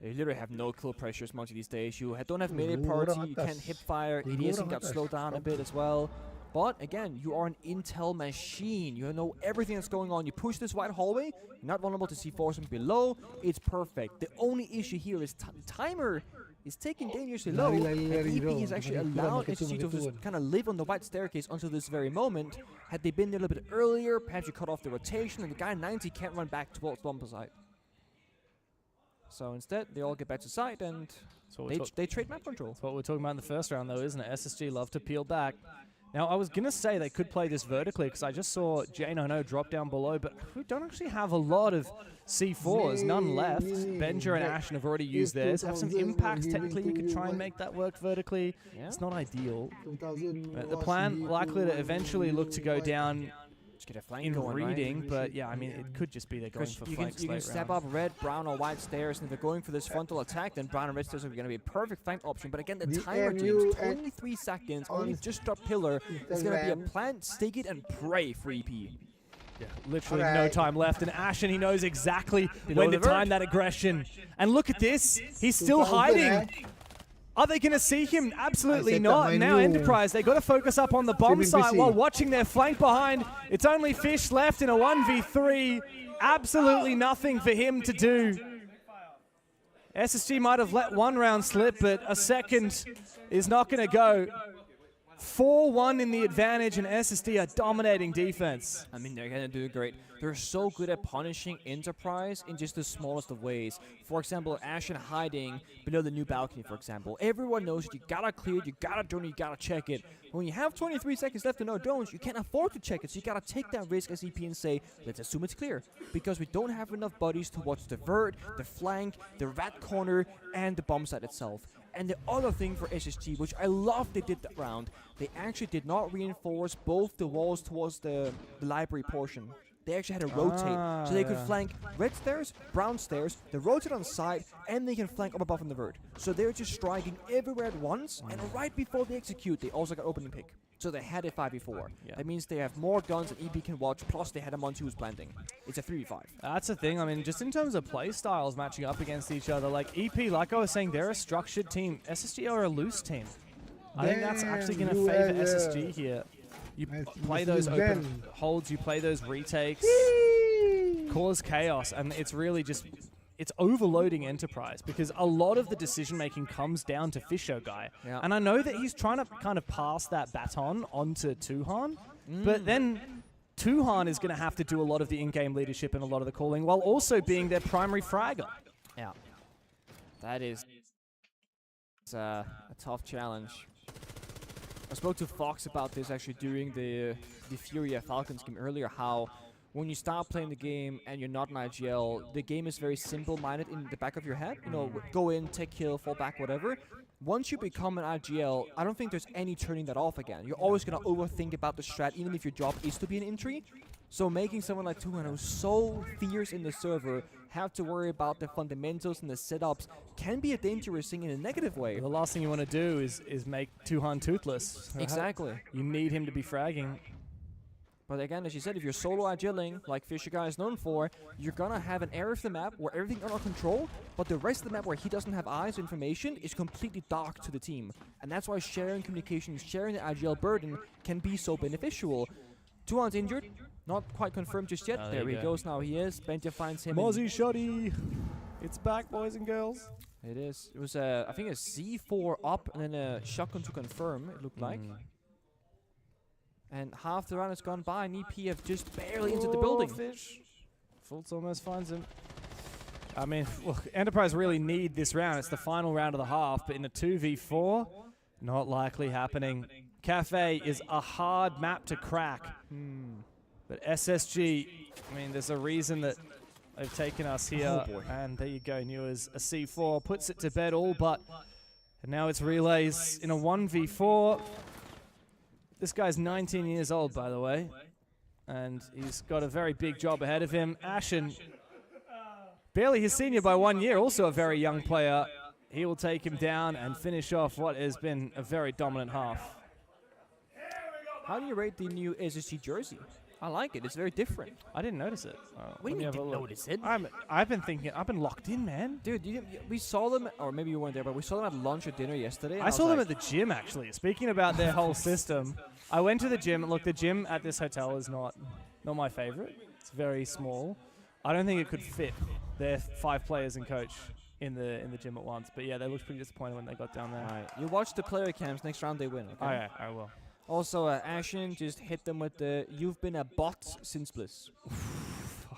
You literally have no kill pressures Monty these days. You don't have melee priority, you can't hip fire. Idiocy got slowed down a bit as well. But again, you are an intel machine. You know everything that's going on. You push this wide hallway, you're not vulnerable to C4s from below. It's perfect. The only issue here is timer is taking dangerously low. And EP has actually allowed SSG to just kind of live on the white staircase until this very moment. Had they been there a little bit earlier, perhaps you cut off the rotation, and the guy 90 can't run back towards bumper side. So instead, they all get back to site, and they trade map control. That's what we're talking about in the first round, though, isn't it? SSG love to peel back. Now, I was going to say they could play this vertically because I just saw J90 drop down below, but we don't actually have a lot of C4s, none left. Benja and Ashen have already used theirs. Have some impacts. Technically, you could try and make that work vertically. Yeah. It's not ideal. But the plan likely to eventually look to go down get a flank in going, reading, right? but yeah, I mean, it could just be they're going for flanks. You can step up red, brown, or white stairs, and if they're going for this frontal attack, then brown and red stairs are going to be a perfect flank option. But again, the timer teams, only 3 seconds, only just drop pillar. It's going to be a plant, stake it, and pray for EP. Yeah, literally no time left, and Ashen, he knows exactly when to time that aggression. And look at this, he's still hiding. Are they going to see him? Absolutely not. Now Enterprise, they got to focus up on the bomb site while watching their flank behind. It's only Fish left in a 1v3. Absolutely nothing for him to do. SSG might have let 1 round slip, but a second is not going to go. 4-1 in the advantage, and SSD are dominating defense. I mean, they're going to do great. They're so good at punishing Enterprise in just the smallest of ways. For example, Ashen hiding below the new balcony, for example. Everyone knows you gotta clear it, you gotta drone it, you gotta check it. When you have 23 seconds left and no drones, you can't afford to check it, so you gotta take that risk as EP and say, let's assume it's clear. Because we don't have enough buddies to watch the vert, the flank, the rat corner, and the bomb site itself. And the other thing for SSG, which I love they did that round, they actually did not reinforce both the walls towards the library portion. They actually had to rotate, so they could flank red stairs, brown stairs, they rotate on the side, and they can flank up above in the vert. So they're just striking everywhere at once, and right before they execute, they also got opening pick. So they had a 5v4. Yeah. That means they have more guns than EP can watch, plus they had a Monty who's planting. It's a 3v5. That's the thing. I mean, just in terms of play styles matching up against each other, like EP, like I was saying, they're a structured team. SSG are a loose team. I think that's actually going to favor SSG here. You play those open holds, you play those retakes, cause chaos, and it's really just, it's overloading Enterprise because a lot of the decision-making comes down to FishoGuy. Yeah. And I know that he's trying to kind of pass that baton onto Tuhan, but then Tuhan is going to have to do a lot of the in-game leadership and a lot of the calling while also being their primary fragger. Yeah. That is a tough challenge. I spoke to Fox about this actually during the Furia Falcons game earlier, how when you start playing the game and you're not an IGL, the game is very simple-minded in the back of your head. You know, go in, take kill, fall back, whatever. Once you become an IGL, I don't think there's any turning that off again. You're always going to overthink about the strat, even if your job is to be an entry. So making someone like Tuhan, who's so fierce in the server, have to worry about the fundamentals and the setups can be a dangerous thing in a negative way. The last thing you want to do is make Tuhan toothless. Exactly. You need him to be fragging. But again, as you said, if you're solo IGLing, like FishoGuy is known for, you're gonna have an area of the map where everything's under control, but the rest of the map where he doesn't have eyes or information is completely dark to the team. And that's why sharing communication, sharing the IGL burden can be so beneficial. Tuhan's injured, not quite confirmed just yet. There he goes now, he is. Bentia finds him. Mozzie Shoddy! It's back, boys and girls. It is. It was, I think, a C4 up and then a shotgun to confirm, it looked like. And half the round has gone by, and EP have just barely entered the building. Fish. Fultz almost finds him. I mean, look, Enterprise really need this round. It's the final round of the half, but in a 2v4, not likely happening. Cafe is a hard map to crack. But SSG, I mean, there's a reason that they've taken us here. Oh boy. And there you go, Newers, a C4, puts it to bed all but. And now it's relays in a 1v4. This guy's 19 years old, by the way, and he's got a very big job ahead of him. Ashen, barely his senior by 1 year, also a very young player. He will take him down and finish off what has been a very dominant half. How do you rate the new SSG jersey? I like it. It's very different. I didn't notice it. What do you mean you didn't notice it? I've been locked in, man. Dude, we saw them, or maybe you weren't there, but we saw them at lunch or dinner yesterday. I saw them at the gym, actually. Speaking about their whole system, I went to the gym. Look, the gym at this hotel is not my favorite. It's very small. I don't think it could fit their 5 players and coach in the gym at once. But yeah, they looked pretty disappointed when they got down there. All right. You watch the player cams. Next round they win. Okay? Oh, yeah, I will. Also, Ashen just hit them with the "You've been a bot since Bliss."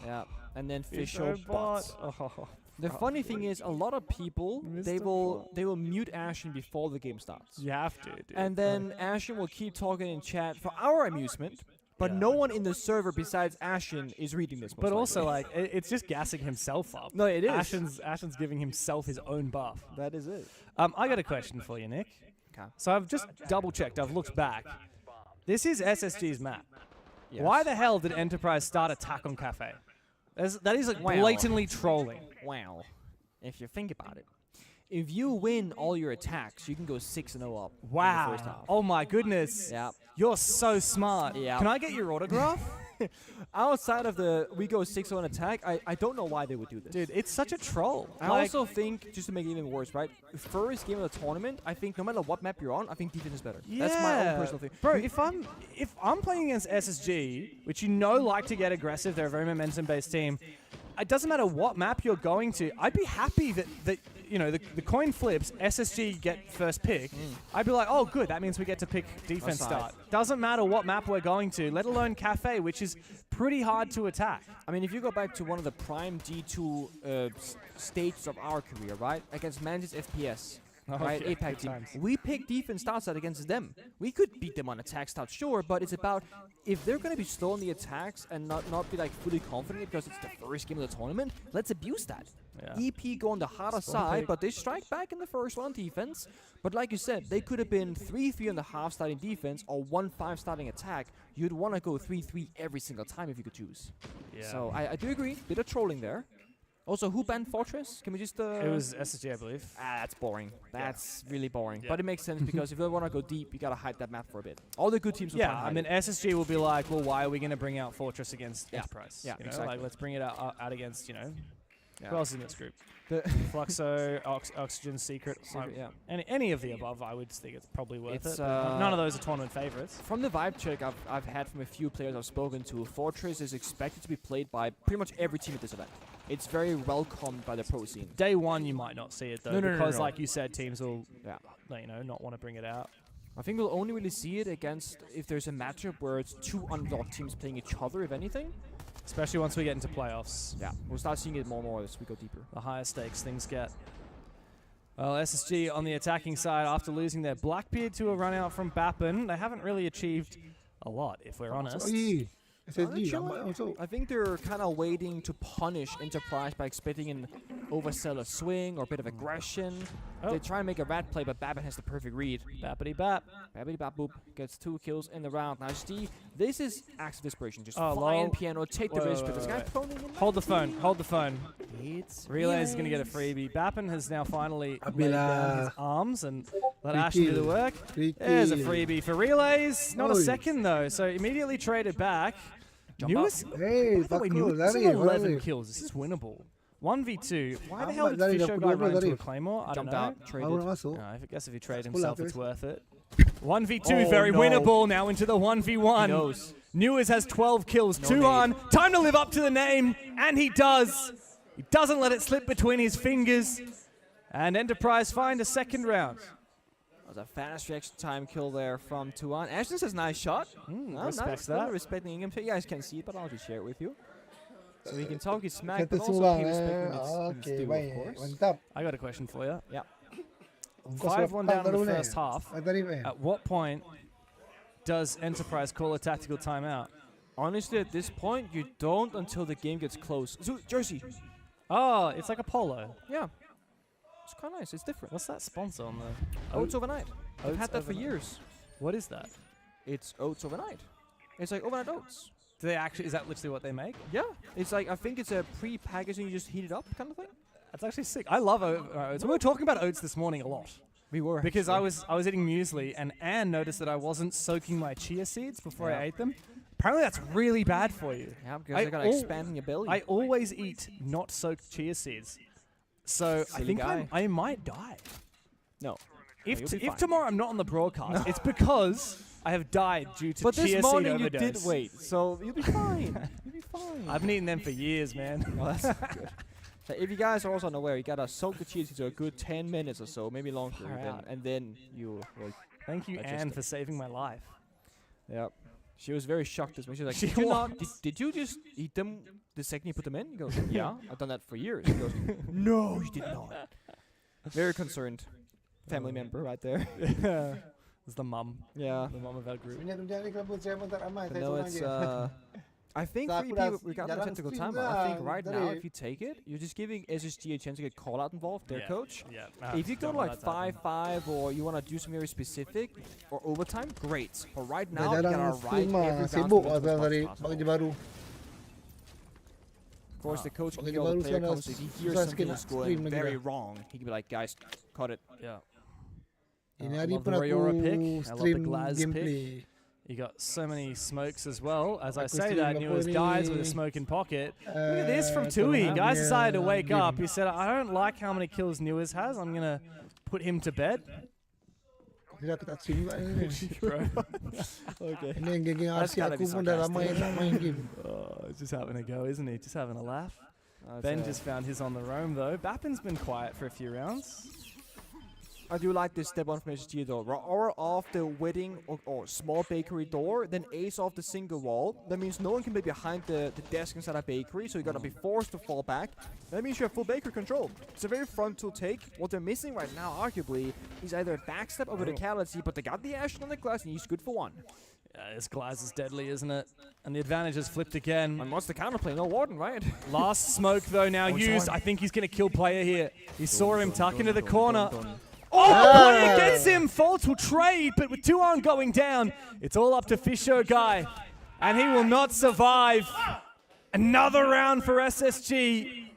Yeah, and then Fisher bots. Oh, the funny thing is, a lot of people they will mute Ashen before the game starts. You have to, dude. And then Ashen will keep talking in chat for our amusement. But no one in the server besides Ashen is reading this. But also, like, it's just gassing himself up. No, it is. Ashen's giving himself his own buff. That is it. I got a question for you, Nick. Okay. So I've just double-checked. I've looked back. This is SSG's map. Yes. Why the hell did Enterprise start attack on Cafe? That is like blatantly trolling. Wow. If you think about it. If you win all your attacks, you can go 6-0 up. Wow. In the first half. Oh my goodness. Yeah. You're so smart. Yeah. Can I get your autograph? Outside of the we go 6-0 in attack, I don't know why they would do this. Dude, it's such a troll. I also think, just to make it even worse, right? First game of the tournament, I think no matter what map you're on, I think defense is better. Yeah. That's my own personal thing. Bro, if I'm playing against SSG, which you know like to get aggressive, they're a very momentum-based team, it doesn't matter what map you're going to, I'd be happy that you know, the coin flips, SSG get first pick. I'd be like, oh, good, that means we get to pick defense start. Doesn't matter what map we're going to, let alone Cafe, which is pretty hard to attack. I mean, if you go back to one of the prime G2 stages of our career, right? Against Mantis FPS, right? yeah, APAC good team. times. We picked defense start set against them. We could beat them on attack start, sure, but it's about if they're going to be slow on the attacks and not be like fully confident because it's the first game of the tournament, let's abuse that. Yeah. EP go on the harder side, but they strike back in the first one on defense. But like you said, they could have been 3-3 on the half starting defense or 1-5 starting attack. You'd want to go 3-3 every single time if you could choose. Yeah. So I do agree, bit of trolling there. Also, who banned Fortress? Can we just... It was SSG, I believe. That's boring. That's really boring. Yeah. But it makes sense because if you want to go deep, you got to hide that map for a bit. All the good teams will try and hide I mean, SSG will be like, well, why are we going to bring out Fortress against Enterprise? Yeah, you know, exactly. Like, let's bring it out against, you know, who else is in this group? The Fluxo, Oxygen, Secret. Yeah. Any of the above, I would think it's probably worth it. But none of those are tournament favorites. From the vibe check I've had from a few players I've spoken to, Fortress is expected to be played by pretty much every team at this event. it's very welcomed by the pro scene. Day one, you might not see it though, No, because like you said, teams will, Yeah. not want to bring it out. I think we'll only really see it against if there's a matchup where it's two underdog teams playing each other, if anything. Especially once we get into playoffs. Yeah, we'll start seeing it more and more as we go deeper. The higher stakes things get. Well, SSG on the attacking side, after losing their Blackbeard to a run out from Bappen, they haven't really achieved a lot, if we're honest. I think they're kind of waiting to punish Enterprise by expecting an overzealous swing or a bit of aggression. They try and make a rat play, but Bappen has the perfect read. Bappity bap. Bappity bap boop. Gets 2 kills in the round. Now, SSG, this is acts of desperation. Just Oh, fly lol. in piano, take the risk, but this guy phoning in. Hold the phone, hold the phone. It's Relays is going to get a freebie. Bappen has now finally laid down his arms and let Ashen do the work. There's a freebie for Relays. Not a second though, so immediately traded back. Newest? Hey, By the way, Newest is 11 kills. This is winnable. 1v2. Why the hell did Fisho guy run into a Claymore? I don't know. I guess if he traded himself, it's worth it. 1v2, very winnable. Now into the 1v1. Newers has 12 kills. 2 on. Time to live up to the name, and he does. He doesn't let it slip between his fingers. And Enterprise find a second round. That was a fast reaction time kill there from Tuan. Ashton says nice shot. Respects that. Respecting him. You guys can see it, but I'll just share it with you. So he can talk his smack, but also keep respecting his due, of course. I got a question for you. Yeah. 5-1 down in the first half. At what point does Enterprise call a tactical timeout? Honestly, at this point, you don't until the game gets close. So, Jersey. Oh, it's like a polo. Yeah. It's quite nice. It's different. What's that sponsor on the... Oats Overnight. I've had that for Overnight. years. What is that? It's Oats Overnight. It's like overnight oats. Do they actually... Is that literally what they make? Yeah. It's like, I think it's a pre-packaging, you just heat it up kind of thing. That's actually sick. I love oats. We were talking about oats this morning a lot. We were. Because I was eating muesli, and Anne noticed that I wasn't soaking my chia seeds before I ate them. Apparently that's really bad for you. Yeah, because they're going to expand in your belly. I always eat not soaked chia seeds. So I think I might die. No. If tomorrow I'm not on the broadcast, it's because I have died due to chia seed overdose. But this morning you did wait, so you'll be fine. You'll be fine. I haven't eaten them for years, man. Well, that's good. So if you guys are also unaware, you gotta soak the chia seeds for a good 10 minutes or so, maybe longer, and then you will. Thank you, Anne, for saving my life. Yep. She was very shocked this morning. She was like, did you just eat them the second you put them in? He goes, yeah, I've done that for years. He goes, no, you did not. Very concerned. Family member right there. It's the mum. Yeah. The mum of our group. But no, it's, I think we got the technical timeout. I think right now, if you take it, you're just giving SSG a chance to get call out involved, their coach. Yeah. If you go to like 5-5 or you want to do something very specific or overtime, great. But right now, you gotta ride every bounce. Of course, the coach can hear all the player comments. If he hears something that's going very wrong, he can be like, guys, cut it. Yeah. Ini hari love the pun Royora aku pick. I love the stream Glaz gameplay. pick. You got so many smokes as well. As I Aku say stream that, apa Newers ni? dies with a smoke in pocket. Look at this from Tui. Guys decided to wake up. He said, I don't like how many kills Newers has. I'm going to put him to bed. Tidak, aku tak stream juga ni. Bro. Okay. Ini yang geng-geng RC aku pun dah lama tak main game. Just having a go, isn't he? Just having a laugh. Ben just found his on the roam, though. Bappen's been quiet for a few rounds. I do like this step on from SSG though. Or off the wedding or small bakery door, then ace off the single wall. That means no one can be behind the desk inside a bakery, so you're gonna be forced to fall back. That means you have full bakery control. It's a very frontal take. What they're missing right now, arguably, is either a backstep or verticality, but they got the action on the glass and he's good for one. This glass is deadly, isn't it? And the advantage is flipped again. And what's the counterplay? No warden, right? Last smoke, though, now used. I think he's going to kill player here. He saw him tuck into the corner. Oh, player gets him. Faults will trade, but with 2 on going down, it's all up to Fisho guy. And he will not survive. Another round for SSG.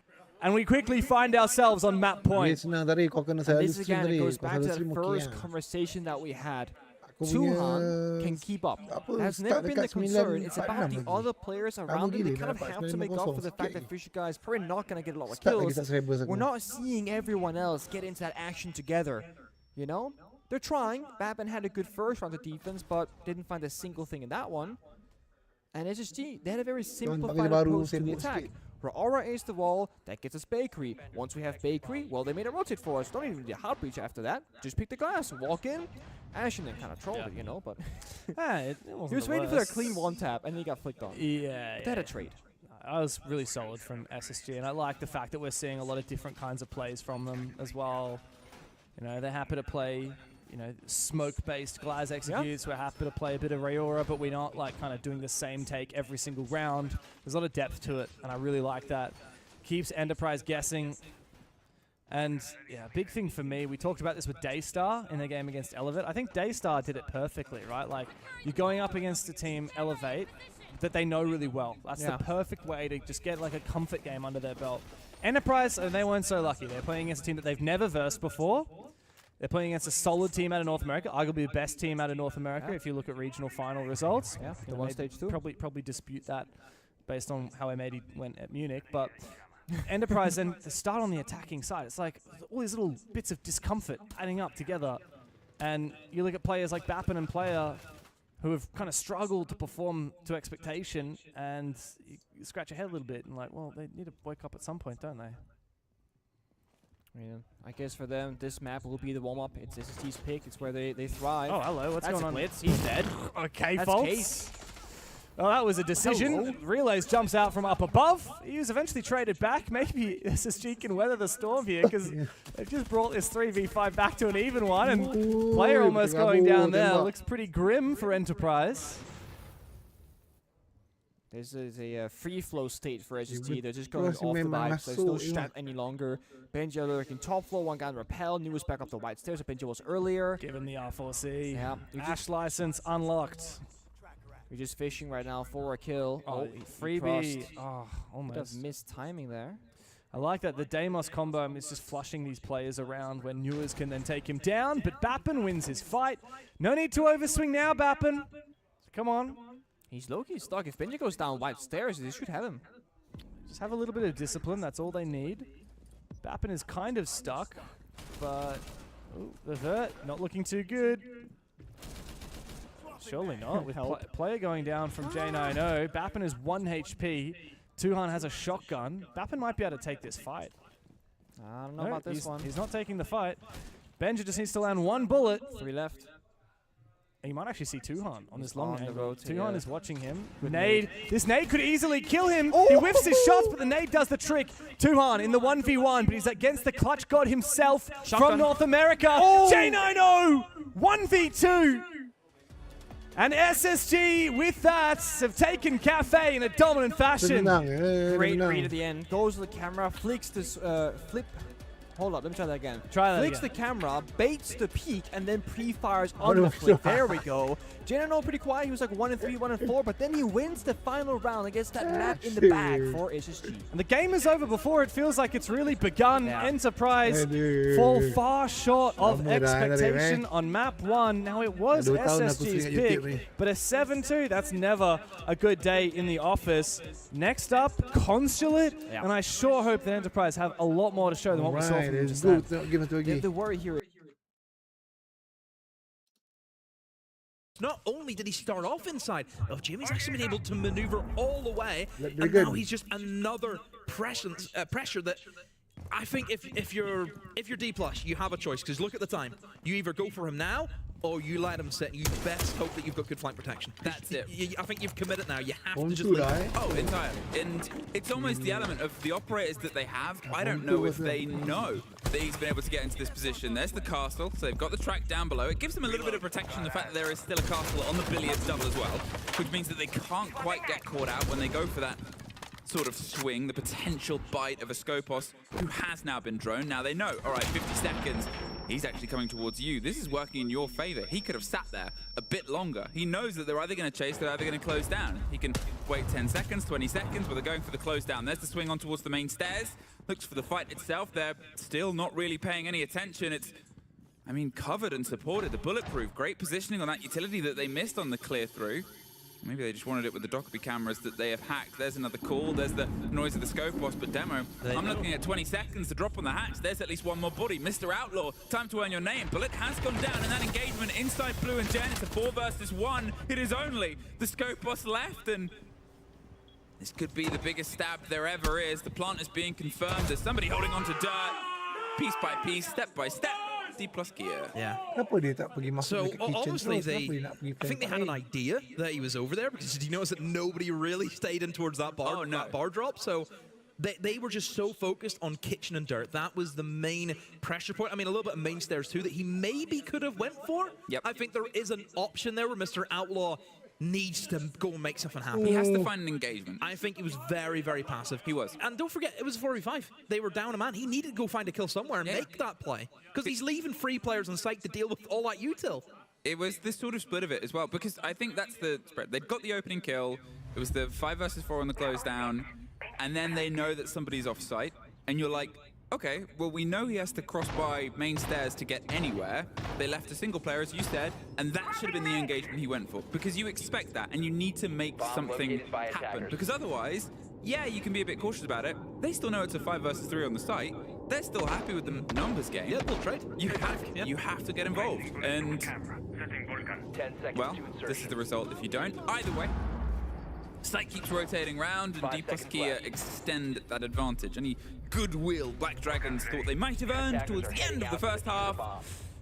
And we quickly find ourselves on map point. And this again goes back to that first conversation that we had. Tuhan can keep up. That's never been the concern. It's about the other players around him. They kind of have to make up for the fact that Fisher guy is probably not going to get a lot of kills. We're not seeing everyone else get into that action together. You know? They're trying. Bappen had a good first round of defense, but didn't find a single thing in that one. And SSG, they had a very simplified approach to the attack. Her aura is the wall, that gets us Bakery. Once we have Bakery, well, they made a rotate for us. Don't even need a heart breach after that. Just pick the glass, walk in. Ashen then kind of trolled it, you know, but it wasn't he was the waiting for that worst. clean one tap, and then he got flicked on. Yeah, They had a trade. I was really solid from SSG, and I like the fact that we're seeing a lot of different kinds of plays from them as well. You know, they're happy to play, you know, smoke-based Glaz executes. We're happy to play a bit of Rayora, but we're not like kind of doing the same take every single round. There's a lot of depth to it, and I really like that. Keeps Enterprise guessing. And yeah, big thing for me, we talked about this with Daystar in the game against Elevate. I think Daystar did it perfectly, right? Like, you're going up against a team Elevate that they know really well. That's the perfect way to just get like a comfort game under their belt. Enterprise, they weren't so lucky. They're playing against a team that they've never versed before. They're playing against a solid team out of North America, arguably the best team out of North America if you look at regional final results. Yeah, the one stage too. Probably dispute that based on how Amadi went at Munich, but Enterprise and the start on the attacking side, it's like all these little bits of discomfort adding up together. And you look at players like Bappen and Player who have kind of struggled to perform to expectation, and you scratch your head a little bit and like, well, they need to wake up at some point, don't they? Yeah, I guess for them, this map will be the warm-up. It's SST's pick. It's where they thrive. Oh, hello. What's going on? Blitz. He's dead. Okay, That's Faults. Case. Well, that was a decision. Hello. Relays jumps out from up above. He was eventually traded back. Maybe SSG can weather the storm here because they've just brought this 3v5 back to an even one. And Player almost going down there. Looks pretty grim for Enterprise. This is a free flow state for SST. They're just going off the vibes. There's no strat any longer. Benji lurking top floor. One guy on repel. New was back up the white stairs. Benji was earlier. Given the R4C. Yeah. Ash license unlocked. We're just fishing right now for a kill. Oh, freebie. Oh, almost. Missed timing there. I like that the Deimos combo is just flushing these players around when Newers can then take him down, but Bappen wins his fight. No need to overswing now, Bappen. Come on. He's low-key stuck. If Benji goes down white stairs, they should have him. Just have a little bit of discipline. That's all they need. Bappen is kind of stuck, but the vert not looking too good. Surely not. With Player going down from J90. Bappen is 1 HP. Tuhan has a shotgun. Bappen might be able to take this fight. I don't know about this one. He's not taking the fight. Benja just needs to land 1 bullet. 3 left. And you might actually see Tuhan on this long on the angle. road, Tuhan is watching him. Good Nade. This nade could easily kill him. He whiffs his shots, but the nade does the trick. Tuhan in the 1v1, but he's against the clutch god himself from North America. J90! 1v2! And SSG, with that, have taken Cafe in a dominant fashion. Great read at the end. Goes to the camera, flicks this flip. Hold up, let me try that again. Flicks the camera, baits the peak, and then pre-fires on the flick. There we go. J90 pretty quiet. He was like 1-3, 1-4, but then he wins the final round and gets that map in the bag for SSG. And the game is over before it feels like it's really begun. Enterprise fall far short of expectation on map 1. Now it was SSG's pick, but a 7-2, that's never a good day in the office. Next up, Consulate, and I sure hope that Enterprise have a lot more to show than what we saw from them just now. The worry here. Not only did he start off inside, Jimmy's actually been able to maneuver all the way, and now he's just another pressure that I think if you're D+, you have a choice, because look at the time. You either go for him now, or you let him sit. You best hope that you've got good flank protection. That's it. I think you've committed now. You have to just leave. Oh, entirely. And it's almost the element of the operators that they have. I don't know if they know that he's been able to get into this position. There's the castle, so they've got the track down below. It gives them a little bit of protection, the fact that there is still a castle on the billiards double as well, which means that they can't quite get caught out when they go for that sort of swing, the potential bite of a Skopos who has now been droned. Now they know, all right, 50 seconds, he's actually coming towards you. This is working in your favor. He could have sat there a bit longer. He knows that they're either going to chase, they're either going to close down. He can wait 10 seconds, 20 seconds, but they're going for the close down. There's the swing on towards the main stairs. Looks for the fight itself. They're still not really paying any attention. It's, I mean, covered and supported. The bulletproof, great positioning on that utility that they missed on the clear through. Maybe they just wanted it with the Dockerbie cameras that they have hacked. There's another call. There's the noise of the Skopos, but Demo, I'm looking at 20 seconds to drop on the hatch. There's at least one more body. Mr. Outlaw, time to earn your name. Bullet has gone down in that engagement inside Blue and Jen. It's a 4 versus 1. It is only the Skopos left, and This could be the biggest stab there ever is. The plant is being confirmed. There's somebody holding on to dirt. Piece by piece, step by step. D+ gear. Yeah. Kenapa dia tak pergi masuk So dekat kitchen obviously terus? Kenapa dia nak pergi I think they had an idea that he was over there, because did you notice that nobody really stayed in towards that bar, that bar drop? So they were just so focused on kitchen and dirt. That was the main pressure point. I mean, a little bit of main stairs too that he maybe could have went for. Yep. I think there is an option there where Mr. Outlaw needs to go and make something happen. He has to find an engagement. I think he was very, very passive. He was. And don't forget, it was a 4v5. They were down a man. He needed to go find a kill somewhere and make that play. Because he's leaving 3 players on site to deal with all that util. It was this sort of split of it as well, because I think that's the spread. They'd got the opening kill. It was the 5 versus 4 on the close down. And then they know that somebody's off site. And you're like, okay, well, we know he has to cross by main stairs to get anywhere. They left a single player, as you said, and that should have been the engagement he went for. Because you expect that, and you need to make something happen. Because otherwise, yeah, you can be a bit cautious about it. They still know it's a 5 versus 3 on the site. They're still happy with the numbers game. Yeah, they'll trade. You have to get involved. And, well, this is the result if you don't. Either way, site keeps rotating round, and D+ Kia extend that advantage. Any goodwill Black Dragons thought they might have earned towards the end of the first half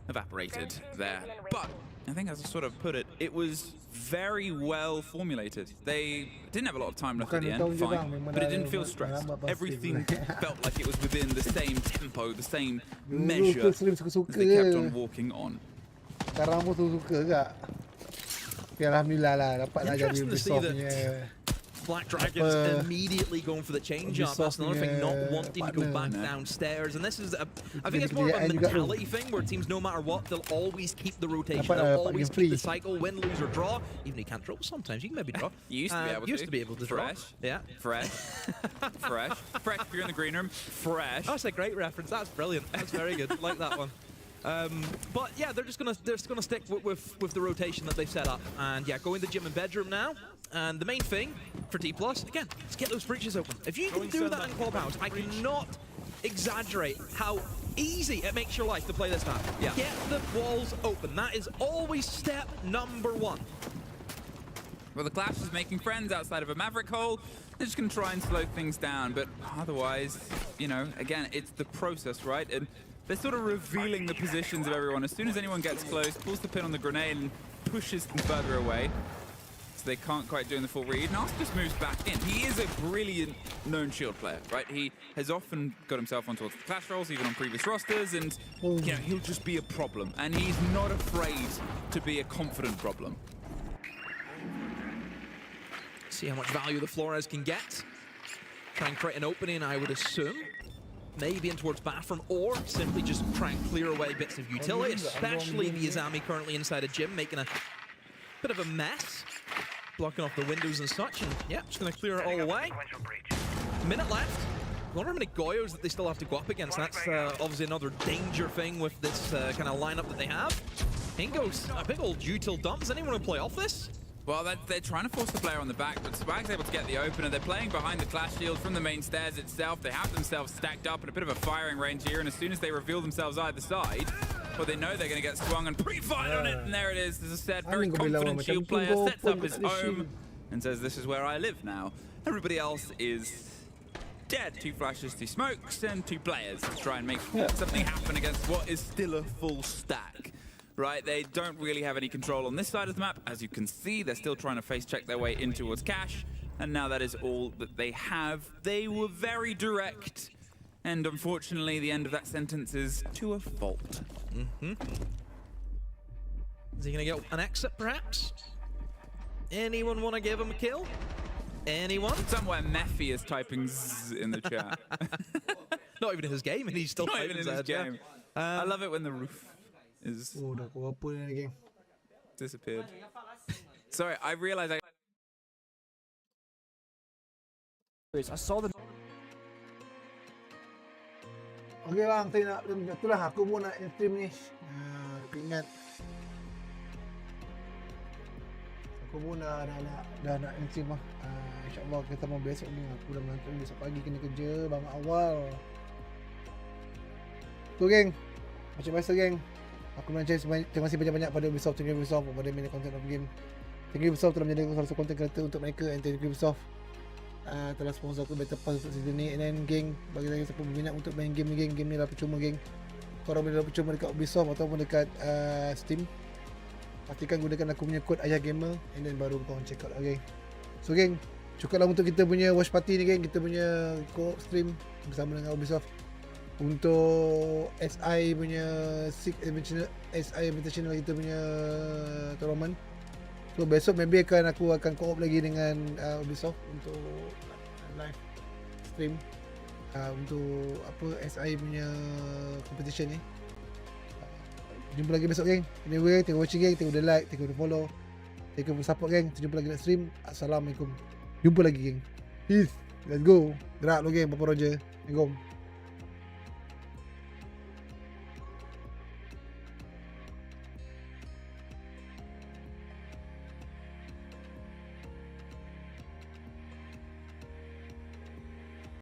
evaporated there. But I think, as I sort of put it, it was very well formulated. They didn't have a lot of time left at the end, fine, but it didn't feel stressed. Everything felt like it was within the same tempo, the same measure, as they kept on walking on. Sekarang pun suka juga. Tapi alhamdulillah lah dapatlah jadi Ubisoft punya. Black Dragons immediately going for the change-up. That's another thing, not wanting to go back downstairs. And this is, I think it's more of a mentality thing where teams, no matter what, they'll always keep the rotation. They'll always keep the cycle, win, lose, or draw. Even if you can't draw, sometimes you can maybe draw. You used to be able to. draw. Yeah. Fresh. Fresh. Fresh if you're in the green room. Fresh. That's a great reference. That's brilliant. That's very good. Like that one. But yeah, they're just gonna stick with the rotation that they've set up, and yeah, go in the gym and bedroom now. And the main thing for D+, again, is get those breaches open. If you can do that in Clubhouse, I cannot exaggerate how easy it makes your life to play this map. Yeah. Get the walls open. That is always step number 1. Well, the Clash is making friends outside of a Maverick hole. They're just going to try and slow things down, but otherwise, you know, again, it's the process, right? And they're sort of revealing the positions of everyone. As soon as anyone gets close, pulls the pin on the grenade and pushes them further away. So they can't quite do the full read. Nas just moves back in. He is a brilliant known shield player, right? He has often got himself onto the Clash roles, even on previous rosters, and you know, he'll just be a problem. And he's not afraid to be a confident problem. See how much value the Flores can get. Try and create an opening, I would assume. Maybe in towards bathroom, or simply just try and clear away bits of utility, especially the Izami currently inside a gym, making a bit of a mess. Blocking off the windows and such, and yeah, just gonna clear it all away. Minute left. I wonder how many Goyos that they still have to go up against. That's obviously another danger thing with this kind of lineup that they have. In goes a big old util dump. Does anyone want to play off this? Well, they're trying to force the player on the back, but Swag's able to get the opener. They're playing behind the Clash shield from the main stairs itself. They have themselves stacked up in a bit of a firing range here, and as soon as they reveal themselves either side, well, they know they're going to get swung and pre-fired on it, and there it is. As I said, very confident shield player, sets up his home and says, this is where I live now. Everybody else is dead. 2 flashes, 2 smokes, and 2 players to try and make something happen against what is still a full stack. Right, they don't really have any control on this side of the map. As you can see, they're still trying to face check their way in towards Cash, and now that is all that they have. They were very direct, and unfortunately, the end of that sentence is to a fault. Is he gonna get an exit, perhaps? Anyone want to give him a kill? Anyone? Somewhere Mephi is typing zzz in the chat. Not even in his game, and he's still not even in his game. I love it when the roof is disappeared. Sorry, I realized I saw the. Okay bang, itulah aku pun nak stream ni. Ingat. Aku pun dah nak stream lah. InsyaAllah kita mau besok ni. Aku dah menantu besok pagi kena kerja bangun awal. Tu geng. Macam biasa geng. Aku nak terima kasih banyak-banyak pada Ubisoft, thank you Ubisoft pada mini content of game. Thank you Ubisoft telah menjadikan salah satu content creator untuk mereka, and thank you Ubisoft telah sponsor aku Battle Pass untuk season ni. And then geng, bagi siapa berminat untuk main game ni, game ni dah percuma geng. Korang boleh percuma dekat Ubisoft ataupun dekat Steam. Pastikan gunakan aku punya kod AyahGAMER, and then baru korang check out lah geng. So geng, cukuplah untuk kita punya watch party ni geng, kita punya co-op stream bersama dengan Ubisoft untuk SI punya Invitational kita punya tournament. So besok maybe aku akan co-op lagi dengan Ubisoft untuk live stream untuk SI punya competition ni. Jumpa lagi besok geng. Anyway, thank you watching geng, thank you the like, thank you the follow, thank you for support geng. Jumpa lagi next stream. Assalamualaikum. Jumpa lagi geng. Peace. Let's go. Gerak lo geng, Papa Roger. Assalamualaikum.